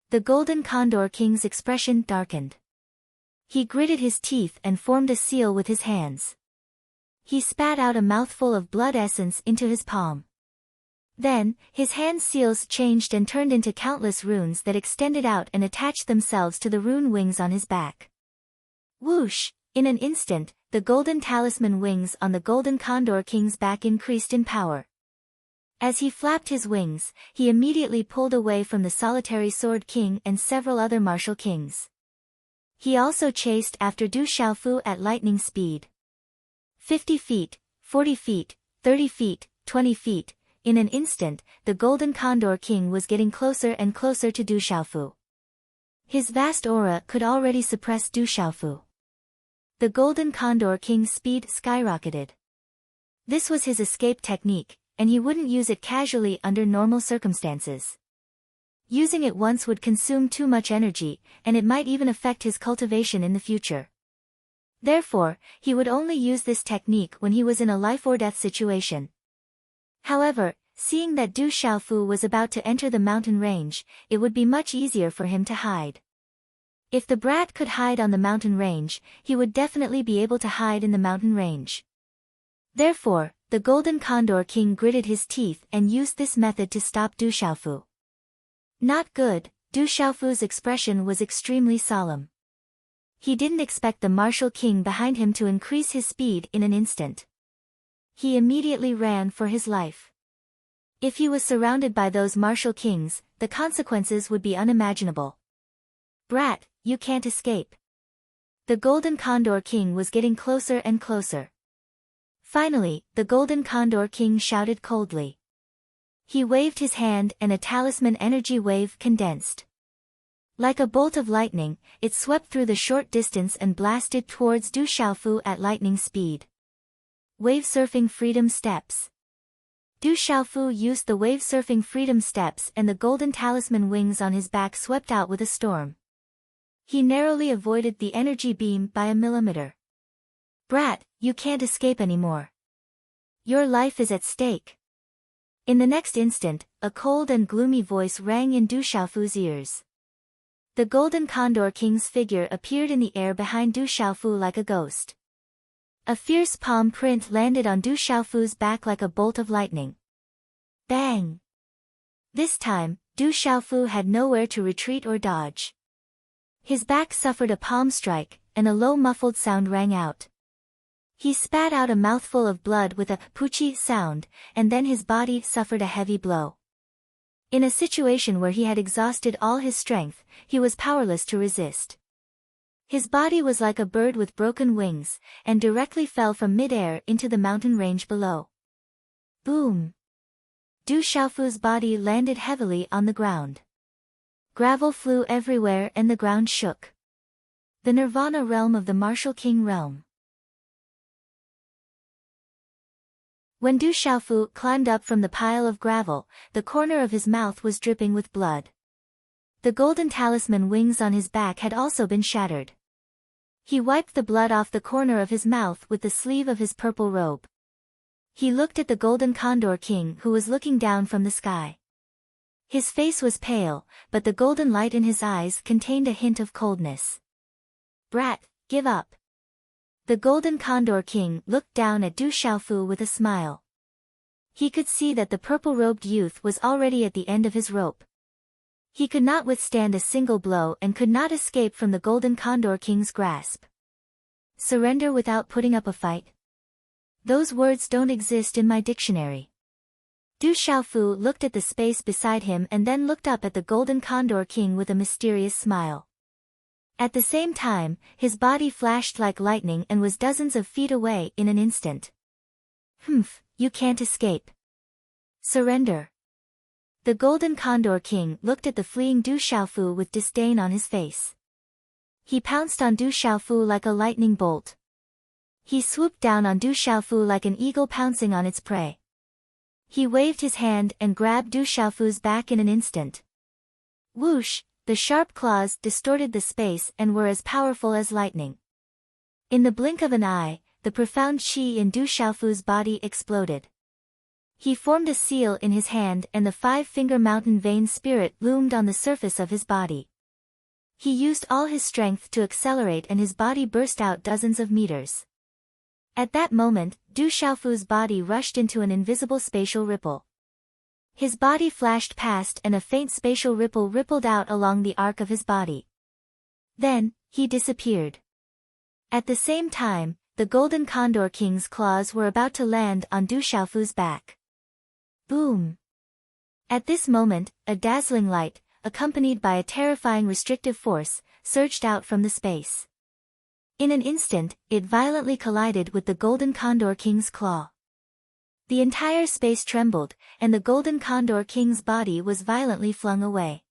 The Golden Condor King's expression darkened. He gritted his teeth and formed a seal with his hands. He spat out a mouthful of blood essence into his palm. Then, his hand seals changed and turned into countless runes that extended out and attached themselves to the rune wings on his back. Whoosh! In an instant, the golden talisman wings on the golden condor king's back increased in power. As he flapped his wings, he immediately pulled away from the solitary sword king and several other martial kings. He also chased after Du Xiaofu at lightning speed. 50 feet, 40 feet, 30 feet, 20 feet, in an instant, the golden condor king was getting closer and closer to Du Xiaofu. His vast aura could already suppress Du Xiaofu. The golden condor king's speed skyrocketed. This was his escape technique, and he wouldn't use it casually under normal circumstances. Using it once would consume too much energy, and it might even affect his cultivation in the future. Therefore, he would only use this technique when he was in a life-or-death situation. However, seeing that Du Xiaofu was about to enter the mountain range, it would be much easier for him to hide. If the brat could hide on the mountain range, he would definitely be able to hide in the mountain range. Therefore, the golden condor king gritted his teeth and used this method to stop Du Xiaofu. Not good. Du Xiaofu's expression was extremely solemn. He didn't expect the martial king behind him to increase his speed in an instant. He immediately ran for his life. If he was surrounded by those martial kings, the consequences would be unimaginable. Brat, you can't escape. The golden condor king was getting closer and closer. Finally, the golden condor king shouted coldly. He waved his hand and a talisman energy wave condensed. Like a bolt of lightning, it swept through the short distance and blasted towards Du Xiaofu at lightning speed. Wave surfing freedom steps. Du Xiaofu used the wave surfing freedom steps and the golden talisman wings on his back swept out with a storm. He narrowly avoided the energy beam by a millimeter. Brat, you can't escape anymore. Your life is at stake. In the next instant, a cold and gloomy voice rang in Du Xiaofu's ears. The golden condor king's figure appeared in the air behind Du Xiaofu like a ghost. A fierce palm print landed on Du Xiaofu's back like a bolt of lightning. Bang! This time, Du Xiaofu had nowhere to retreat or dodge. His back suffered a palm strike, and a low muffled sound rang out. He spat out a mouthful of blood with a poochie sound, and then his body suffered a heavy blow. In a situation where he had exhausted all his strength, he was powerless to resist. His body was like a bird with broken wings, and directly fell from mid-air into the mountain range below. Boom! Du Xiaofu's body landed heavily on the ground. Gravel flew everywhere and the ground shook. The Nirvana realm of the martial king realm. When Du Xiaofu climbed up from the pile of gravel, the corner of his mouth was dripping with blood. The golden talisman wings on his back had also been shattered. He wiped the blood off the corner of his mouth with the sleeve of his purple robe. He looked at the golden condor king who was looking down from the sky. His face was pale, but the golden light in his eyes contained a hint of coldness. Brat, give up. The golden condor king looked down at Du Xiaofu with a smile. He could see that the purple-robed youth was already at the end of his rope. He could not withstand a single blow and could not escape from the golden condor king's grasp. Surrender without putting up a fight? Those words don't exist in my dictionary. Du Xiaofu looked at the space beside him and then looked up at the golden condor king with a mysterious smile. At the same time, his body flashed like lightning and was dozens of feet away in an instant. Humph, you can't escape. Surrender. The golden condor king looked at the fleeing Du Xiaofu with disdain on his face. He pounced on Du Xiaofu like a lightning bolt. He swooped down on Du Xiaofu like an eagle pouncing on its prey. He waved his hand and grabbed Du Xiaofu's back in an instant. Whoosh, the sharp claws distorted the space and were as powerful as lightning. In the blink of an eye, the profound qi in Du Xiaofu's body exploded. He formed a seal in his hand and the five-finger mountain vein spirit loomed on the surface of his body. He used all his strength to accelerate and his body burst out dozens of meters. At that moment, Du Xiaofu's body rushed into an invisible spatial ripple. His body flashed past and a faint spatial ripple rippled out along the arc of his body. Then, he disappeared. At the same time, the Golden Condor King's claws were about to land on Du Xiaofu's back. Boom! At this moment, a dazzling light, accompanied by a terrifying restrictive force, surged out from the space. In an instant, it violently collided with the Golden Condor King's claw. The entire space trembled, and the Golden Condor King's body was violently flung away.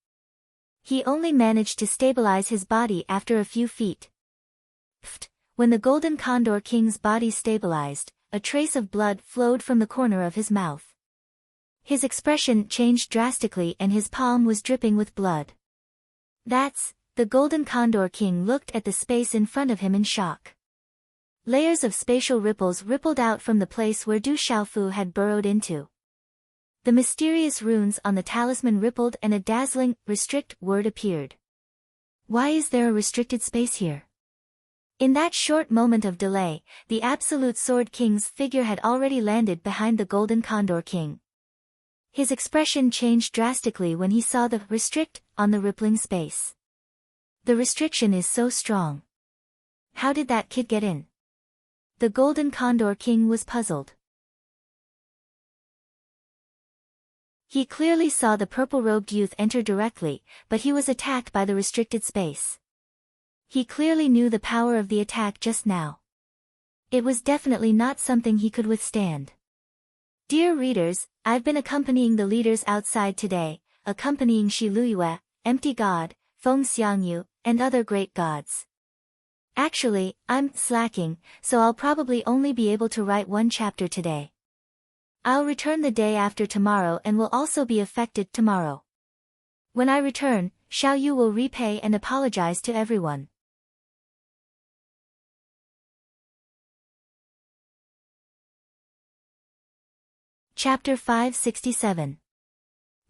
He only managed to stabilize his body after a few feet. Pfft! When the Golden Condor King's body stabilized, a trace of blood flowed from the corner of his mouth. His expression changed drastically and his palm was dripping with blood. The Golden Condor King looked at the space in front of him in shock. Layers of spatial ripples rippled out from the place where Du Xiaofu had burrowed into. The mysterious runes on the talisman rippled and a dazzling, restrict word appeared. Why is there a restricted space here? In that short moment of delay, the Absolute Sword King's figure had already landed behind the Golden Condor King. His expression changed drastically when he saw the restrict on the rippling space. The restriction is so strong. How did that kid get in? The Golden Condor King was puzzled. He clearly saw the purple-robed youth enter directly, but he was attacked by the restricted space. He clearly knew the power of the attack just now. It was definitely not something he could withstand. Dear readers, I've been accompanying the leaders outside today, accompanying Shi Luyue, Empty God, Feng Xiangyu, and other great gods. Actually, I'm slacking, so I'll probably only be able to write one chapter today. I'll return the day after tomorrow and will also be affected tomorrow. When I return, Xiao Yu will repay and apologize to everyone. Chapter 567.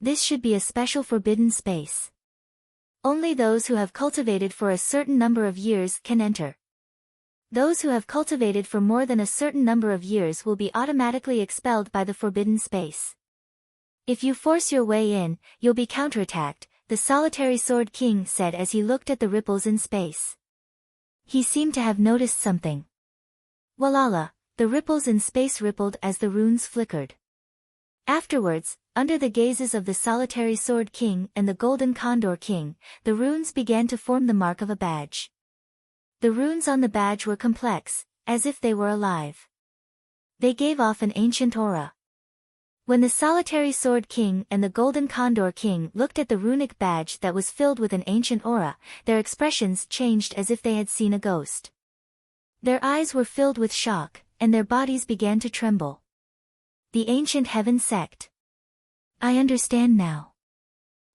This should be a special forbidden space. Only those who have cultivated for a certain number of years can enter. Those who have cultivated for more than a certain number of years will be automatically expelled by the forbidden space. If you force your way in, you'll be counterattacked, the Solitary Sword King said as he looked at the ripples in space. He seemed to have noticed something. Walala, the ripples in space rippled as the runes flickered. Afterwards, under the gazes of the Solitary Sword King and the Golden Condor King, the runes began to form the mark of a badge. The runes on the badge were complex, as if they were alive. They gave off an ancient aura. When the Solitary Sword King and the Golden Condor King looked at the runic badge that was filled with an ancient aura, their expressions changed as if they had seen a ghost. Their eyes were filled with shock, and their bodies began to tremble. The Ancient Heaven Sect. I understand now.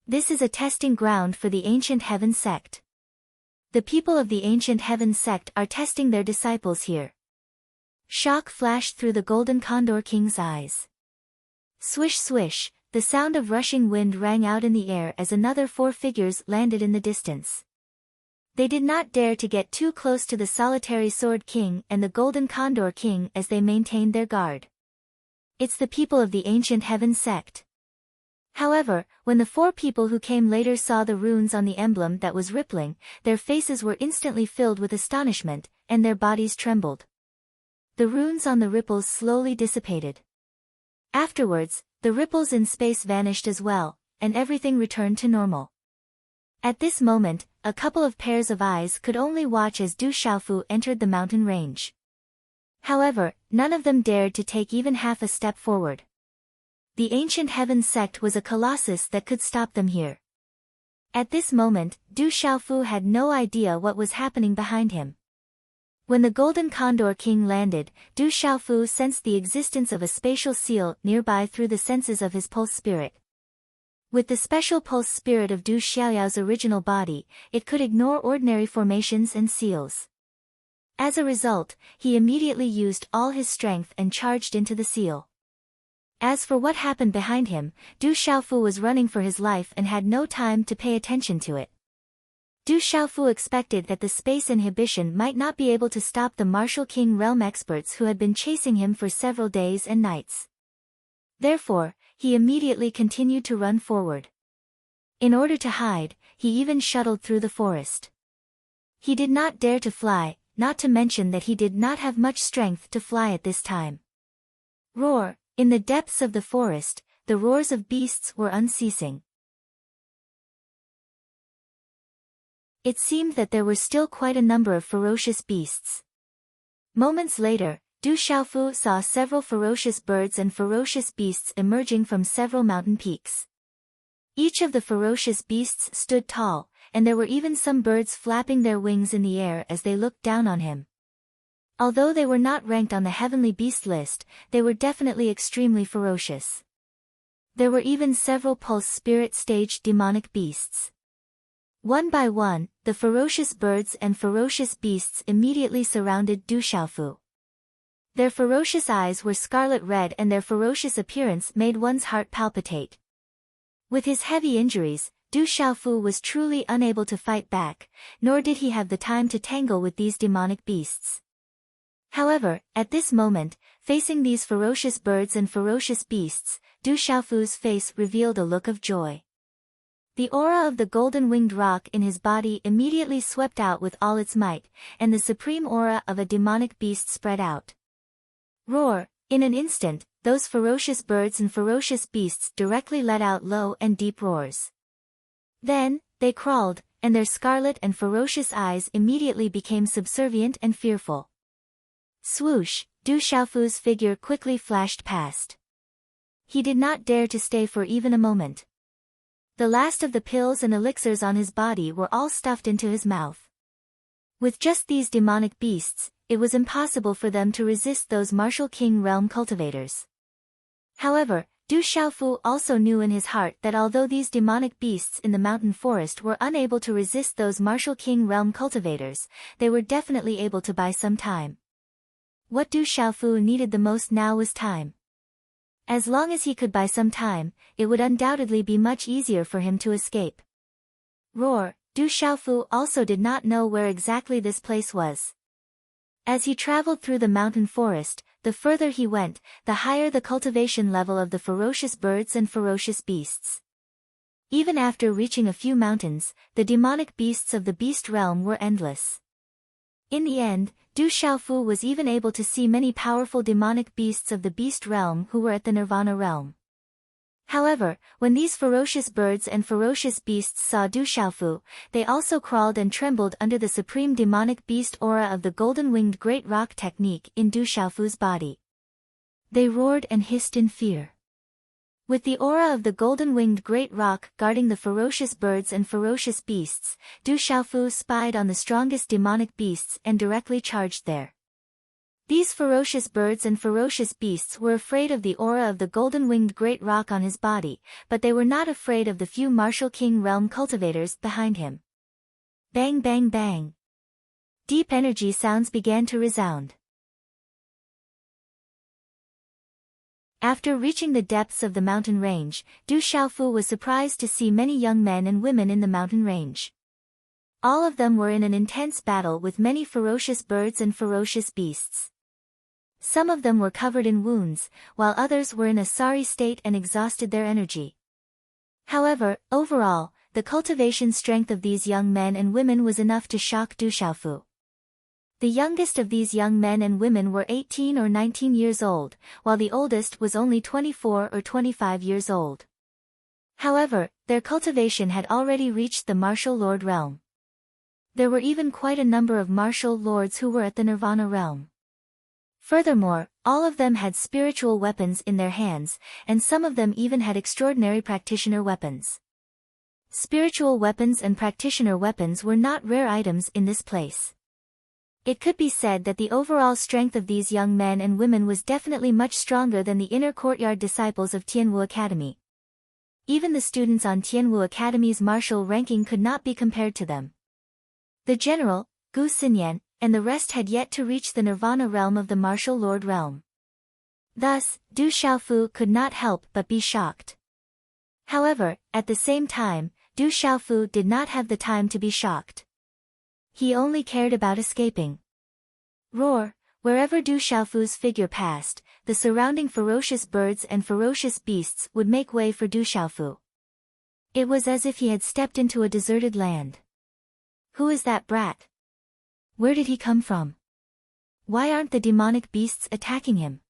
This is a testing ground for the Ancient Heaven Sect. The people of the Ancient Heaven Sect are testing their disciples here. Shock flashed through the Golden Condor King's eyes. Swish swish, the sound of rushing wind rang out in the air as another 4 figures landed in the distance. They did not dare to get too close to the Solitary Sword King and the Golden Condor King as they maintained their guard. It's the people of the Ancient Heaven Sect. However, when the 4 people who came later saw the runes on the emblem that was rippling, their faces were instantly filled with astonishment, and their bodies trembled. The runes on the ripples slowly dissipated. Afterwards, the ripples in space vanished as well, and everything returned to normal. At this moment, a couple of pairs of eyes could only watch as Du Xiaofu entered the mountain range. However, none of them dared to take even half a step forward. The Ancient Heaven Sect was a colossus that could stop them here. At this moment, Du Xiaofu had no idea what was happening behind him. When the Golden Condor King landed, Du Xiaofu sensed the existence of a spatial seal nearby through the senses of his pulse spirit. With the special pulse spirit of Du Xiaoyao's original body, it could ignore ordinary formations and seals. As a result, he immediately used all his strength and charged into the seal. As for what happened behind him, Du Xiaofu was running for his life and had no time to pay attention to it. Du Xiaofu expected that the space inhibition might not be able to stop the Martial King realm experts who had been chasing him for several days and nights. Therefore, he immediately continued to run forward. In order to hide, he even shuttled through the forest. He did not dare to fly, not to mention that he did not have much strength to fly at this time. Roar! In the depths of the forest, the roars of beasts were unceasing. It seemed that there were still quite a number of ferocious beasts. Moments later, Du Xiaofu saw several ferocious birds and ferocious beasts emerging from several mountain peaks. Each of the ferocious beasts stood tall, and there were even some birds flapping their wings in the air as they looked down on him. Although they were not ranked on the heavenly beast list, they were definitely extremely ferocious. There were even several pulse spirit stage demonic beasts. One by one, the ferocious birds and ferocious beasts immediately surrounded Du Xiaofu. Their ferocious eyes were scarlet red and their ferocious appearance made one's heart palpitate. With his heavy injuries, Du Xiaofu was truly unable to fight back, nor did he have the time to tangle with these demonic beasts. However, at this moment, facing these ferocious birds and ferocious beasts, Du Xiaofu's face revealed a look of joy. The aura of the golden-winged rock in his body immediately swept out with all its might, and the supreme aura of a demonic beast spread out. Roar! In an instant, those ferocious birds and ferocious beasts directly let out low and deep roars. Then, they crawled, and their scarlet and ferocious eyes immediately became subservient and fearful. Swoosh! Du Xiaofu's figure quickly flashed past. He did not dare to stay for even a moment. The last of the pills and elixirs on his body were all stuffed into his mouth. With just these demonic beasts, it was impossible for them to resist those martial king realm cultivators. However, Du Xiaofu also knew in his heart that although these demonic beasts in the mountain forest were unable to resist those martial king realm cultivators, they were definitely able to buy some time. What Du Xiaofu needed the most now was time. As long as he could buy some time, it would undoubtedly be much easier for him to escape. Roar! Du Xiaofu also did not know where exactly this place was. As he traveled through the mountain forest, the further he went, the higher the cultivation level of the ferocious birds and ferocious beasts. Even after reaching a few mountains, the demonic beasts of the beast realm were endless. In the end, Du Xiaofu was even able to see many powerful demonic beasts of the beast realm who were at the nirvana realm. However, when these ferocious birds and ferocious beasts saw Du Xiaofu, they also crawled and trembled under the supreme demonic beast aura of the golden-winged great rock technique in Du Xiaofu's body. They roared and hissed in fear. With the aura of the golden-winged great rock guarding the ferocious birds and ferocious beasts, Du Xiaofu spied on the strongest demonic beasts and directly charged there. These ferocious birds and ferocious beasts were afraid of the aura of the golden-winged great rock on his body, but they were not afraid of the few martial king realm cultivators behind him. Bang bang bang. Deep energy sounds began to resound. After reaching the depths of the mountain range, Du Xiaofu was surprised to see many young men and women in the mountain range. All of them were in an intense battle with many ferocious birds and ferocious beasts. Some of them were covered in wounds, while others were in a sorry state and exhausted their energy. However, overall, the cultivation strength of these young men and women was enough to shock Du Xiaofu. The youngest of these young men and women were 18 or 19 years old, while the oldest was only 24 or 25 years old. However, their cultivation had already reached the martial lord realm. There were even quite a number of martial lords who were at the nirvana realm. Furthermore, all of them had spiritual weapons in their hands, and some of them even had extraordinary practitioner weapons. Spiritual weapons and practitioner weapons were not rare items in this place. It could be said that the overall strength of these young men and women was definitely much stronger than the inner courtyard disciples of Tianwu Academy. Even the students on Tianwu Academy's martial ranking could not be compared to them. The general, Gu Xinyan, and the rest had yet to reach the nirvana realm of the martial lord realm. Thus, Du Xiaofu could not help but be shocked. However, at the same time, Du Xiaofu did not have the time to be shocked. He only cared about escaping. Roar! Wherever Du Xiaofu's figure passed, the surrounding ferocious birds and ferocious beasts would make way for Du Xiaofu. It was as if he had stepped into a deserted land. Who is that brat? Where did he come from? Why aren't the demonic beasts attacking him?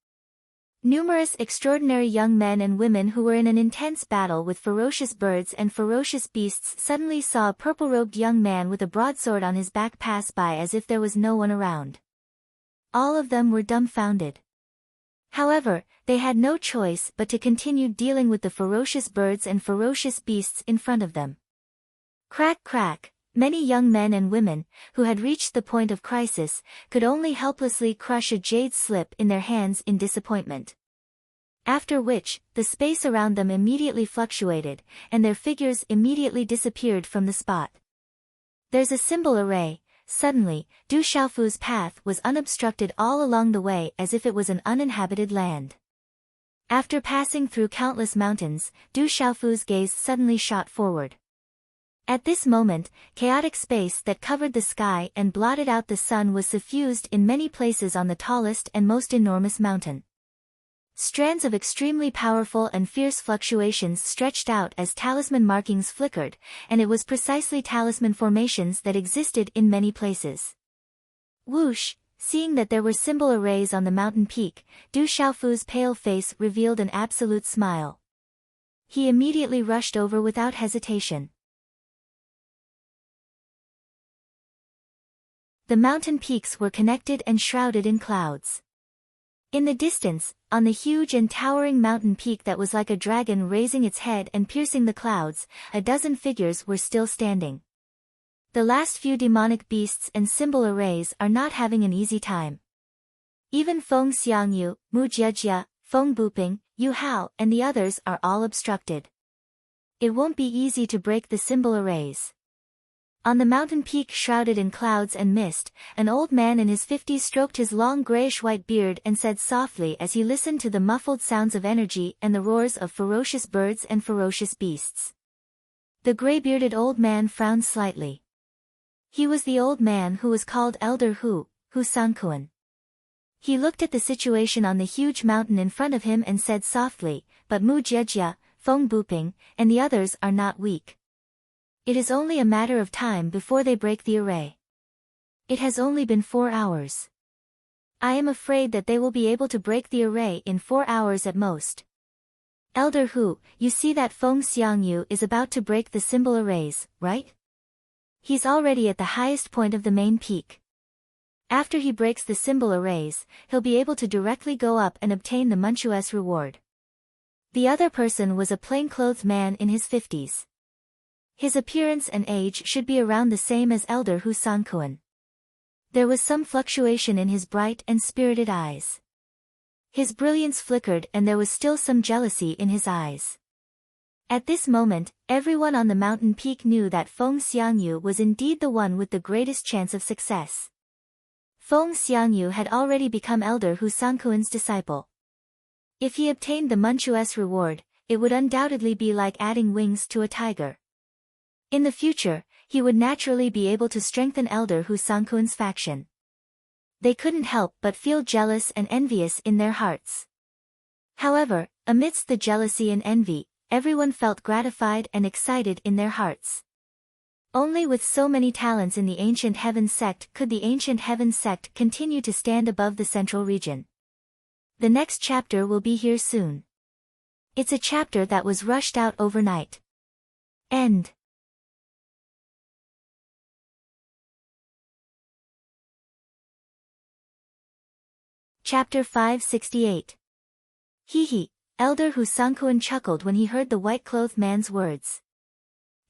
Numerous extraordinary young men and women who were in an intense battle with ferocious birds and ferocious beasts suddenly saw a purple-robed young man with a broadsword on his back pass by as if there was no one around. All of them were dumbfounded. However, they had no choice but to continue dealing with the ferocious birds and ferocious beasts in front of them. Crack crack, many young men and women, who had reached the point of crisis, could only helplessly crush a jade slip in their hands in disappointment. After which, the space around them immediately fluctuated, and their figures immediately disappeared from the spot. There's a symbol array. Suddenly, Du Xiaofu's path was unobstructed all along the way as if it was an uninhabited land. After passing through countless mountains, Du Xiaofu's gaze suddenly shot forward. At this moment, chaotic space that covered the sky and blotted out the sun was suffused in many places on the tallest and most enormous mountain. Strands of extremely powerful and fierce fluctuations stretched out as talisman markings flickered, and it was precisely talisman formations that existed in many places. Whoosh! Seeing that there were symbol arrays on the mountain peak, Du Xiaofu's pale face revealed an absolute smile. He immediately rushed over without hesitation. The mountain peaks were connected and shrouded in clouds. In the distance, on the huge and towering mountain peak that was like a dragon raising its head and piercing the clouds, a dozen figures were still standing. The last few demonic beasts and symbol arrays are not having an easy time. Even Feng Xiangyu, Mu Jiejia, Feng Buping, Yu Hao, and the others are all obstructed. It won't be easy to break the symbol arrays. On the mountain peak shrouded in clouds and mist, an old man in his 50s stroked his long grayish-white beard and said softly as he listened to the muffled sounds of energy and the roars of ferocious birds and ferocious beasts. The gray-bearded old man frowned slightly. He was the old man who was called Elder Hu Sankuan. He looked at the situation on the huge mountain in front of him and said softly, "But Mu Jiejia, Feng Buping, and the others are not weak. It is only a matter of time before they break the array. It has only been 4 hours. I am afraid that they will be able to break the array in 4 hours at most. Elder Hu, you see that Feng Xiangyu is about to break the symbol arrays, right? He's already at the highest point of the main peak. After he breaks the symbol arrays, he'll be able to directly go up and obtain the monstrous reward." The other person was a plainclothed man in his 50s. His appearance and age should be around the same as Elder Hu Sankuan. There was some fluctuation in his bright and spirited eyes. His brilliance flickered and there was still some jealousy in his eyes. At this moment, everyone on the mountain peak knew that Feng Xiangyu was indeed the one with the greatest chance of success. Feng Xiangyu had already become Elder Hu Sankuan's disciple. If he obtained the monstrous reward, it would undoubtedly be like adding wings to a tiger. In the future, he would naturally be able to strengthen Elder Hu Sankuan's faction. They couldn't help but feel jealous and envious in their hearts. However, amidst the jealousy and envy, everyone felt gratified and excited in their hearts. Only with so many talents in the Ancient Heaven sect could the Ancient Heaven sect continue to stand above the central region. The next chapter will be here soon. It's a chapter that was rushed out overnight. End. Chapter 568. Hee, Elder Hu Sankuan chuckled when he heard the white-clothed man's words.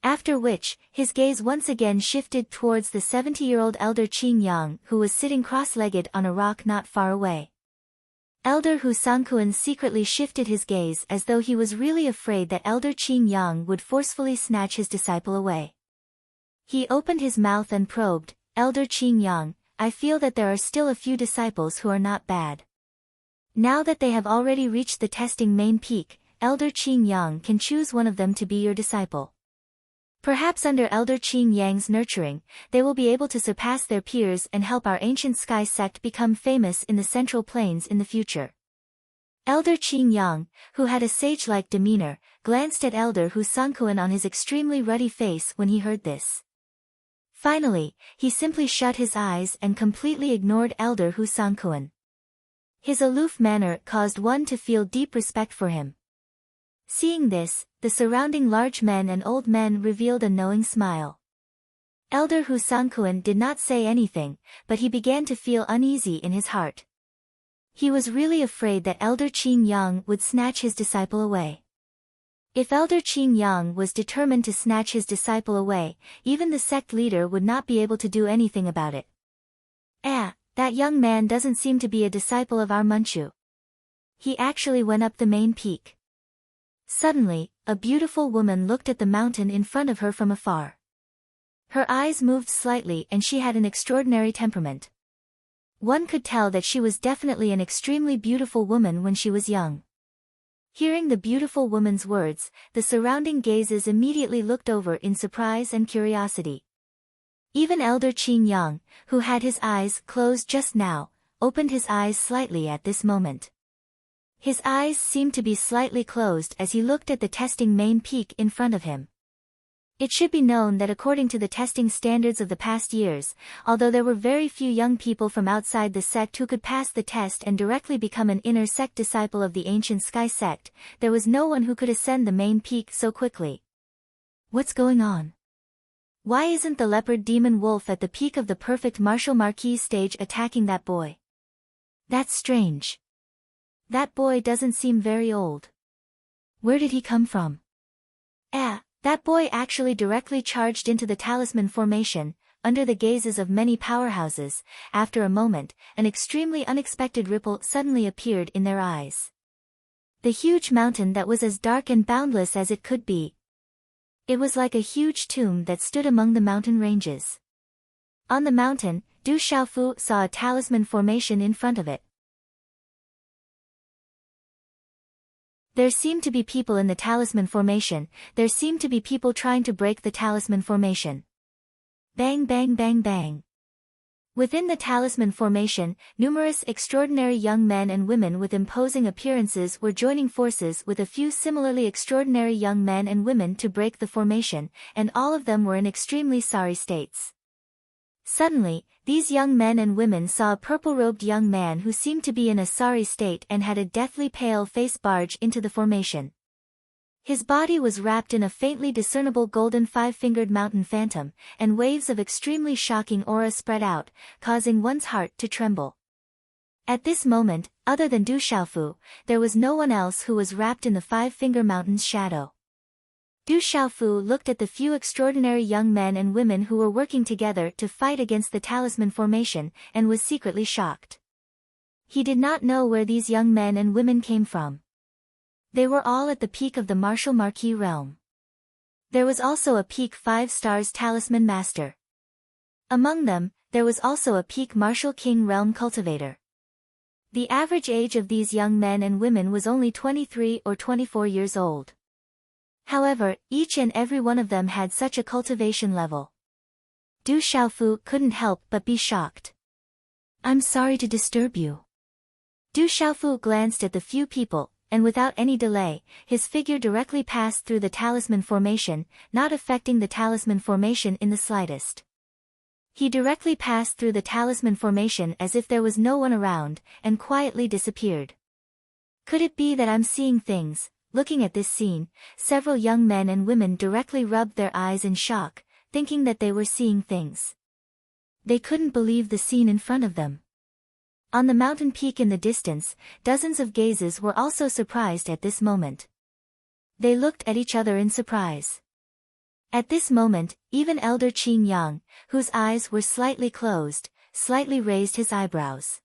After which, his gaze once again shifted towards the 70-year-old Elder Qing Yang who was sitting cross-legged on a rock not far away. Elder Hu Sankuan secretly shifted his gaze as though he was really afraid that Elder Qing Yang would forcefully snatch his disciple away. He opened his mouth and probed, "Elder Qing Yang, I feel that there are still a few disciples who are not bad. Now that they have already reached the testing main peak, Elder Qing Yang can choose one of them to be your disciple. Perhaps under Elder Qing Yang's nurturing, they will be able to surpass their peers and help our ancient sky sect become famous in the Central Plains in the future." Elder Qing Yang, who had a sage-like demeanor, glanced at Elder Hu Sankuan on his extremely ruddy face when he heard this. Finally, he simply shut his eyes and completely ignored Elder Hu Sankuan. His aloof manner caused one to feel deep respect for him. Seeing this, the surrounding large men and old men revealed a knowing smile. Elder Hu Sankuan did not say anything, but he began to feel uneasy in his heart. He was really afraid that Elder Qing Yang would snatch his disciple away. If Elder Qing Yang was determined to snatch his disciple away, even the sect leader would not be able to do anything about it. That young man doesn't seem to be a disciple of our Munchu. He actually went up the main peak. Suddenly, a beautiful woman looked at the mountain in front of her from afar. Her eyes moved slightly and she had an extraordinary temperament. One could tell that she was definitely an extremely beautiful woman when she was young. Hearing the beautiful woman's words, the surrounding gazes immediately looked over in surprise and curiosity. Even Elder Qing Yang, who had his eyes closed just now, opened his eyes slightly at this moment. His eyes seemed to be slightly closed as he looked at the testing main peak in front of him. It should be known that according to the testing standards of the past years, although there were very few young people from outside the sect who could pass the test and directly become an inner sect disciple of the ancient sky sect, there was no one who could ascend the main peak so quickly. What's going on? Why isn't the leopard demon wolf at the peak of the perfect martial marquis stage attacking that boy? That's strange. That boy doesn't seem very old. Where did he come from? That boy actually directly charged into the talisman formation, under the gazes of many powerhouses. After a moment, an extremely unexpected ripple suddenly appeared in their eyes. The huge mountain that was as dark and boundless as it could be. It was like a huge tomb that stood among the mountain ranges. On the mountain, Du Xiaofu saw a talisman formation in front of it. There seemed to be people in the talisman formation. There seemed to be people trying to break the talisman formation. Bang bang bang bang. Within the talisman formation, numerous extraordinary young men and women with imposing appearances were joining forces with a few similarly extraordinary young men and women to break the formation, and all of them were in extremely sorry states. Suddenly, these young men and women saw a purple-robed young man who seemed to be in a sorry state and had a deathly pale face barge into the formation. His body was wrapped in a faintly discernible golden five-fingered mountain phantom, and waves of extremely shocking aura spread out, causing one's heart to tremble. At this moment, other than Du Xiaofu, there was no one else who was wrapped in the five-finger mountain's shadow. Du Xiaofu looked at the few extraordinary young men and women who were working together to fight against the talisman formation, and was secretly shocked. He did not know where these young men and women came from. They were all at the peak of the martial marquis realm. There was also a peak 5 stars talisman master. Among them, there was also a peak martial king realm cultivator. The average age of these young men and women was only 23 or 24 years old. However, each and every one of them had such a cultivation level. Du Xiaofu couldn't help but be shocked. I'm sorry to disturb you. Du Xiaofu glanced at the few people, and without any delay, his figure directly passed through the talisman formation, not affecting the talisman formation in the slightest. He directly passed through the talisman formation as if there was no one around, and quietly disappeared. Could it be that I'm seeing things? Looking at this scene, several young men and women directly rubbed their eyes in shock, thinking that they were seeing things. They couldn't believe the scene in front of them. On the mountain peak in the distance, dozens of gazes were also surprised at this moment. They looked at each other in surprise. At this moment, even Elder Qing Yang, whose eyes were slightly closed, slightly raised his eyebrows.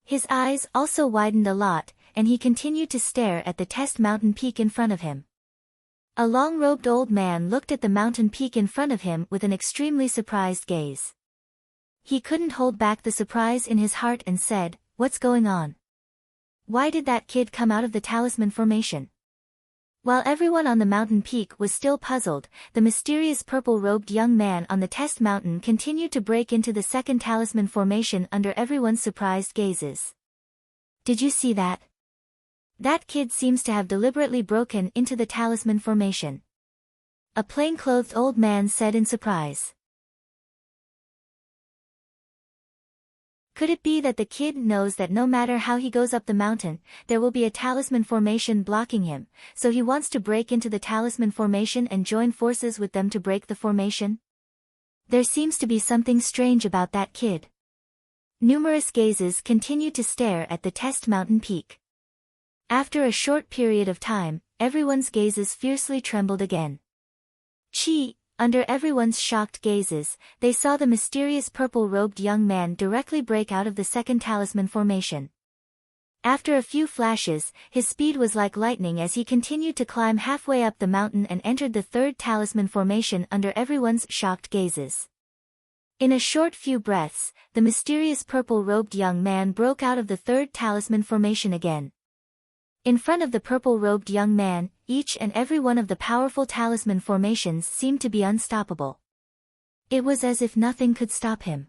His eyes also widened a lot, and he continued to stare at the test mountain peak in front of him. A long-robed old man looked at the mountain peak in front of him with an extremely surprised gaze. He couldn't hold back the surprise in his heart and said, "What's going on? Why did that kid come out of the talisman formation?" While everyone on the mountain peak was still puzzled, the mysterious purple-robed young man on the test mountain continued to break into the second talisman formation under everyone's surprised gazes. Did you see that? That kid seems to have deliberately broken into the talisman formation. A plain-clothed old man said in surprise. Could it be that the kid knows that no matter how he goes up the mountain, there will be a talisman formation blocking him, so he wants to break into the talisman formation and join forces with them to break the formation? There seems to be something strange about that kid. Numerous gazes continued to stare at the test mountain peak. After a short period of time, everyone's gazes fiercely trembled again. Under everyone's shocked gazes, they saw the mysterious purple-robed young man directly break out of the second talisman formation. After a few flashes, his speed was like lightning as he continued to climb halfway up the mountain and entered the third talisman formation under everyone's shocked gazes. In a short few breaths, the mysterious purple-robed young man broke out of the third talisman formation again. In front of the purple-robed young man, each and every one of the powerful talisman formations seemed to be unstoppable. It was as if nothing could stop him.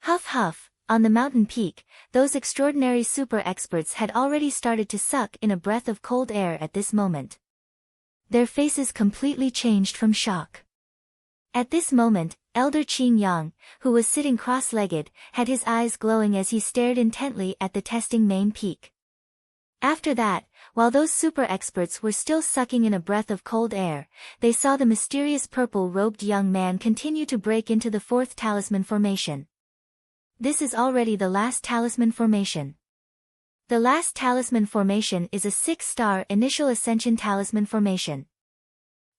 Huff huff, on the mountain peak, those extraordinary super experts had already started to suck in a breath of cold air at this moment. Their faces completely changed from shock. At this moment, Elder Qing Yang, who was sitting cross-legged, had his eyes glowing as he stared intently at the testing main peak. After that, while those super experts were still sucking in a breath of cold air, they saw the mysterious purple-robed young man continue to break into the fourth talisman formation. This is already the last talisman formation. The last talisman formation is a 6-star initial ascension talisman formation.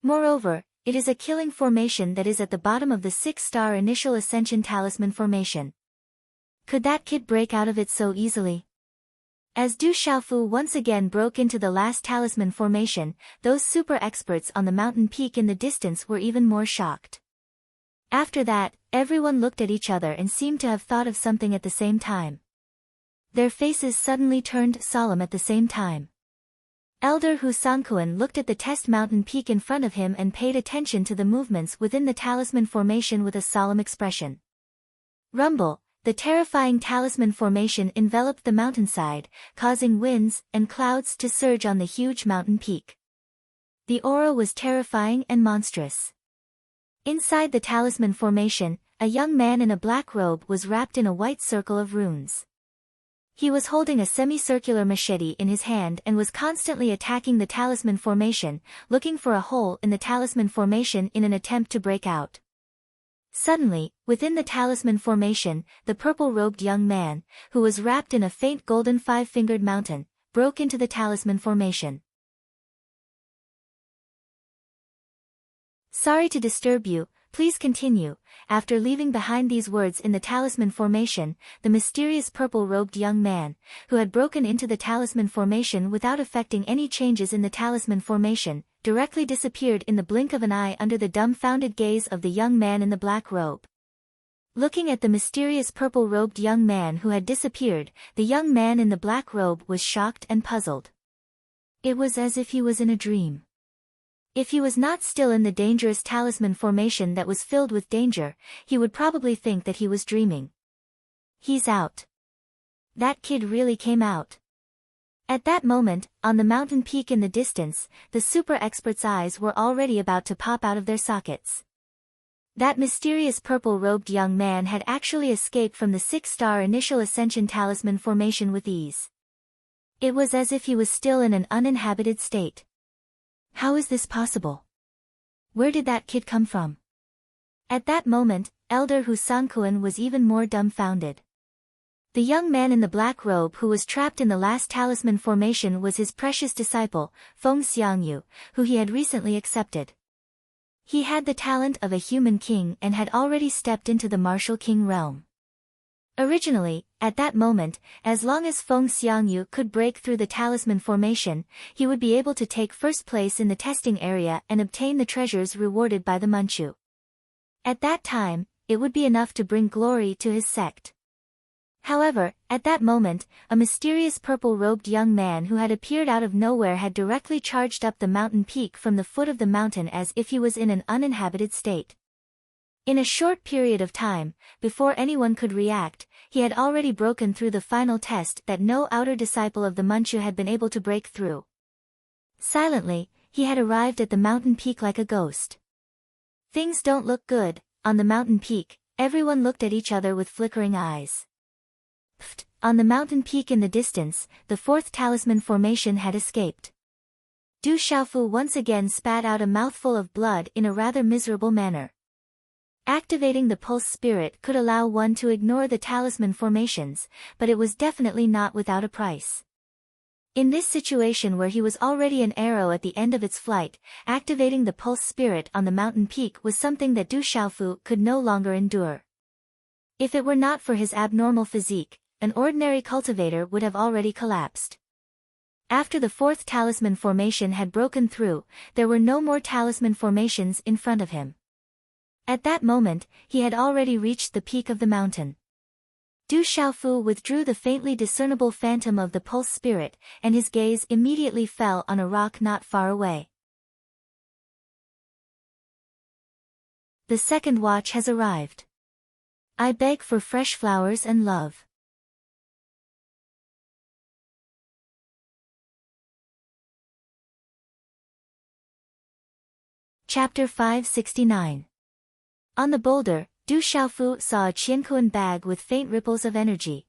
Moreover, it is a killing formation that is at the bottom of the 6-star initial ascension talisman formation. Could that kid break out of it so easily? As Du Xiaofu once again broke into the last talisman formation, those super experts on the mountain peak in the distance were even more shocked. After that, everyone looked at each other and seemed to have thought of something at the same time. Their faces suddenly turned solemn at the same time. Elder Hu Sanquan looked at the test mountain peak in front of him and paid attention to the movements within the talisman formation with a solemn expression. Rumble. The terrifying talisman formation enveloped the mountainside, causing winds and clouds to surge on the huge mountain peak. The aura was terrifying and monstrous. Inside the talisman formation, a young man in a black robe was wrapped in a white circle of runes. He was holding a semicircular machete in his hand and was constantly attacking the talisman formation, looking for a hole in the talisman formation in an attempt to break out. Suddenly, within the talisman formation, the purple-robed young man, who was wrapped in a faint golden 5-fingered mountain, broke into the talisman formation. Sorry to disturb you, please continue. After leaving behind these words in the talisman formation, the mysterious purple-robed young man, who had broken into the talisman formation without affecting any changes in the talisman formation, directly disappeared in the blink of an eye under the dumbfounded gaze of the young man in the black robe. Looking at the mysterious purple-robed young man who had disappeared, the young man in the black robe was shocked and puzzled. It was as if he was in a dream. If he was not still in the dangerous talisman formation that was filled with danger, he would probably think that he was dreaming. He's out. That kid really came out. At that moment, on the mountain peak in the distance, the super experts' eyes were already about to pop out of their sockets. That mysterious purple-robed young man had actually escaped from the 6-star initial ascension talisman formation with ease. It was as if he was still in an uninhabited state. How is this possible? Where did that kid come from? At that moment, Elder Hu Sanquan was even more dumbfounded. The young man in the black robe who was trapped in the last talisman formation was his precious disciple, Feng Xiangyu, who he had recently accepted. He had the talent of a human king and had already stepped into the martial king realm. Originally, at that moment, as long as Feng Xiangyu could break through the talisman formation, he would be able to take first place in the testing area and obtain the treasures rewarded by the Manchu. At that time, it would be enough to bring glory to his sect. However, at that moment, a mysterious purple-robed young man who had appeared out of nowhere had directly charged up the mountain peak from the foot of the mountain as if he was in an uninhabited state. In a short period of time, before anyone could react, he had already broken through the final test that no outer disciple of the Manchu had been able to break through. Silently, he had arrived at the mountain peak like a ghost. Things don't look good. On the mountain peak, everyone looked at each other with flickering eyes. Pfft, on the mountain peak in the distance, the fourth talisman formation had escaped. Du Xiaofu once again spat out a mouthful of blood in a rather miserable manner. Activating the pulse spirit could allow one to ignore the talisman formations, but it was definitely not without a price. In this situation where he was already an arrow at the end of its flight, activating the pulse spirit on the mountain peak was something that Du Xiaofu could no longer endure. If it were not for his abnormal physique, an ordinary cultivator would have already collapsed. After the fourth talisman formation had broken through, there were no more talisman formations in front of him. At that moment, he had already reached the peak of the mountain. Du Xiaofu withdrew the faintly discernible phantom of the pulse spirit, and his gaze immediately fell on a rock not far away. The second watch has arrived. I beg for fresh flowers and love. Chapter 569. On the boulder, Du Xiaofu saw a Qiankuan bag with faint ripples of energy.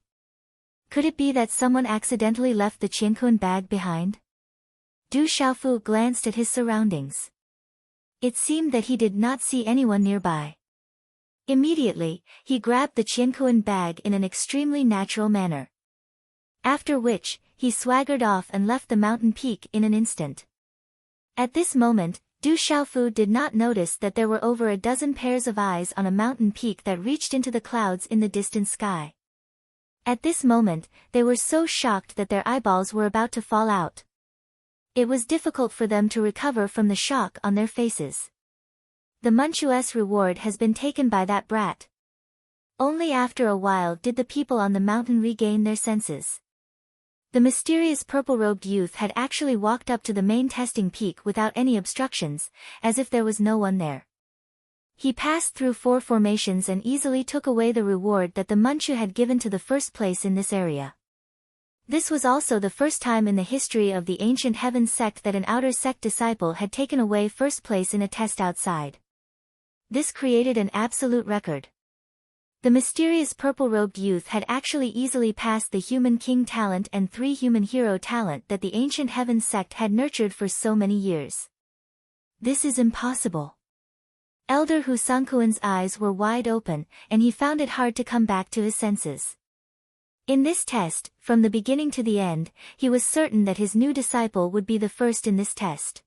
Could it be that someone accidentally left the Qiankuan bag behind? Du Xiaofu glanced at his surroundings. It seemed that he did not see anyone nearby. Immediately, he grabbed the Qiankuan bag in an extremely natural manner. After which, he swaggered off and left the mountain peak in an instant. At this moment, Du Xiaofu did not notice that there were over a dozen pairs of eyes on a mountain peak that reached into the clouds in the distant sky. At this moment, they were so shocked that their eyeballs were about to fall out. It was difficult for them to recover from the shock on their faces. The Manchu's reward has been taken by that brat. Only after a while did the people on the mountain regain their senses. The mysterious purple-robed youth had actually walked up to the main testing peak without any obstructions, as if there was no one there. He passed through 4 formations and easily took away the reward that the Manchu had given to the first place in this area. This was also the first time in the history of the ancient heaven sect that an outer sect disciple had taken away first place in a test outside. This created an absolute record. The mysterious purple-robed youth had actually easily passed the human king talent and 3 human hero talent that the ancient heaven sect had nurtured for so many years. This is impossible. Elder Hu Sankuan's eyes were wide open, and he found it hard to come back to his senses. In this test, from the beginning to the end, he was certain that his new disciple would be the first in this test.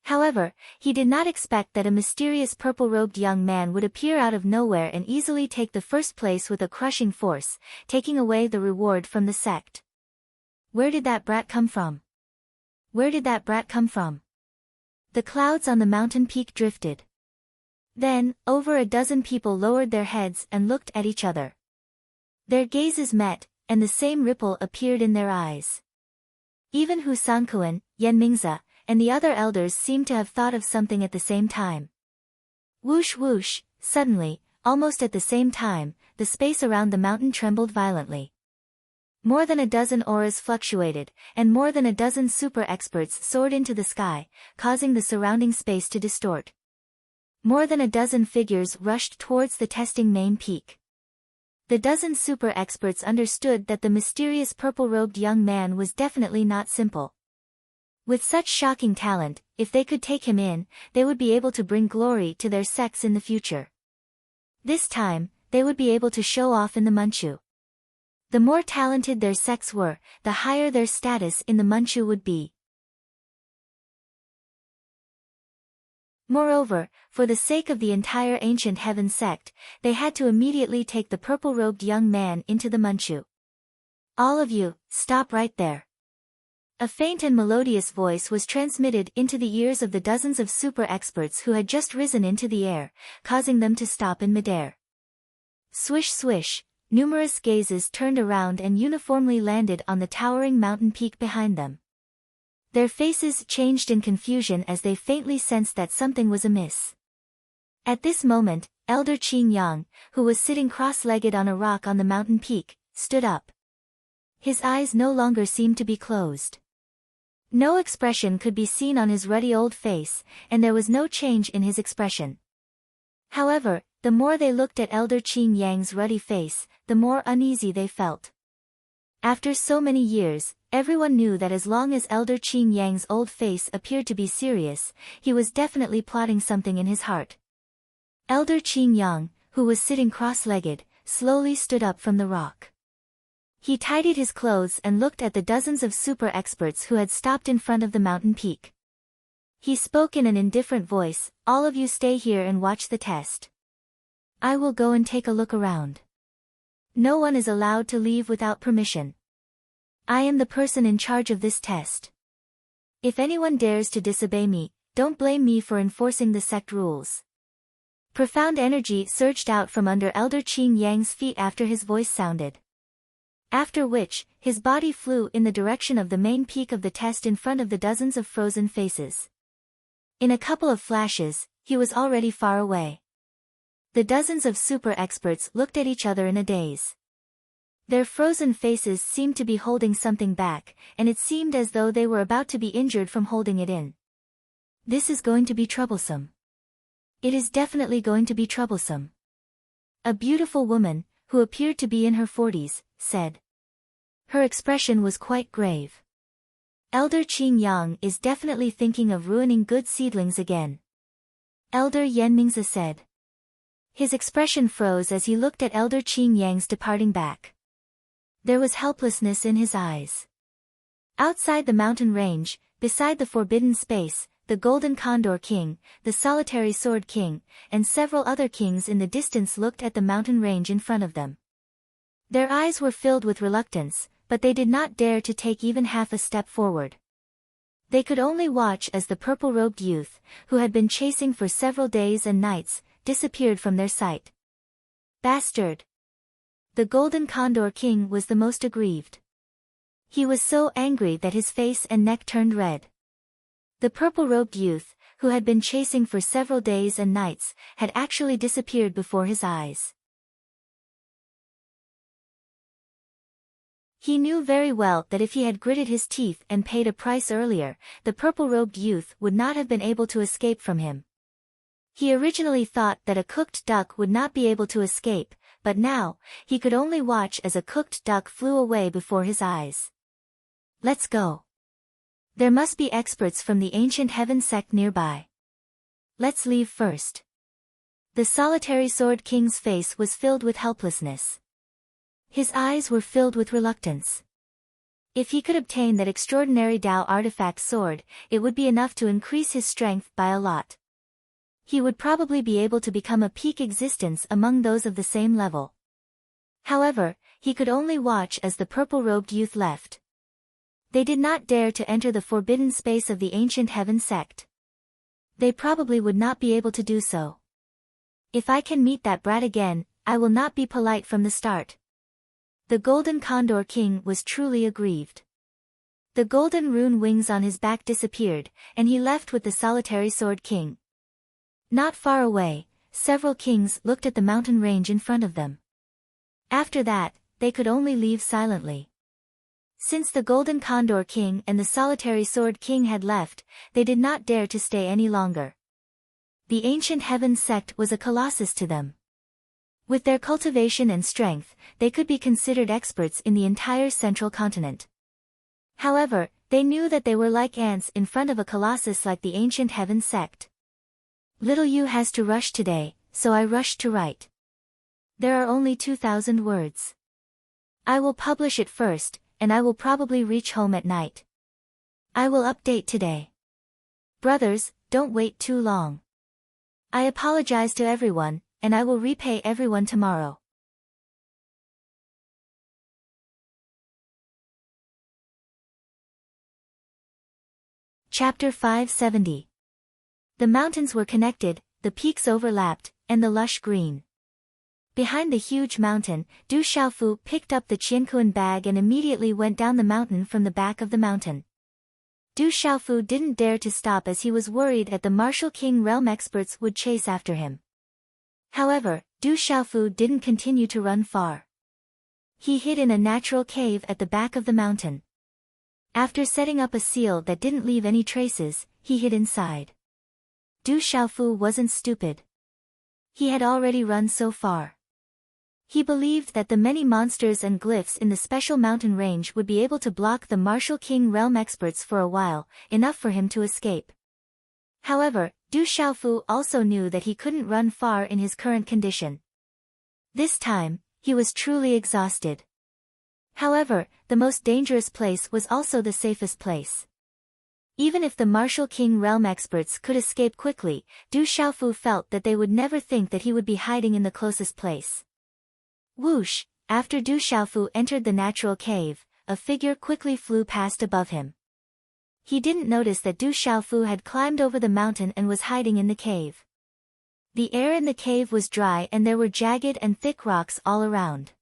However, he did not expect that a mysterious purple-robed young man would appear out of nowhere and easily take the first place with a crushing force, taking away the reward from the sect. Where did that brat come from? Where did that brat come from? The clouds on the mountain peak drifted. Then, over a dozen people lowered their heads and looked at each other. Their gazes met, and the same ripple appeared in their eyes. Even Hu Sankuan, Yan Mingzi, and the other elders seemed to have thought of something at the same time. Whoosh whoosh, suddenly, almost at the same time, the space around the mountain trembled violently. More than a dozen auras fluctuated, and more than a dozen super experts soared into the sky, causing the surrounding space to distort. More than a dozen figures rushed towards the testing main peak. The dozen super experts understood that the mysterious purple-robed young man was definitely not simple. With such shocking talent, if they could take him in, they would be able to bring glory to their sects in the future. This time, they would be able to show off in the Manchu. The more talented their sects were, the higher their status in the Manchu would be. Moreover, for the sake of the entire ancient heaven sect, they had to immediately take the purple-robed young man into the Manchu. All of you, stop right there. A faint and melodious voice was transmitted into the ears of the dozens of super experts who had just risen into the air, causing them to stop in midair. Swish swish, numerous gazes turned around and uniformly landed on the towering mountain peak behind them. Their faces changed in confusion as they faintly sensed that something was amiss. At this moment, Elder Qing Yang, who was sitting cross-legged on a rock on the mountain peak, stood up. His eyes no longer seemed to be closed. No expression could be seen on his ruddy old face, and there was no change in his expression. However, the more they looked at Elder Qing Yang's ruddy face, the more uneasy they felt. After so many years, everyone knew that as long as Elder Qing Yang's old face appeared to be serious, he was definitely plotting something in his heart. Elder Qing Yang, who was sitting cross-legged, slowly stood up from the rock. He tidied his clothes and looked at the dozens of super experts who had stopped in front of the mountain peak. He spoke in an indifferent voice, "All of you stay here and watch the test. I will go and take a look around. No one is allowed to leave without permission. I am the person in charge of this test. If anyone dares to disobey me, don't blame me for enforcing the sect rules." Profound energy surged out from under Elder Qing Yang's feet after his voice sounded. After which, his body flew in the direction of the main peak of the test in front of the dozens of frozen faces. In a couple of flashes, he was already far away. The dozens of super experts looked at each other in a daze. Their frozen faces seemed to be holding something back, and it seemed as though they were about to be injured from holding it in. This is going to be troublesome. It is definitely going to be troublesome. A beautiful woman, who appeared to be in her 40s, said. Her expression was quite grave. Elder Qing Yang is definitely thinking of ruining good seedlings again. Elder Yan Mingzi said. His expression froze as he looked at Elder Qing Yang's departing back. There was helplessness in his eyes. Outside the mountain range, beside the forbidden space, the Golden Condor King, the Solitary Sword King, and several other kings in the distance looked at the mountain range in front of them. Their eyes were filled with reluctance, but they did not dare to take even half a step forward. They could only watch as the purple-robed youth, who had been chasing for several days and nights, disappeared from their sight. Bastard! The Golden Condor King was the most aggrieved. He was so angry that his face and neck turned red. The purple-robed youth, who had been chasing for several days and nights, had actually disappeared before his eyes. He knew very well that if he had gritted his teeth and paid a price earlier, the purple-robed youth would not have been able to escape from him. He originally thought that a cooked duck would not be able to escape, but now, he could only watch as a cooked duck flew away before his eyes. Let's go. There must be experts from the ancient heaven sect nearby. Let's leave first. The Solitary Sword King's face was filled with helplessness. His eyes were filled with reluctance. If he could obtain that extraordinary Tao artifact sword, it would be enough to increase his strength by a lot. He would probably be able to become a peak existence among those of the same level. However, he could only watch as the purple-robed youth left. They did not dare to enter the forbidden space of the ancient heaven sect. They probably would not be able to do so. If I can meet that brat again, I will not be polite from the start. The Golden Condor King was truly aggrieved. The golden rune wings on his back disappeared, and he left with the Solitary Sword King. Not far away, several kings looked at the mountain range in front of them. After that, they could only leave silently. Since the Golden Condor King and the Solitary Sword King had left, they did not dare to stay any longer. The ancient heaven sect was a colossus to them. With their cultivation and strength, they could be considered experts in the entire central continent. However, they knew that they were like ants in front of a colossus like the ancient heaven sect. Little Yu has to rush today, so I rushed to write. There are only 2,000 words. I will publish it first, and I will probably reach home at night. I will update today. Brothers, don't wait too long. I apologize to everyone, and I will repay everyone tomorrow. Chapter 570. The mountains were connected, the peaks overlapped, and the lush green. Behind the huge mountain, Du Xiaofu picked up the Qiankuan bag and immediately went down the mountain from the back of the mountain. Du Xiaofu didn't dare to stop as he was worried that the Martial King realm experts would chase after him. However, Du Xiaofu didn't continue to run far. He hid in a natural cave at the back of the mountain. After setting up a seal that didn't leave any traces, he hid inside. Du Xiaofu wasn't stupid. He had already run so far. He believed that the many monsters and glyphs in the special mountain range would be able to block the Martial King realm experts for a while, enough for him to escape. However, Du Xiaofu also knew that he couldn't run far in his current condition. This time, he was truly exhausted. However, the most dangerous place was also the safest place. Even if the Martial King realm experts could escape quickly, Du Xiaofu felt that they would never think that he would be hiding in the closest place. Whoosh! After Du Xiaofu entered the natural cave, a figure quickly flew past above him. He didn't notice that Du Xiaofu had climbed over the mountain and was hiding in the cave. The air in the cave was dry and there were jagged and thick rocks all around.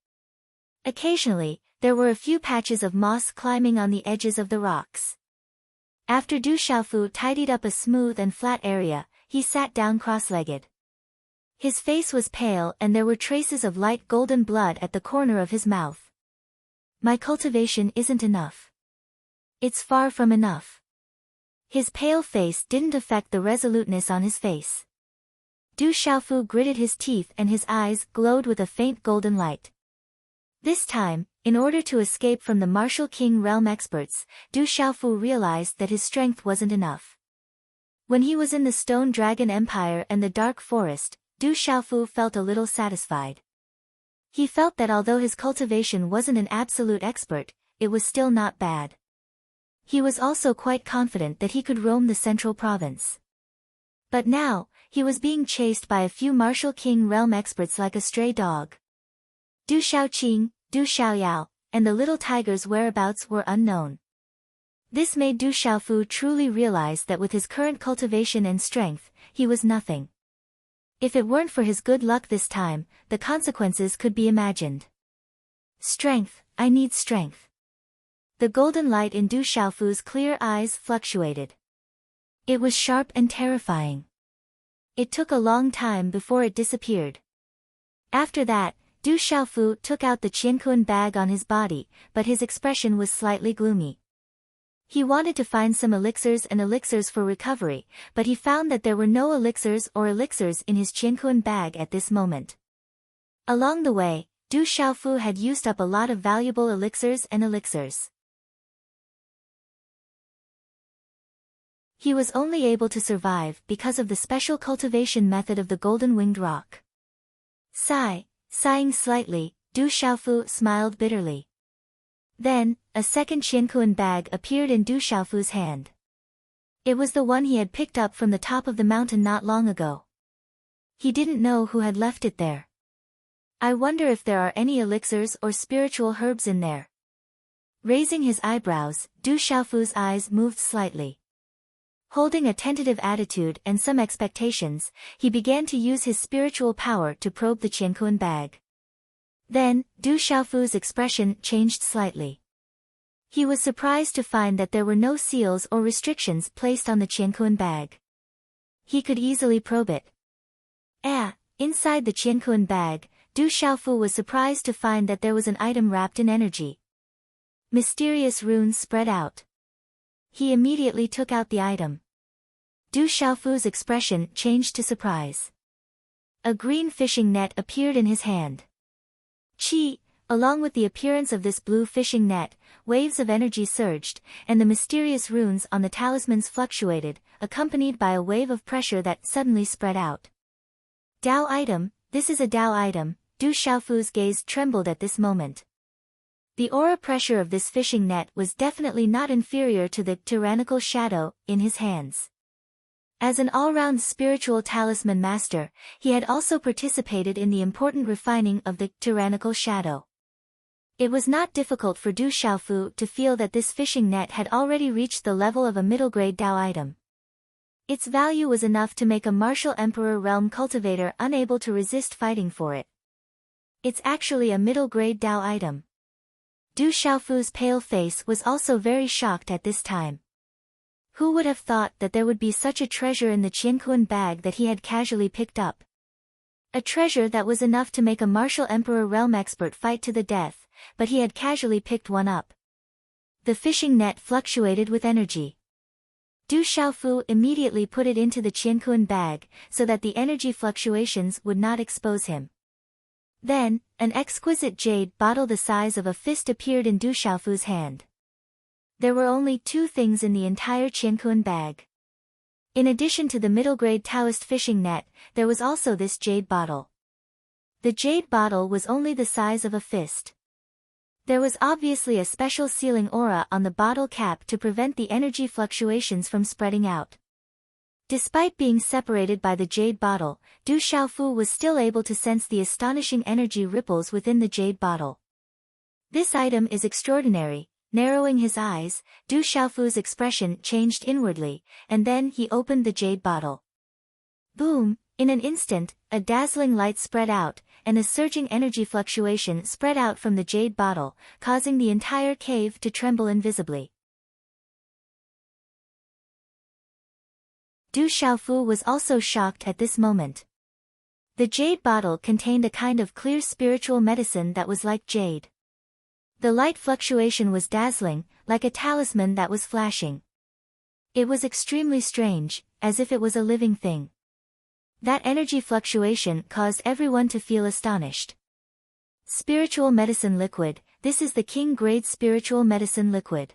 Occasionally, there were a few patches of moss climbing on the edges of the rocks. After Du Xiaofu tidied up a smooth and flat area, he sat down cross-legged. His face was pale and there were traces of light golden blood at the corner of his mouth. My cultivation isn't enough. It's far from enough. His pale face didn't affect the resoluteness on his face. Du Xiaofu gritted his teeth and his eyes glowed with a faint golden light. This time, in order to escape from the Martial King realm experts, Du Xiaofu realized that his strength wasn't enough. When he was in the Stone Dragon Empire and the Dark Forest, Du Xiaofu felt a little satisfied. He felt that although his cultivation wasn't an absolute expert, it was still not bad. He was also quite confident that he could roam the central province. But now, he was being chased by a few Martial King realm experts like a stray dog. Du Xiaoqing, Du Xiaoyao, and the little tiger's whereabouts were unknown. This made Du Xiaofu truly realize that with his current cultivation and strength, he was nothing. If it weren't for his good luck this time, the consequences could be imagined. Strength, I need strength. The golden light in Du Xiaofu's clear eyes fluctuated. It was sharp and terrifying. It took a long time before it disappeared. After that, Du Xiaofu took out the Qiankuan bag on his body, but his expression was slightly gloomy. He wanted to find some elixirs and elixirs for recovery, but he found that there were no elixirs or elixirs in his Qiankuan bag at this moment. Along the way, Du Xiaofu had used up a lot of valuable elixirs and elixirs. He was only able to survive because of the special cultivation method of the golden winged rock. Sighing slightly, Du Xiaofu smiled bitterly. Then, a second Qiankuan bag appeared in Du Xiaofu's hand. It was the one he had picked up from the top of the mountain not long ago. He didn't know who had left it there. I wonder if there are any elixirs or spiritual herbs in there. Raising his eyebrows, Du Xiaofu's eyes moved slightly. Holding a tentative attitude and some expectations, he began to use his spiritual power to probe the Qiankuan bag. Then, Du Xiaofu's expression changed slightly. He was surprised to find that there were no seals or restrictions placed on the Qiankuan bag. He could easily probe it. Inside the Qiankuan bag, Du Xiaofu was surprised to find that there was an item wrapped in energy. Mysterious runes spread out. He immediately took out the item. Du Xiaofu's expression changed to surprise. A green fishing net appeared in his hand. Along with the appearance of this blue fishing net, waves of energy surged, and the mysterious runes on the talismans fluctuated, accompanied by a wave of pressure that suddenly spread out. Dao item, this is a Dao item. Du Xiaofu's gaze trembled at this moment. The aura pressure of this fishing net was definitely not inferior to the tyrannical shadow in his hands. As an all-round spiritual talisman master, he had also participated in the important refining of the tyrannical shadow. It was not difficult for Du Xiaofu to feel that this fishing net had already reached the level of a middle-grade Dao item. Its value was enough to make a martial emperor realm cultivator unable to resist fighting for it. It's actually a middle-grade Dao item. Du Xiaofu's pale face was also very shocked at this time. Who would have thought that there would be such a treasure in the Qiankuan bag that he had casually picked up? A treasure that was enough to make a martial emperor realm expert fight to the death, but he had casually picked one up. The fishing net fluctuated with energy. Du Xiaofu immediately put it into the Qianquan bag, so that the energy fluctuations would not expose him. Then, an exquisite jade bottle the size of a fist appeared in Du Xiaofu's hand. There were only two things in the entire Qianquan bag. In addition to the middle-grade Taoist fishing net, there was also this jade bottle. The jade bottle was only the size of a fist. There was obviously a special sealing aura on the bottle cap to prevent the energy fluctuations from spreading out. Despite being separated by the jade bottle, Du Xiaofu was still able to sense the astonishing energy ripples within the jade bottle. This item is extraordinary. Narrowing his eyes, Du Xiaofu's expression changed inwardly, and then he opened the jade bottle. Boom! In an instant, a dazzling light spread out, and a surging energy fluctuation spread out from the jade bottle, causing the entire cave to tremble invisibly. Du Xiaofu was also shocked at this moment. The jade bottle contained a kind of clear spiritual medicine that was like jade. The light fluctuation was dazzling, like a talisman that was flashing. It was extremely strange, as if it was a living thing. That energy fluctuation caused everyone to feel astonished. Spiritual medicine liquid, this is the king-grade spiritual medicine liquid.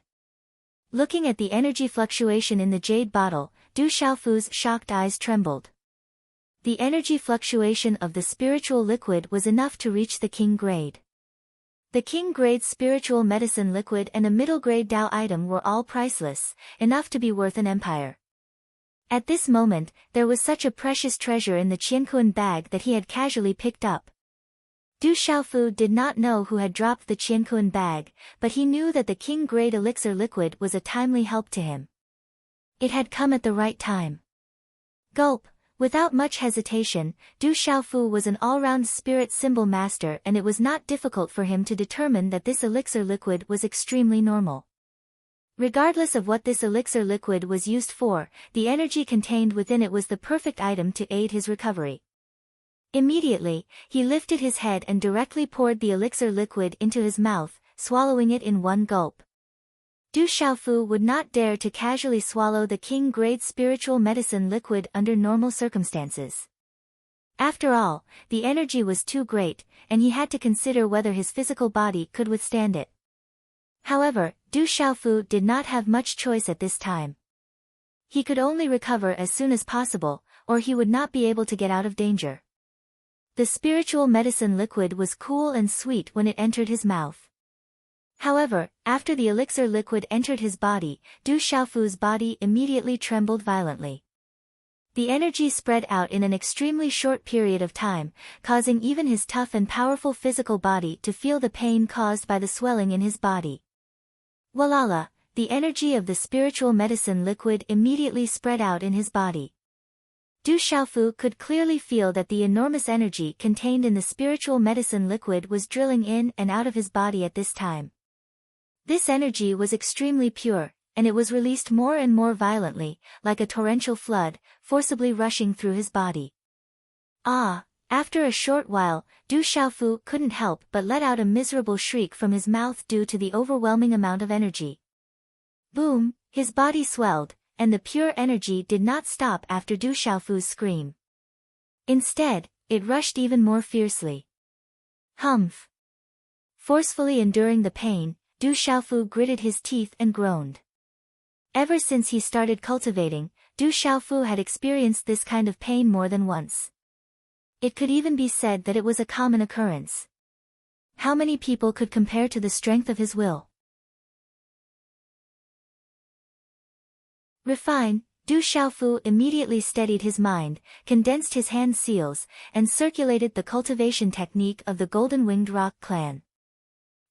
Looking at the energy fluctuation in the jade bottle, Du Xiaofu's shocked eyes trembled. The energy fluctuation of the spiritual liquid was enough to reach the king grade. The king-grade spiritual medicine liquid and a middle-grade Dao item were all priceless, enough to be worth an empire. At this moment, there was such a precious treasure in the Qianquan bag that he had casually picked up. Du Xiaofu did not know who had dropped the Qianquan bag, but he knew that the king-grade elixir liquid was a timely help to him. It had come at the right time. Gulp! Without much hesitation, Du Xiaofu was an all-round spirit symbol master, and it was not difficult for him to determine that this elixir liquid was extremely normal. Regardless of what this elixir liquid was used for, the energy contained within it was the perfect item to aid his recovery. Immediately, he lifted his head and directly poured the elixir liquid into his mouth, swallowing it in one gulp. Du Xiaofu would not dare to casually swallow the king-grade spiritual medicine liquid under normal circumstances. After all, the energy was too great, and he had to consider whether his physical body could withstand it. However, Du Xiaofu did not have much choice at this time. He could only recover as soon as possible, or he would not be able to get out of danger. The spiritual medicine liquid was cool and sweet when it entered his mouth. However, after the elixir liquid entered his body, Du Xiaofu's body immediately trembled violently. The energy spread out in an extremely short period of time, causing even his tough and powerful physical body to feel the pain caused by the swelling in his body. Walala, the energy of the spiritual medicine liquid immediately spread out in his body. Du Xiaofu could clearly feel that the enormous energy contained in the spiritual medicine liquid was drilling in and out of his body at this time. This energy was extremely pure, and it was released more and more violently, like a torrential flood, forcibly rushing through his body. Ah! After a short while, Du Xiaofu couldn't help but let out a miserable shriek from his mouth due to the overwhelming amount of energy. Boom! His body swelled, and the pure energy did not stop after Du Xiaofu's scream. Instead, it rushed even more fiercely. Humph! Forcefully enduring the pain, Du Xiaofu gritted his teeth and groaned. Ever since he started cultivating, Du Xiaofu had experienced this kind of pain more than once. It could even be said that it was a common occurrence. How many people could compare to the strength of his will? Refine, Du Xiaofu immediately steadied his mind, condensed his hand seals, and circulated the cultivation technique of the Golden-Winged Rock clan.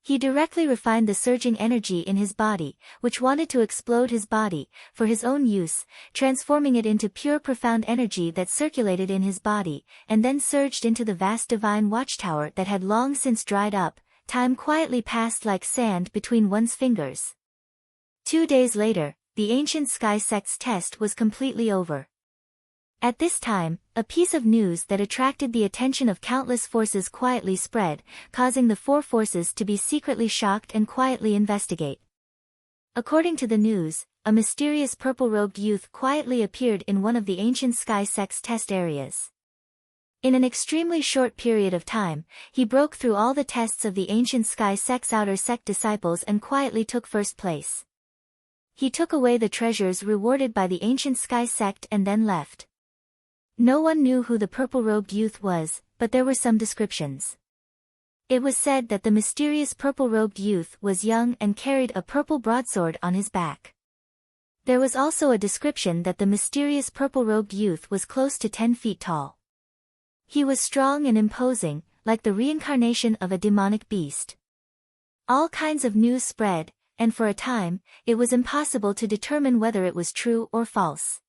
He directly refined the surging energy in his body, which wanted to explode his body, for his own use, transforming it into pure profound energy that circulated in his body, and then surged into the vast divine watchtower that had long since dried up. Time quietly passed like sand between one's fingers. 2 days later, the ancient sky sect's test was completely over. At this time, a piece of news that attracted the attention of countless forces quietly spread, causing the four forces to be secretly shocked and quietly investigate. According to the news, a mysterious purple-robed youth quietly appeared in one of the ancient sky sect's test areas. In an extremely short period of time, he broke through all the tests of the ancient sky sect's outer sect disciples and quietly took first place. He took away the treasures rewarded by the ancient sky sect and then left. No one knew who the purple-robed youth was, but there were some descriptions. It was said that the mysterious purple-robed youth was young and carried a purple broadsword on his back. There was also a description that the mysterious purple-robed youth was close to 10 feet tall. He was strong and imposing, like the reincarnation of a demonic beast. All kinds of news spread, and for a time, it was impossible to determine whether it was true or false.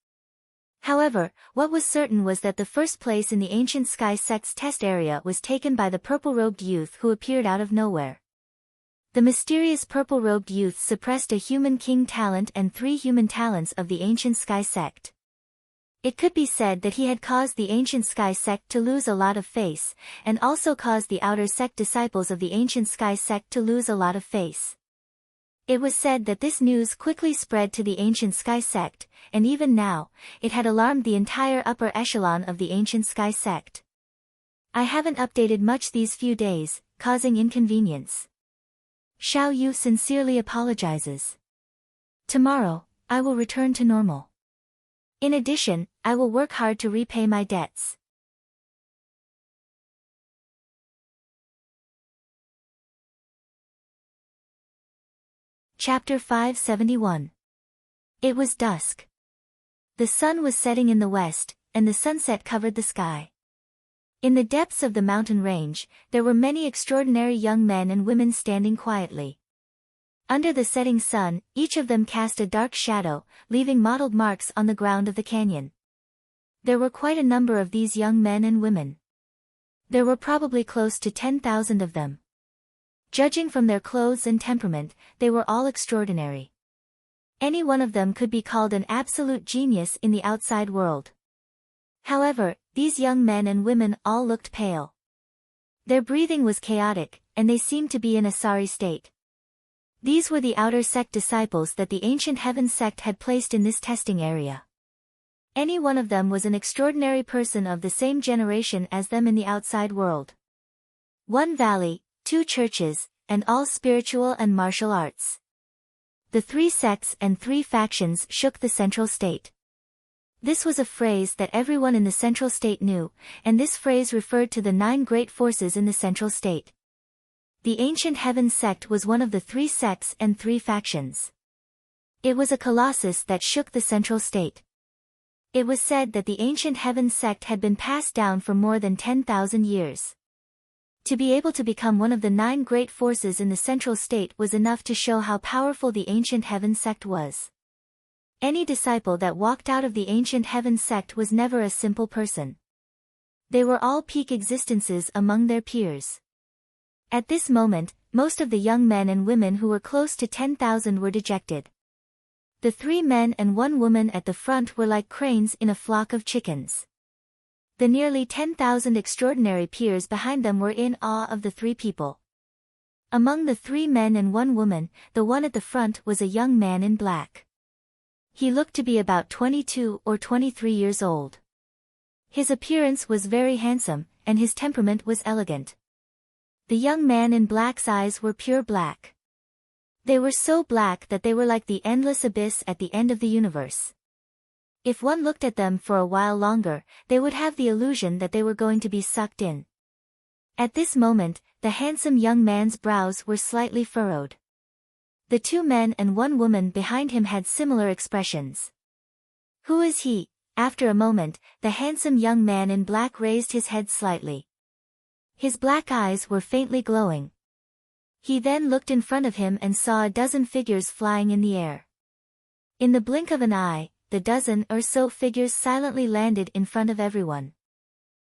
However, what was certain was that the first place in the ancient sky sect's test area was taken by the purple-robed youth who appeared out of nowhere. The mysterious purple-robed youth suppressed a human king talent and 3 human talents of the ancient sky sect. It could be said that he had caused the ancient sky sect to lose a lot of face, and also caused the outer sect disciples of the ancient sky sect to lose a lot of face. It was said that this news quickly spread to the ancient sky sect, and even now, it had alarmed the entire upper echelon of the ancient sky sect. I haven't updated much these few days, causing inconvenience. Xiao Yu sincerely apologizes. Tomorrow, I will return to normal. In addition, I will work hard to repay my debts. Chapter 571. It was dusk. The sun was setting in the west, and the sunset covered the sky. In the depths of the mountain range, there were many extraordinary young men and women standing quietly. Under the setting sun, each of them cast a dark shadow, leaving mottled marks on the ground of the canyon. There were quite a number of these young men and women. There were probably close to 10,000 of them. Judging from their clothes and temperament, they were all extraordinary. Any one of them could be called an absolute genius in the outside world. However, these young men and women all looked pale. Their breathing was chaotic, and they seemed to be in a sorry state. These were the outer sect disciples that the ancient heaven sect had placed in this testing area. Any one of them was an extraordinary person of the same generation as them in the outside world. One valley, 2 churches, and all spiritual and martial arts. The 3 sects and 3 factions shook the central state. This was a phrase that everyone in the central state knew, and this phrase referred to the 9 great forces in the central state. The ancient heaven sect was one of the 3 sects and 3 factions. It was a colossus that shook the central state. It was said that the ancient heaven sect had been passed down for more than 10,000 years. To be able to become one of the 9 great forces in the central state was enough to show how powerful the ancient heaven sect was. Any disciple that walked out of the ancient heaven sect was never a simple person. They were all peak existences among their peers. At this moment, most of the young men and women who were close to 10,000 were dejected. The 3 men and 1 woman at the front were like cranes in a flock of chickens. The nearly 10,000 extraordinary peers behind them were in awe of the 3 people. Among the 3 men and 1 woman, the one at the front was a young man in black. He looked to be about 22 or 23 years old. His appearance was very handsome, and his temperament was elegant. The young man in black's eyes were pure black. They were so black that they were like the endless abyss at the end of the universe. If one looked at them for a while longer, they would have the illusion that they were going to be sucked in. At this moment, the handsome young man's brows were slightly furrowed. The 2 men and 1 woman behind him had similar expressions. "Who is he?" After a moment, the handsome young man in black raised his head slightly. His black eyes were faintly glowing. He then looked in front of him and saw a dozen figures flying in the air. In the blink of an eye, the dozen or so figures silently landed in front of everyone.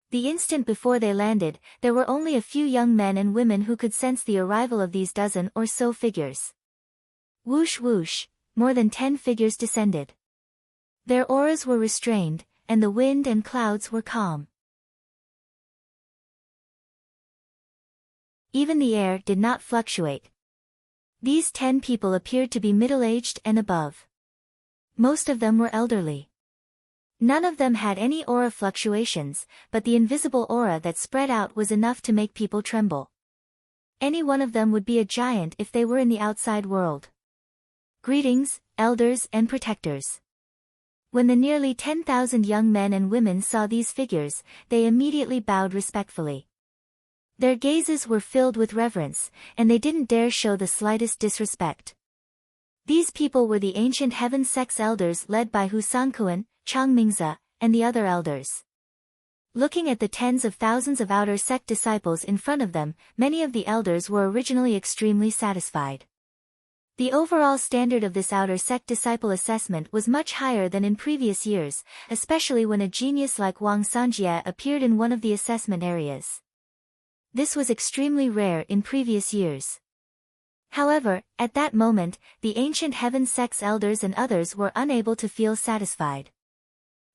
The instant before they landed, there were only a few young men and women who could sense the arrival of these dozen or so figures. Whoosh whoosh, more than 10 figures descended. Their auras were restrained, and the wind and clouds were calm. Even the air did not fluctuate. These 10 people appeared to be middle-aged and above. Most of them were elderly. None of them had any aura fluctuations, but the invisible aura that spread out was enough to make people tremble. Any one of them would be a giant if they were in the outside world. Greetings, elders and protectors. When the nearly 10,000 young men and women saw these figures, they immediately bowed respectfully. Their gazes were filled with reverence, and they didn't dare show the slightest disrespect. These people were the ancient heaven sect's elders led by Hu Sanquan, Changmingzi, and the other elders. Looking at the tens of thousands of outer sect disciples in front of them, many of the elders were originally extremely satisfied. The overall standard of this outer sect disciple assessment was much higher than in previous years, especially when a genius like Wang Sanjie appeared in one of the assessment areas. This was extremely rare in previous years. However, at that moment, the ancient heaven sect's elders and others were unable to feel satisfied.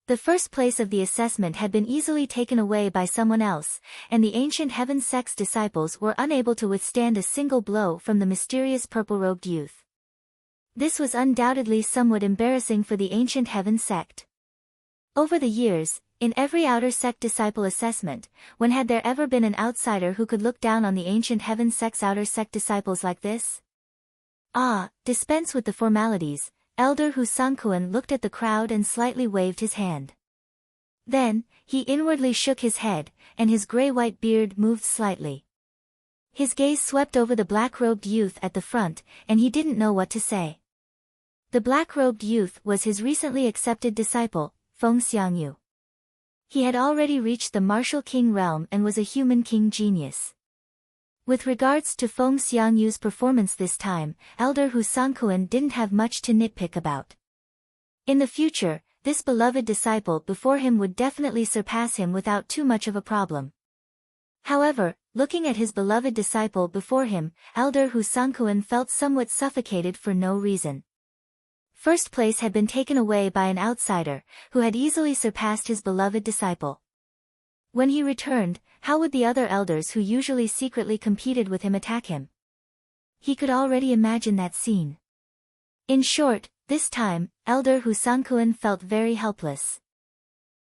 The first place of the assessment had been easily taken away by someone else, and the ancient heaven sect's disciples were unable to withstand a single blow from the mysterious purple-robed youth. This was undoubtedly somewhat embarrassing for the ancient heaven sect. Over the years, in every outer sect disciple assessment, when had there ever been an outsider who could look down on the ancient heaven sect's outer sect disciples like this? Dispense with the formalities. Elder Hu Sanquan looked at the crowd and slightly waved his hand. Then, he inwardly shook his head, and his gray-white beard moved slightly. His gaze swept over the black-robed youth at the front, and he didn't know what to say. The black-robed youth was his recently accepted disciple, Feng Xiangyu. He had already reached the martial king realm and was a human king genius. With regards to Feng Xiangyu's performance this time, Elder Hu Sanquan didn't have much to nitpick about. In the future, this beloved disciple before him would definitely surpass him without too much of a problem. However, looking at his beloved disciple before him, Elder Hu Sanquan felt somewhat suffocated for no reason. First place had been taken away by an outsider, who had easily surpassed his beloved disciple. When he returned, how would the other elders who usually secretly competed with him attack him? He could already imagine that scene. In short, this time, Elder Hu Sanquan felt very helpless.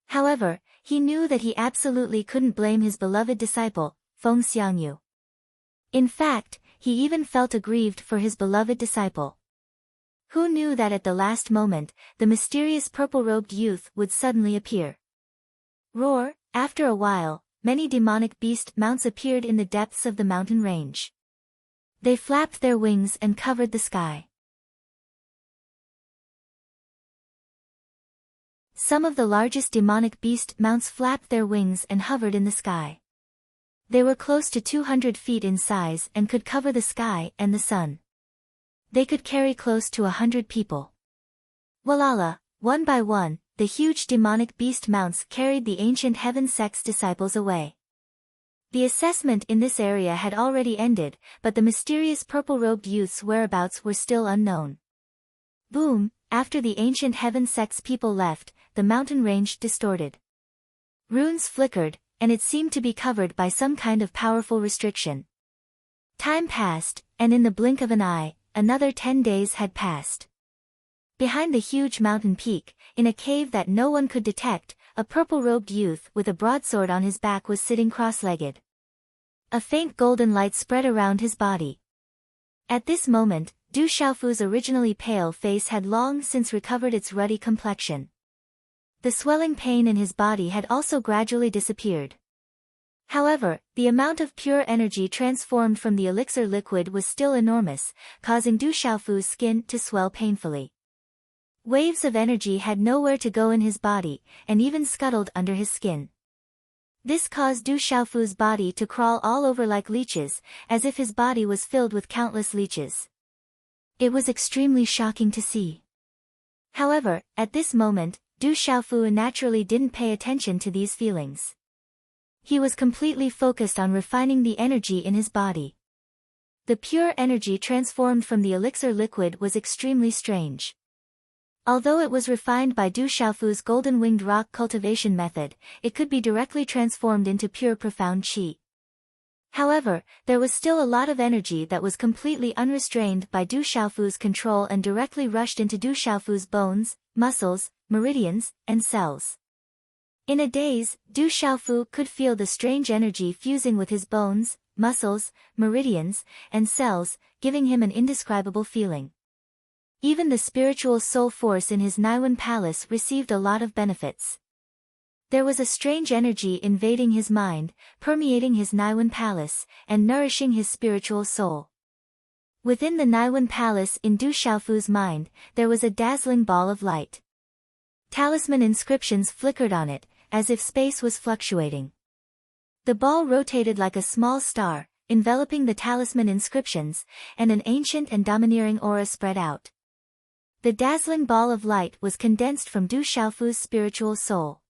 However, he knew that he absolutely couldn't blame his beloved disciple, Feng Xiangyu. In fact, he even felt aggrieved for his beloved disciple. Who knew that at the last moment, the mysterious purple-robed youth would suddenly appear? Roar! After a while, many demonic beast mounts appeared in the depths of the mountain range. They flapped their wings and covered the sky. Some of the largest demonic beast mounts flapped their wings and hovered in the sky. They were close to 200 feet in size and could cover the sky and the sun. They could carry close to 100 people. Walala, one by one, the huge demonic beast mounts carried the ancient heaven sect's disciples away. The assessment in this area had already ended, but the mysterious purple-robed youth's whereabouts were still unknown. Boom! After the ancient heaven sect's people left, the mountain range distorted. Runes flickered, and it seemed to be covered by some kind of powerful restriction. Time passed, and in the blink of an eye, another 10 days had passed. Behind the huge mountain peak, in a cave that no one could detect, a purple-robed youth with a broadsword on his back was sitting cross-legged. A faint golden light spread around his body. At this moment, Du Xiaofu's originally pale face had long since recovered its ruddy complexion. The swelling pain in his body had also gradually disappeared. However, the amount of pure energy transformed from the elixir liquid was still enormous, causing Du Xiaofu's skin to swell painfully. Waves of energy had nowhere to go in his body, and even scuttled under his skin. This caused Du Xiaofu's body to crawl all over like leeches, as if his body was filled with countless leeches. It was extremely shocking to see. However, at this moment, Du Xiaofu naturally didn't pay attention to these feelings. He was completely focused on refining the energy in his body. The pure energy transformed from the elixir liquid was extremely strange. Although it was refined by Du Xiaofu's golden-winged rock cultivation method, it could be directly transformed into pure profound qi. However, there was still a lot of energy that was completely unrestrained by Du Xiaofu's control and directly rushed into Du Xiaofu's bones, muscles, meridians, and cells. In a daze, Du Xiaofu could feel the strange energy fusing with his bones, muscles, meridians, and cells, giving him an indescribable feeling. Even the spiritual soul force in his Naiwen palace received a lot of benefits. There was a strange energy invading his mind, permeating his Naiwen palace, and nourishing his spiritual soul. Within the Naiwen palace in Du Xiaofu's mind, there was a dazzling ball of light. Talisman inscriptions flickered on it, as if space was fluctuating. The ball rotated like a small star, enveloping the talisman inscriptions, and an ancient and domineering aura spread out. The dazzling ball of light was condensed from Du Xiaofu's spiritual soul.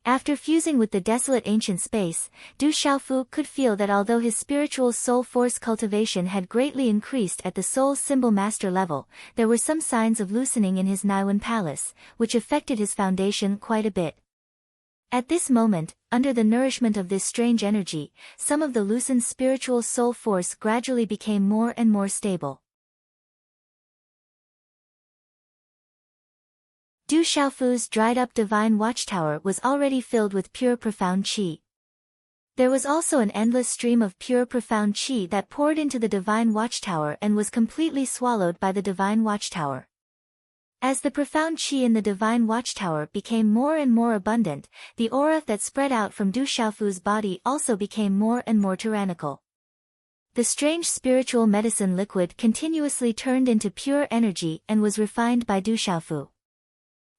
After fusing with the desolate ancient space, Du Xiaofu could feel that although his spiritual soul force cultivation had greatly increased at the soul symbol master level, there were some signs of loosening in his Naiwen palace, which affected his foundation quite a bit. At this moment, under the nourishment of this strange energy, some of the loosened spiritual soul force gradually became more and more stable. Du Xiaofu's dried-up divine watchtower was already filled with pure profound qi. There was also an endless stream of pure profound qi that poured into the divine watchtower and was completely swallowed by the divine watchtower. As the profound qi in the divine watchtower became more and more abundant, the aura that spread out from Du Xiaofu's body also became more and more tyrannical. The strange spiritual medicine liquid continuously turned into pure energy and was refined by Du Xiaofu.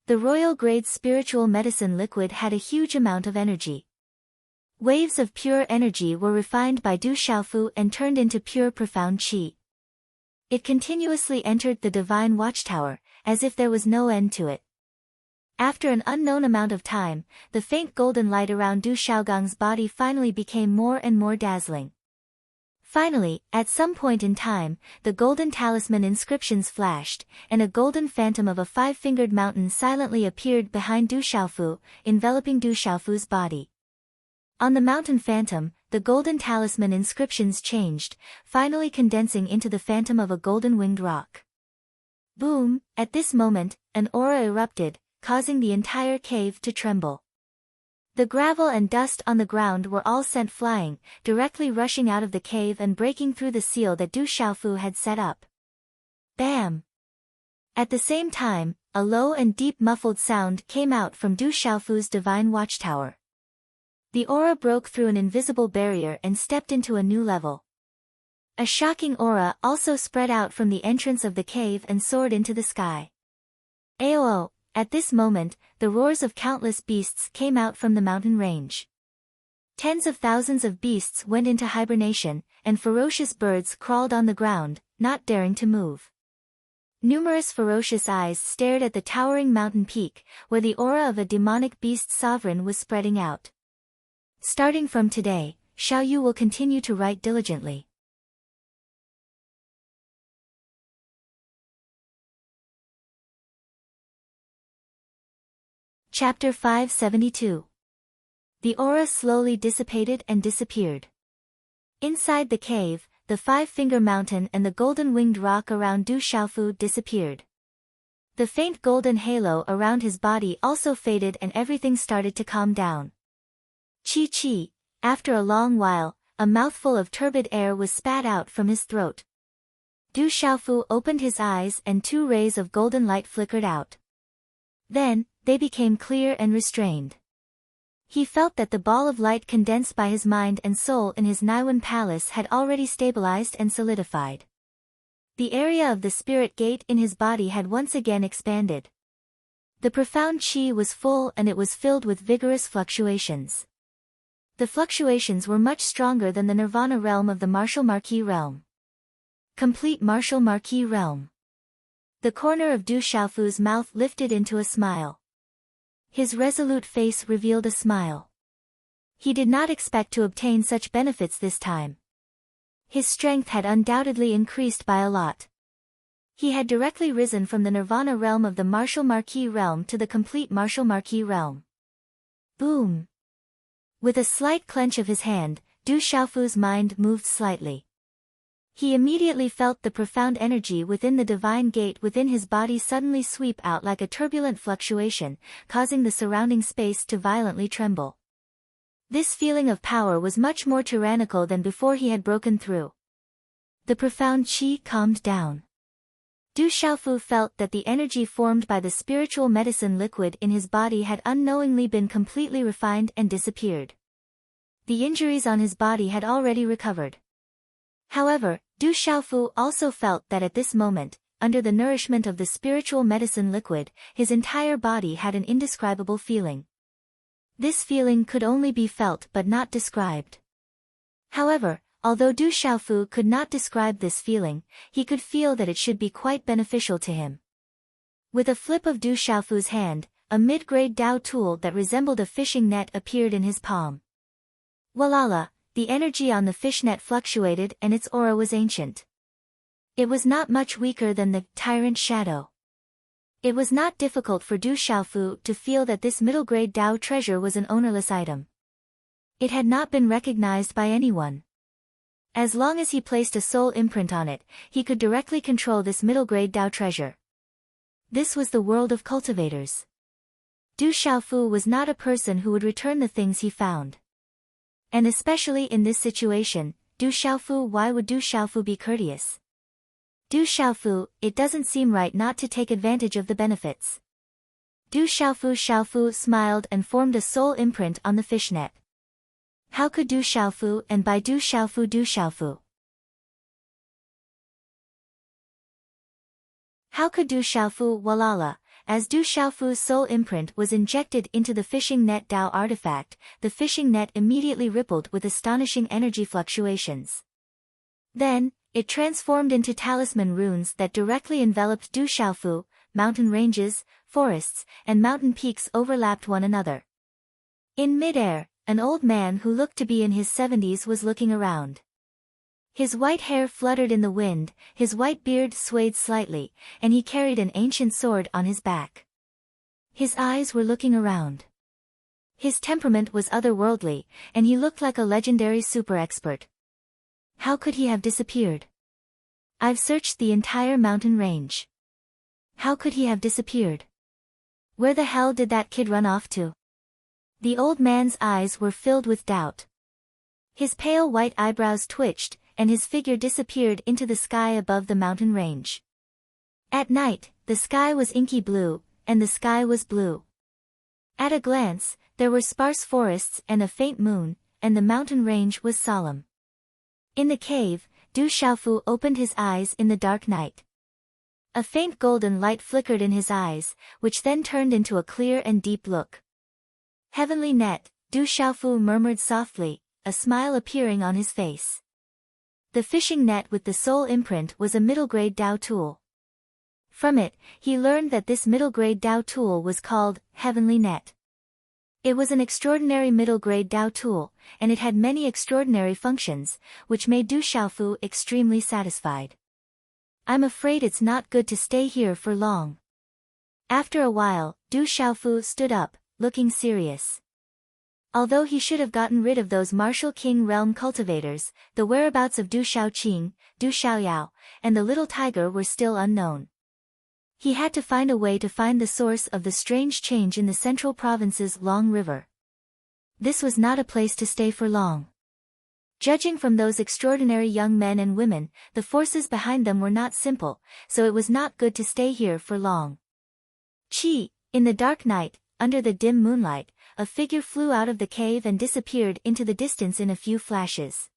The royal-grade spiritual medicine liquid had a huge amount of energy. Waves of pure energy were refined by Du Xiaofu and turned into pure profound qi. It continuously entered the divine watchtower, as if there was no end to it. After an unknown amount of time, the faint golden light around Du Xiaogang's body finally became more and more dazzling. Finally, at some point in time, the golden talisman inscriptions flashed, and a golden phantom of a five-fingered mountain silently appeared behind Du Xiaofu, enveloping Du Xiaofu's body. On the mountain phantom, the golden talisman inscriptions changed, finally condensing into the phantom of a golden-winged rock. Boom! At this moment, an aura erupted, causing the entire cave to tremble. The gravel and dust on the ground were all sent flying, directly rushing out of the cave and breaking through the seal that Du Xiaofu had set up. Bam! At the same time, a low and deep muffled sound came out from Du Xiaofu's divine watchtower. The aura broke through an invisible barrier and stepped into a new level. A shocking aura also spread out from the entrance of the cave and soared into the sky. Aoo! At this moment, the roars of countless beasts came out from the mountain range. Tens of thousands of beasts went into hibernation, and ferocious birds crawled on the ground, not daring to move. Numerous ferocious eyes stared at the towering mountain peak, where the aura of a demonic beast sovereign was spreading out. Starting from today, Xiaoyu will continue to write diligently. Chapter 572. The aura slowly dissipated and disappeared. Inside the cave, the five-finger mountain and the golden-winged rock around Du Xiaofu disappeared. The faint golden halo around his body also faded and everything started to calm down. Chi. After a long while, a mouthful of turbid air was spat out from his throat. Du Xiaofu opened his eyes and two rays of golden light flickered out. Then, they became clear and restrained. He felt that the ball of light condensed by his mind and soul in his Naiwen palace had already stabilized and solidified. The area of the spirit gate in his body had once again expanded. The profound qi was full and it was filled with vigorous fluctuations. The fluctuations were much stronger than the nirvana realm of the martial marquis realm. Complete martial marquis realm. The corner of Du Xiaofu's mouth lifted into a smile. His resolute face revealed a smile. He did not expect to obtain such benefits this time. His strength had undoubtedly increased by a lot. He had directly risen from the Nirvana realm of the martial Marquis realm to the complete martial Marquis realm. Boom! With a slight clench of his hand, Du Xiaofu's mind moved slightly. He immediately felt the profound energy within the divine gate within his body suddenly sweep out like a turbulent fluctuation, causing the surrounding space to violently tremble. This feeling of power was much more tyrannical than before he had broken through. The profound qi calmed down. Du Xiaofu felt that the energy formed by the spiritual medicine liquid in his body had unknowingly been completely refined and disappeared. The injuries on his body had already recovered. However, Du Xiaofu also felt that at this moment, under the nourishment of the spiritual medicine liquid, his entire body had an indescribable feeling. This feeling could only be felt but not described. However, although Du Xiaofu could not describe this feeling, he could feel that it should be quite beneficial to him. With a flip of Du Xiaofu's hand, a mid-grade Dao tool that resembled a fishing net appeared in his palm. Walala, the energy on the fishnet fluctuated and its aura was ancient. It was not much weaker than the tyrant shadow. It was not difficult for Du Xiaofu to feel that this middle-grade Dao treasure was an ownerless item. It had not been recognized by anyone. As long as he placed a soul imprint on it, he could directly control this middle-grade Dao treasure. This was the world of cultivators. Du Xiaofu was not a person who would return the things he found. And especially in this situation, why would Du Xiaofu be courteous? Du Xiaofu, it doesn't seem right not to take advantage of the benefits. Du Xiaofu smiled and formed a soul imprint on the fishnet. How could Du Xiaofu and by Du Xiaofu? How could Du Xiaofu walala? As Du Xiaofu's soul imprint was injected into the fishing net Dao artifact, the fishing net immediately rippled with astonishing energy fluctuations. Then, it transformed into talisman runes that directly enveloped Du Xiaofu. Mountain ranges, forests, and mountain peaks overlapped one another. In mid-air, an old man who looked to be in his 70s was looking around. His white hair fluttered in the wind, his white beard swayed slightly, and he carried an ancient sword on his back. His eyes were looking around. His temperament was otherworldly, and he looked like a legendary super expert. How could he have disappeared? I've searched the entire mountain range. How could he have disappeared? Where the hell did that kid run off to? The old man's eyes were filled with doubt. His pale white eyebrows twitched, and his figure disappeared into the sky above the mountain range. At night, the sky was inky blue, and the sky was blue. At a glance, there were sparse forests and a faint moon, and the mountain range was solemn. In the cave, Du Xiaofu opened his eyes in the dark night. A faint golden light flickered in his eyes, which then turned into a clear and deep look. Heavenly net, Du Xiaofu murmured softly, a smile appearing on his face. The fishing net with the soul imprint was a middle-grade Dao tool. From it, he learned that this middle-grade Dao tool was called Heavenly Net. It was an extraordinary middle-grade Dao tool, and it had many extraordinary functions, which made Du Xiaofu extremely satisfied. I'm afraid it's not good to stay here for long. After a while, Du Xiaofu stood up, looking serious. Although he should have gotten rid of those martial king realm cultivators, the whereabouts of Du Xiaoqing, Du Xiaoyao, and the little tiger were still unknown. He had to find a way to find the source of the strange change in the central province's Long River. This was not a place to stay for long. Judging from those extraordinary young men and women, the forces behind them were not simple, so it was not good to stay here for long. Chi, in the dark night, under the dim moonlight, a figure flew out of the cave and disappeared into the distance in a few flashes.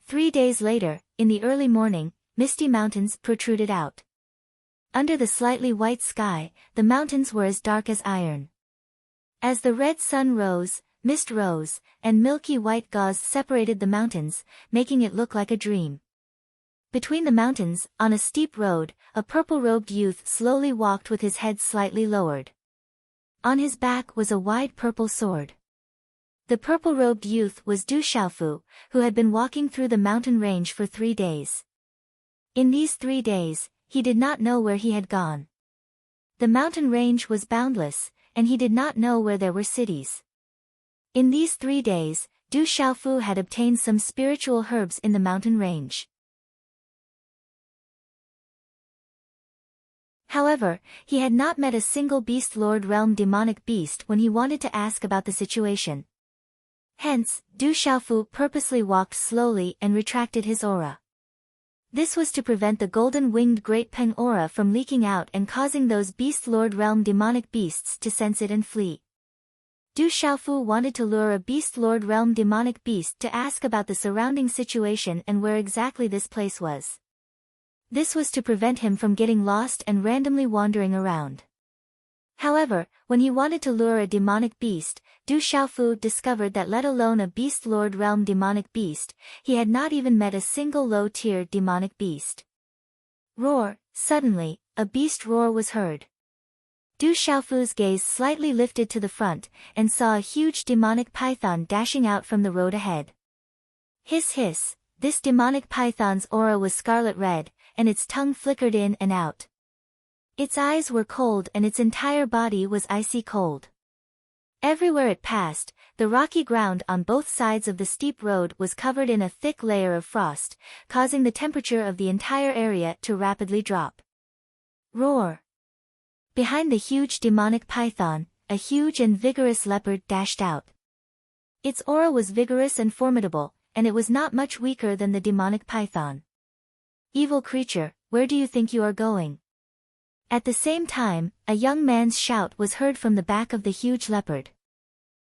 3 days later, in the early morning, misty mountains protruded out. Under the slightly white sky, the mountains were as dark as iron. As the red sun rose, mist rose, and milky white gauze separated the mountains, making it look like a dream. Between the mountains, on a steep road, a purple-robed youth slowly walked with his head slightly lowered. On his back was a wide purple sword. The purple-robed youth was Du Xiaofu, who had been walking through the mountain range for 3 days. In these 3 days, he did not know where he had gone. The mountain range was boundless, and he did not know where there were cities. In these 3 days, Du Xiaofu had obtained some spiritual herbs in the mountain range. However, he had not met a single beast lord realm demonic beast when he wanted to ask about the situation. Hence, Du Xiaofu purposely walked slowly and retracted his aura. This was to prevent the golden-winged Great Peng aura from leaking out and causing those beast lord realm demonic beasts to sense it and flee. Du Xiaofu wanted to lure a beast lord realm demonic beast to ask about the surrounding situation and where exactly this place was. This was to prevent him from getting lost and randomly wandering around. However, when he wanted to lure a demonic beast, Du Xiaofu discovered that let alone a beast lord realm demonic beast, he had not even met a single low-tier demonic beast. Roar! Suddenly, a beast roar was heard. Du Xiaofu's gaze slightly lifted to the front, and saw a huge demonic python dashing out from the road ahead. Hiss hiss, this demonic python's aura was scarlet red, and its tongue flickered in and out. Its eyes were cold and its entire body was icy cold. Everywhere it passed, the rocky ground on both sides of the steep road was covered in a thick layer of frost, causing the temperature of the entire area to rapidly drop. Roar! Behind the huge demonic python, a huge and vigorous leopard dashed out. Its aura was vigorous and formidable, and it was not much weaker than the demonic python. Evil creature, where do you think you are going? At the same time, a young man's shout was heard from the back of the huge leopard.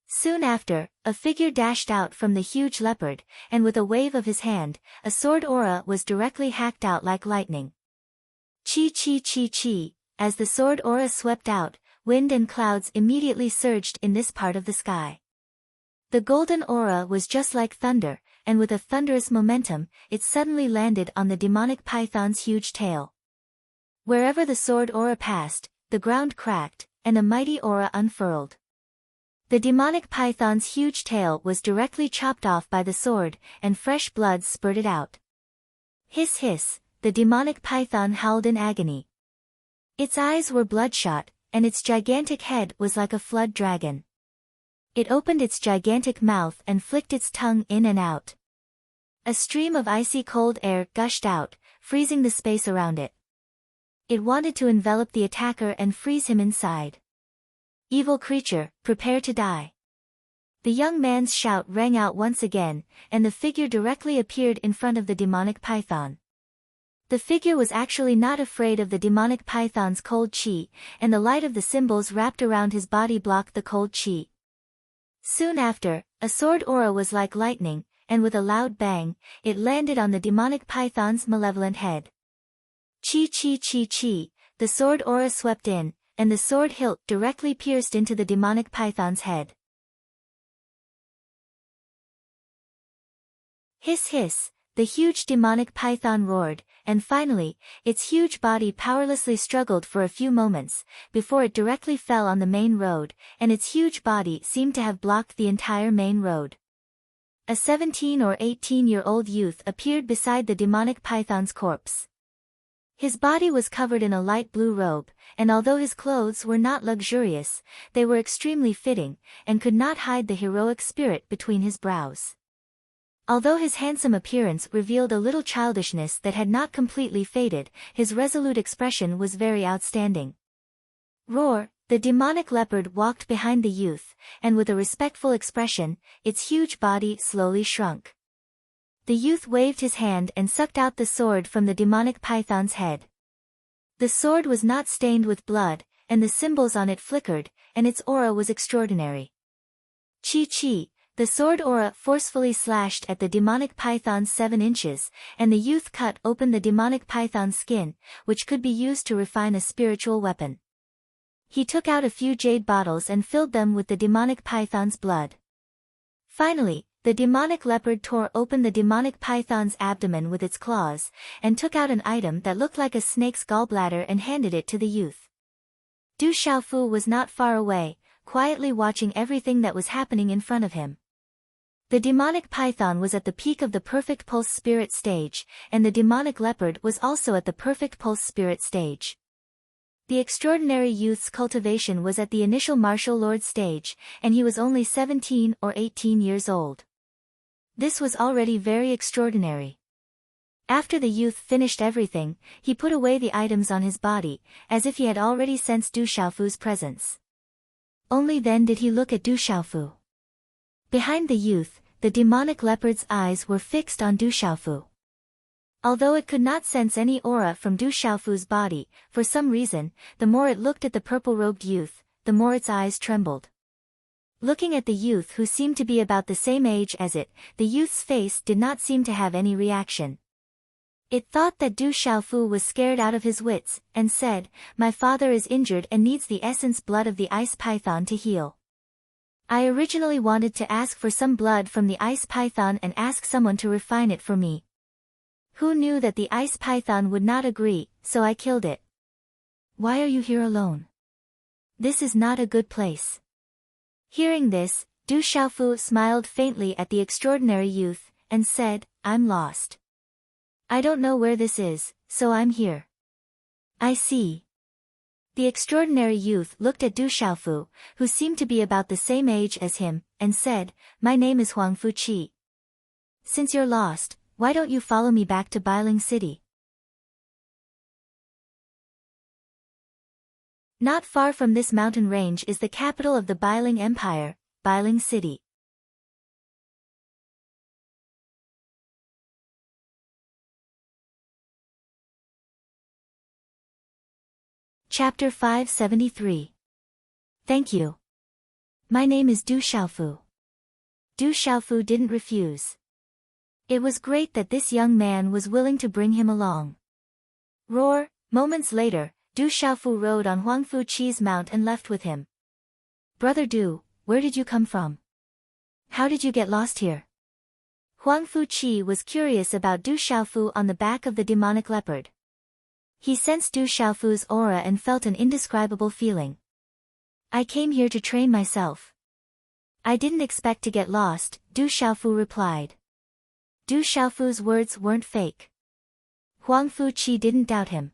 Soon after, a figure dashed out from the huge leopard, and with a wave of his hand, a sword aura was directly hacked out like lightning. Chi chi chi chi, as the sword aura swept out, wind and clouds immediately surged in this part of the sky. The golden aura was just like thunder, and with a thunderous momentum, it suddenly landed on the demonic python's huge tail. Wherever the sword aura passed, the ground cracked, and a mighty aura unfurled. The demonic python's huge tail was directly chopped off by the sword, and fresh blood spurted out. Hiss hiss, the demonic python howled in agony. Its eyes were bloodshot, and its gigantic head was like a flood dragon. It opened its gigantic mouth and flicked its tongue in and out. A stream of icy cold air gushed out, freezing the space around it. It wanted to envelop the attacker and freeze him inside. Evil creature, prepare to die. The young man's shout rang out once again, and the figure directly appeared in front of the demonic python. The figure was actually not afraid of the demonic python's cold chi, and the light of the symbols wrapped around his body blocked the cold chi. Soon after, a sword aura was like lightning, and with a loud bang, it landed on the demonic python's malevolent head. Chi chi chi chi, the sword aura swept in, and the sword hilt directly pierced into the demonic python's head. Hiss hiss, the huge demonic python roared, and finally, its huge body powerlessly struggled for a few moments, before it directly fell on the main road, and its huge body seemed to have blocked the entire main road. A 17 or 18-year-old youth appeared beside the demonic python's corpse. His body was covered in a light blue robe, and although his clothes were not luxurious, they were extremely fitting, and could not hide the heroic spirit between his brows. Although his handsome appearance revealed a little childishness that had not completely faded, his resolute expression was very outstanding. Roar! The demonic leopard walked behind the youth, and with a respectful expression, its huge body slowly shrunk. The youth waved his hand and sucked out the sword from the demonic python's head. The sword was not stained with blood, and the symbols on it flickered, and its aura was extraordinary. Chi chi, the sword aura forcefully slashed at the demonic python's 7 inches, and the youth cut open the demonic python's skin, which could be used to refine a spiritual weapon. He took out a few jade bottles and filled them with the demonic python's blood. Finally, the demonic leopard tore open the demonic python's abdomen with its claws, and took out an item that looked like a snake's gallbladder and handed it to the youth. Du Xiaofu was not far away, quietly watching everything that was happening in front of him. The demonic python was at the peak of the perfect pulse spirit stage, and the demonic leopard was also at the perfect pulse spirit stage. The extraordinary youth's cultivation was at the initial martial lord stage, and he was only 17 or 18 years old. This was already very extraordinary. After the youth finished everything, he put away the items on his body, as if he had already sensed Du Xiaofu's presence. Only then did he look at Du Xiaofu. Behind the youth, the demonic leopard's eyes were fixed on Du Xiaofu. Although it could not sense any aura from Du Xiaofu's body, for some reason, the more it looked at the purple-robed youth, the more its eyes trembled. Looking at the youth who seemed to be about the same age as it, the youth's face did not seem to have any reaction. It thought that Du Xiaofu was scared out of his wits, and said, "My father is injured and needs the essence blood of the ice python to heal. I originally wanted to ask for some blood from the ice python and ask someone to refine it for me. Who knew that the ice python would not agree, so I killed it. Why are you here alone? This is not a good place." Hearing this, Du Xiaofu smiled faintly at the extraordinary youth, and said, "I'm lost. I don't know where this is, so I'm here." "I see." The extraordinary youth looked at Du Xiaofu, who seemed to be about the same age as him, and said, "My name is Huang Fuqi. Since you're lost, why don't you follow me back to Bailing City?" Not far from this mountain range is the capital of the Bailing Empire, Bailing City. Chapter 573. Thank you. My name is Du Xiaofu. Du Xiaofu didn't refuse. It was great that this young man was willing to bring him along. Roar! Moments later, Du Xiaofu rode on Huang Fuqi's mount and left with him. "Brother Du, where did you come from? How did you get lost here?" Huang Fuqi was curious about Du Xiaofu on the back of the demonic leopard. He sensed Du Xiaofu's aura and felt an indescribable feeling. "I came here to train myself. I didn't expect to get lost," Du Xiaofu replied. Du Xiaofu's words weren't fake. Huang Fuqi didn't doubt him.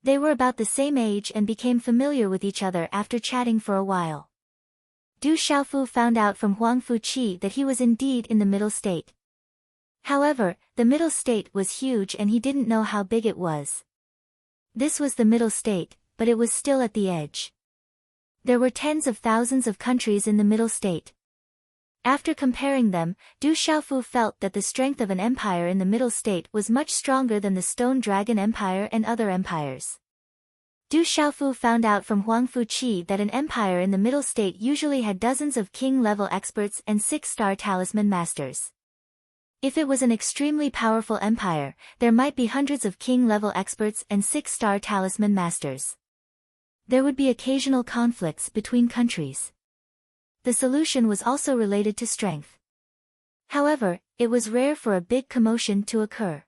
They were about the same age and became familiar with each other after chatting for a while. Du Xiaofu found out from Huang Fuqi that he was indeed in the middle state. However, the middle state was huge and he didn't know how big it was. This was the middle state, but it was still at the edge. There were tens of thousands of countries in the middle state. After comparing them, Du Xiaofu felt that the strength of an empire in the middle state was much stronger than the Stone Dragon Empire and other empires. Du Xiaofu found out from Huang Fuqi that an empire in the middle state usually had dozens of king-level experts and 6-star talisman masters. If it was an extremely powerful empire, there might be hundreds of king-level experts and 6-star talisman masters. There would be occasional conflicts between countries. The solution was also related to strength. However, it was rare for a big commotion to occur.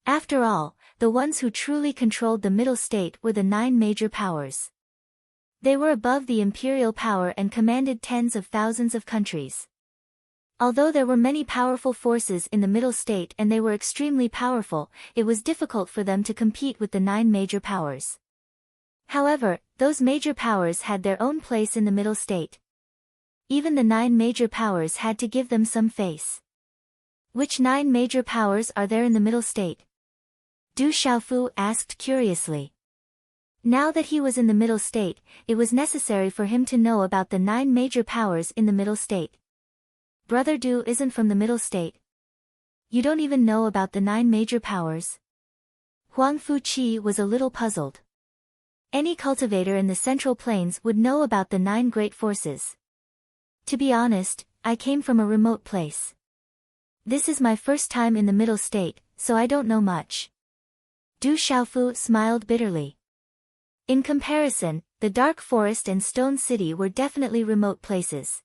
After all, the ones who truly controlled the middle state were the 9 major powers. They were above the imperial power and commanded tens of thousands of countries. Although there were many powerful forces in the middle state and they were extremely powerful, it was difficult for them to compete with the 9 major powers. However, those major powers had their own place in the middle state. Even the 9 major powers had to give them some face. Which 9 major powers are there in the middle state? Du Xiaofu asked curiously. Now that he was in the middle state, it was necessary for him to know about the 9 major powers in the middle state. Brother Du isn't from the middle state. You don't even know about the 9 major powers? Huang Fuqi was a little puzzled. Any cultivator in the Central Plains would know about the 9 great forces. To be honest, I came from a remote place. This is my first time in the middle state, so I don't know much. Du Xiaofu smiled bitterly. In comparison, the Dark Forest and Stone City were definitely remote places.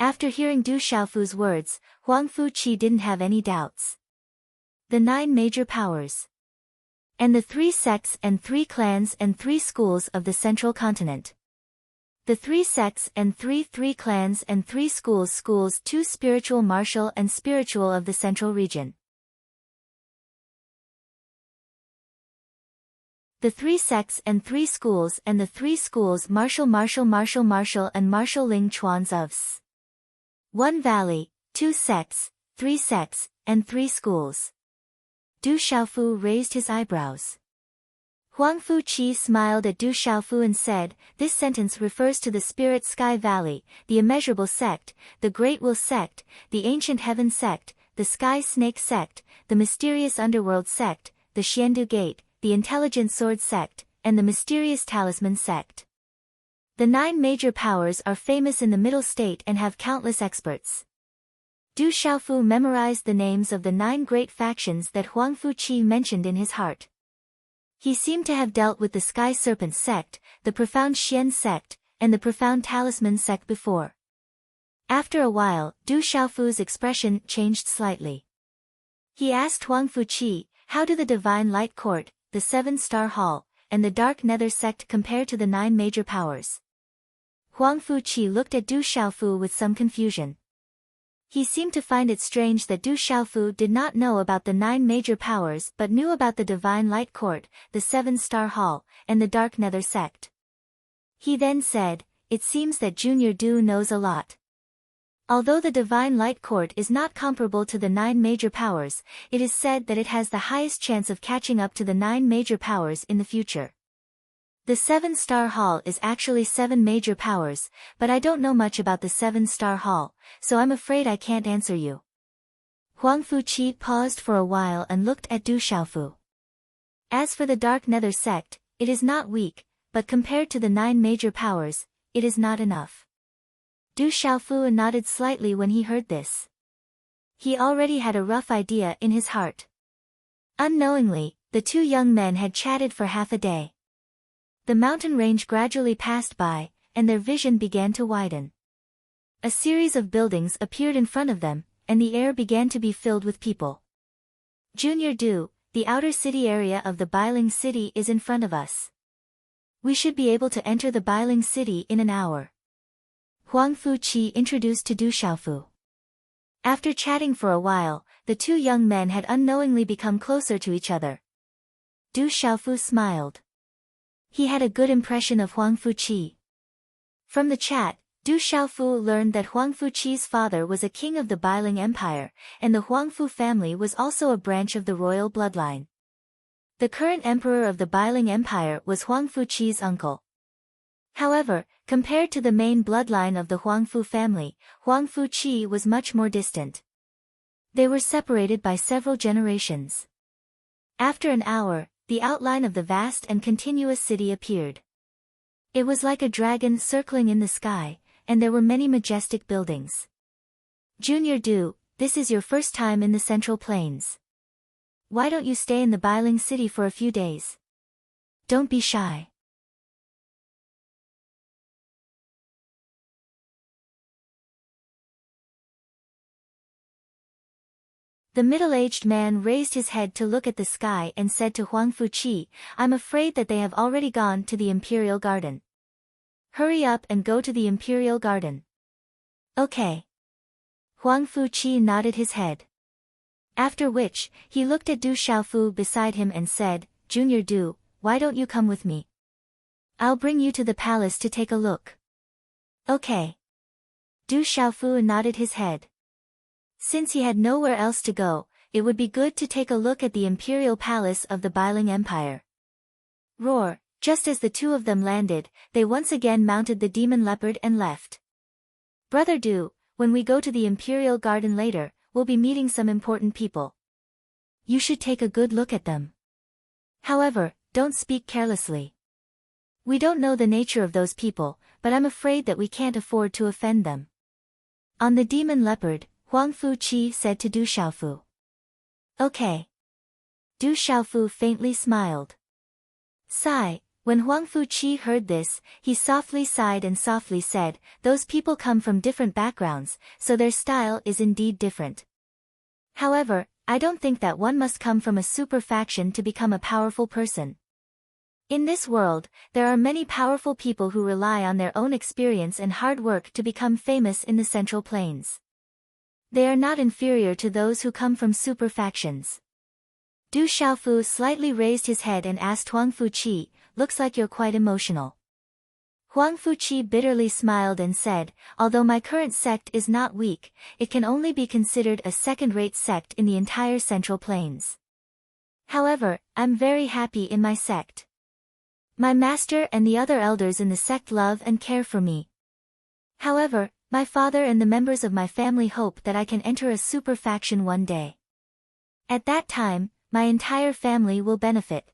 After hearing Du Xiaofu's words, Huang Fuqi didn't have any doubts. The 9 major powers. And the 3 sects and 3 clans and 3 schools of the central continent. The 3 sects and 3 clans and 3 schools. Schools 2 spiritual martial and spiritual of the central region. The 3 sects and 3 schools and the 3 schools martial and martial Ling Chuans of S. 1 valley, 2 sects, 3 sects, and 3 schools. Du Xiaofu raised his eyebrows. Huang Fuqi smiled at Du Xiaofu and said, "This sentence refers to the Spirit Sky Valley, the Immeasurable Sect, the Great Will Sect, the Ancient Heaven Sect, the Sky Snake Sect, the Mysterious Underworld Sect, the Xiandu Gate, the Intelligent Sword Sect, and the Mysterious Talisman Sect. The 9 major powers are famous in the Middle State and have countless experts." Du Xiaofu memorized the names of the 9 great factions that Huang Fuqi mentioned in his heart. He seemed to have dealt with the Sky Serpent Sect, the Profound Xian Sect, and the Profound Talisman Sect before. After a while, Du Xiaofu's expression changed slightly. He asked Huang Fuqi, "How do the Divine Light Court, the 7-Star Hall, and the Dark Nether Sect compare to the 9 major powers?" Huang Fuqi looked at Du Xiaofu with some confusion. He seemed to find it strange that Du Xiaofu did not know about the 9 major powers but knew about the Divine Light Court, the 7-Star Hall, and the Dark Nether Sect. He then said, "It seems that Junior Du knows a lot. Although the Divine Light Court is not comparable to the 9 major powers, it is said that it has the highest chance of catching up to the 9 major powers in the future. The 7-Star Hall is actually 7 major powers, but I don't know much about the 7-Star Hall, so I'm afraid I can't answer you." Huang Fuqi paused for a while and looked at Du Xiaofu. "As for the Dark Nether Sect, it is not weak, but compared to the 9 major powers, it is not enough." Du Xiaofu nodded slightly when he heard this. He already had a rough idea in his heart. Unknowingly, the 2 young men had chatted for half a day. The mountain range gradually passed by, and their vision began to widen. A series of buildings appeared in front of them, and the air began to be filled with people. "Junior Du, the outer city area of the Bailing City is in front of us. We should be able to enter the Bailing City in an hour," Huang Fuqi introduced to Du Xiaofu. After chatting for a while, the 2 young men had unknowingly become closer to each other. Du Xiaofu smiled. He had a good impression of Huang Fuqi. From the chat, Du Xiaofu learned that Huang Fuqi's father was a king of the Bailing Empire, and the Huangfu family was also a branch of the royal bloodline. The current emperor of the Bailing Empire was Huang Fuqi's uncle. However, compared to the main bloodline of the Huangfu family, Huang Fuqi was much more distant. They were separated by several generations. After an hour, the outline of the vast and continuous city appeared. It was like a dragon circling in the sky, and there were many majestic buildings. "Junior Du, this is your first time in the Central Plains. Why don't you stay in the Bailing City for a few days? Don't be shy." The middle-aged man raised his head to look at the sky and said to Huang Fuqi, "I'm afraid that they have already gone to the Imperial Garden. Hurry up and go to the Imperial Garden." "Okay." Huang Fuqi nodded his head. After which, he looked at Du Xiaofu beside him and said, "Junior Du, why don't you come with me? I'll bring you to the palace to take a look." "Okay." Du Xiaofu nodded his head. Since he had nowhere else to go, it would be good to take a look at the imperial palace of the Bailing Empire. Roar! Just as the 2 of them landed, they once again mounted the demon leopard and left. "Brother Du, when we go to the Imperial Garden later, we'll be meeting some important people. You should take a good look at them. However, don't speak carelessly. We don't know the nature of those people, but I'm afraid that we can't afford to offend them." On the demon leopard, Huang Fuqi said to Du Xiaofu. "Okay." Du Xiaofu faintly smiled. Sigh. When Huang Fuqi heard this, he softly sighed and softly said, "Those people come from different backgrounds, so their style is indeed different. However, I don't think that one must come from a super faction to become a powerful person. In this world, there are many powerful people who rely on their own experience and hard work to become famous in the Central Plains. They are not inferior to those who come from super factions. Du Xiaofu slightly raised his head and asked Huang Fuqi, "Looks like you're quite emotional." Huang Fuqi bitterly smiled and said, "Although my current sect is not weak, it can only be considered a second-rate sect in the entire Central Plains. However, I'm very happy in my sect. My master and the other elders in the sect love and care for me. However, my father and the members of my family hope that I can enter a super faction one day. At that time, my entire family will benefit."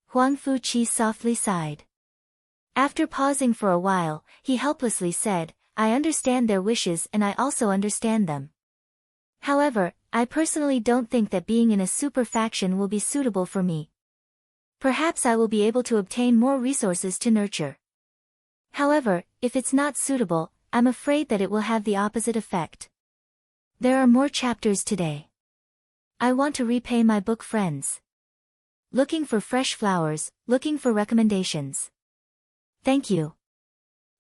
Huang Fuqi softly sighed. After pausing for a while, he helplessly said, "I understand their wishes and I also understand them. However, I personally don't think that being in a super faction will be suitable for me. Perhaps I will be able to obtain more resources to nurture. However, if it's not suitable, I'm afraid that it will have the opposite effect. There are more chapters today. I want to repay my book friends. Looking for fresh flowers, looking for recommendations. Thank you.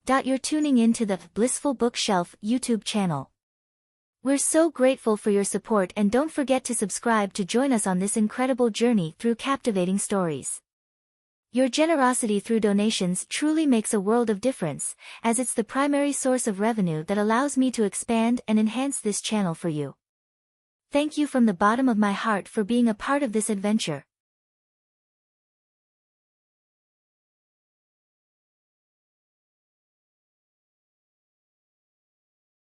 You're tuning in to the Blissful Bookshelf YouTube channel. We're so grateful for your support, and don't forget to subscribe to join us on this incredible journey through captivating stories. Your generosity through donations truly makes a world of difference, as it's the primary source of revenue that allows me to expand and enhance this channel for you. Thank you from the bottom of my heart for being a part of this adventure.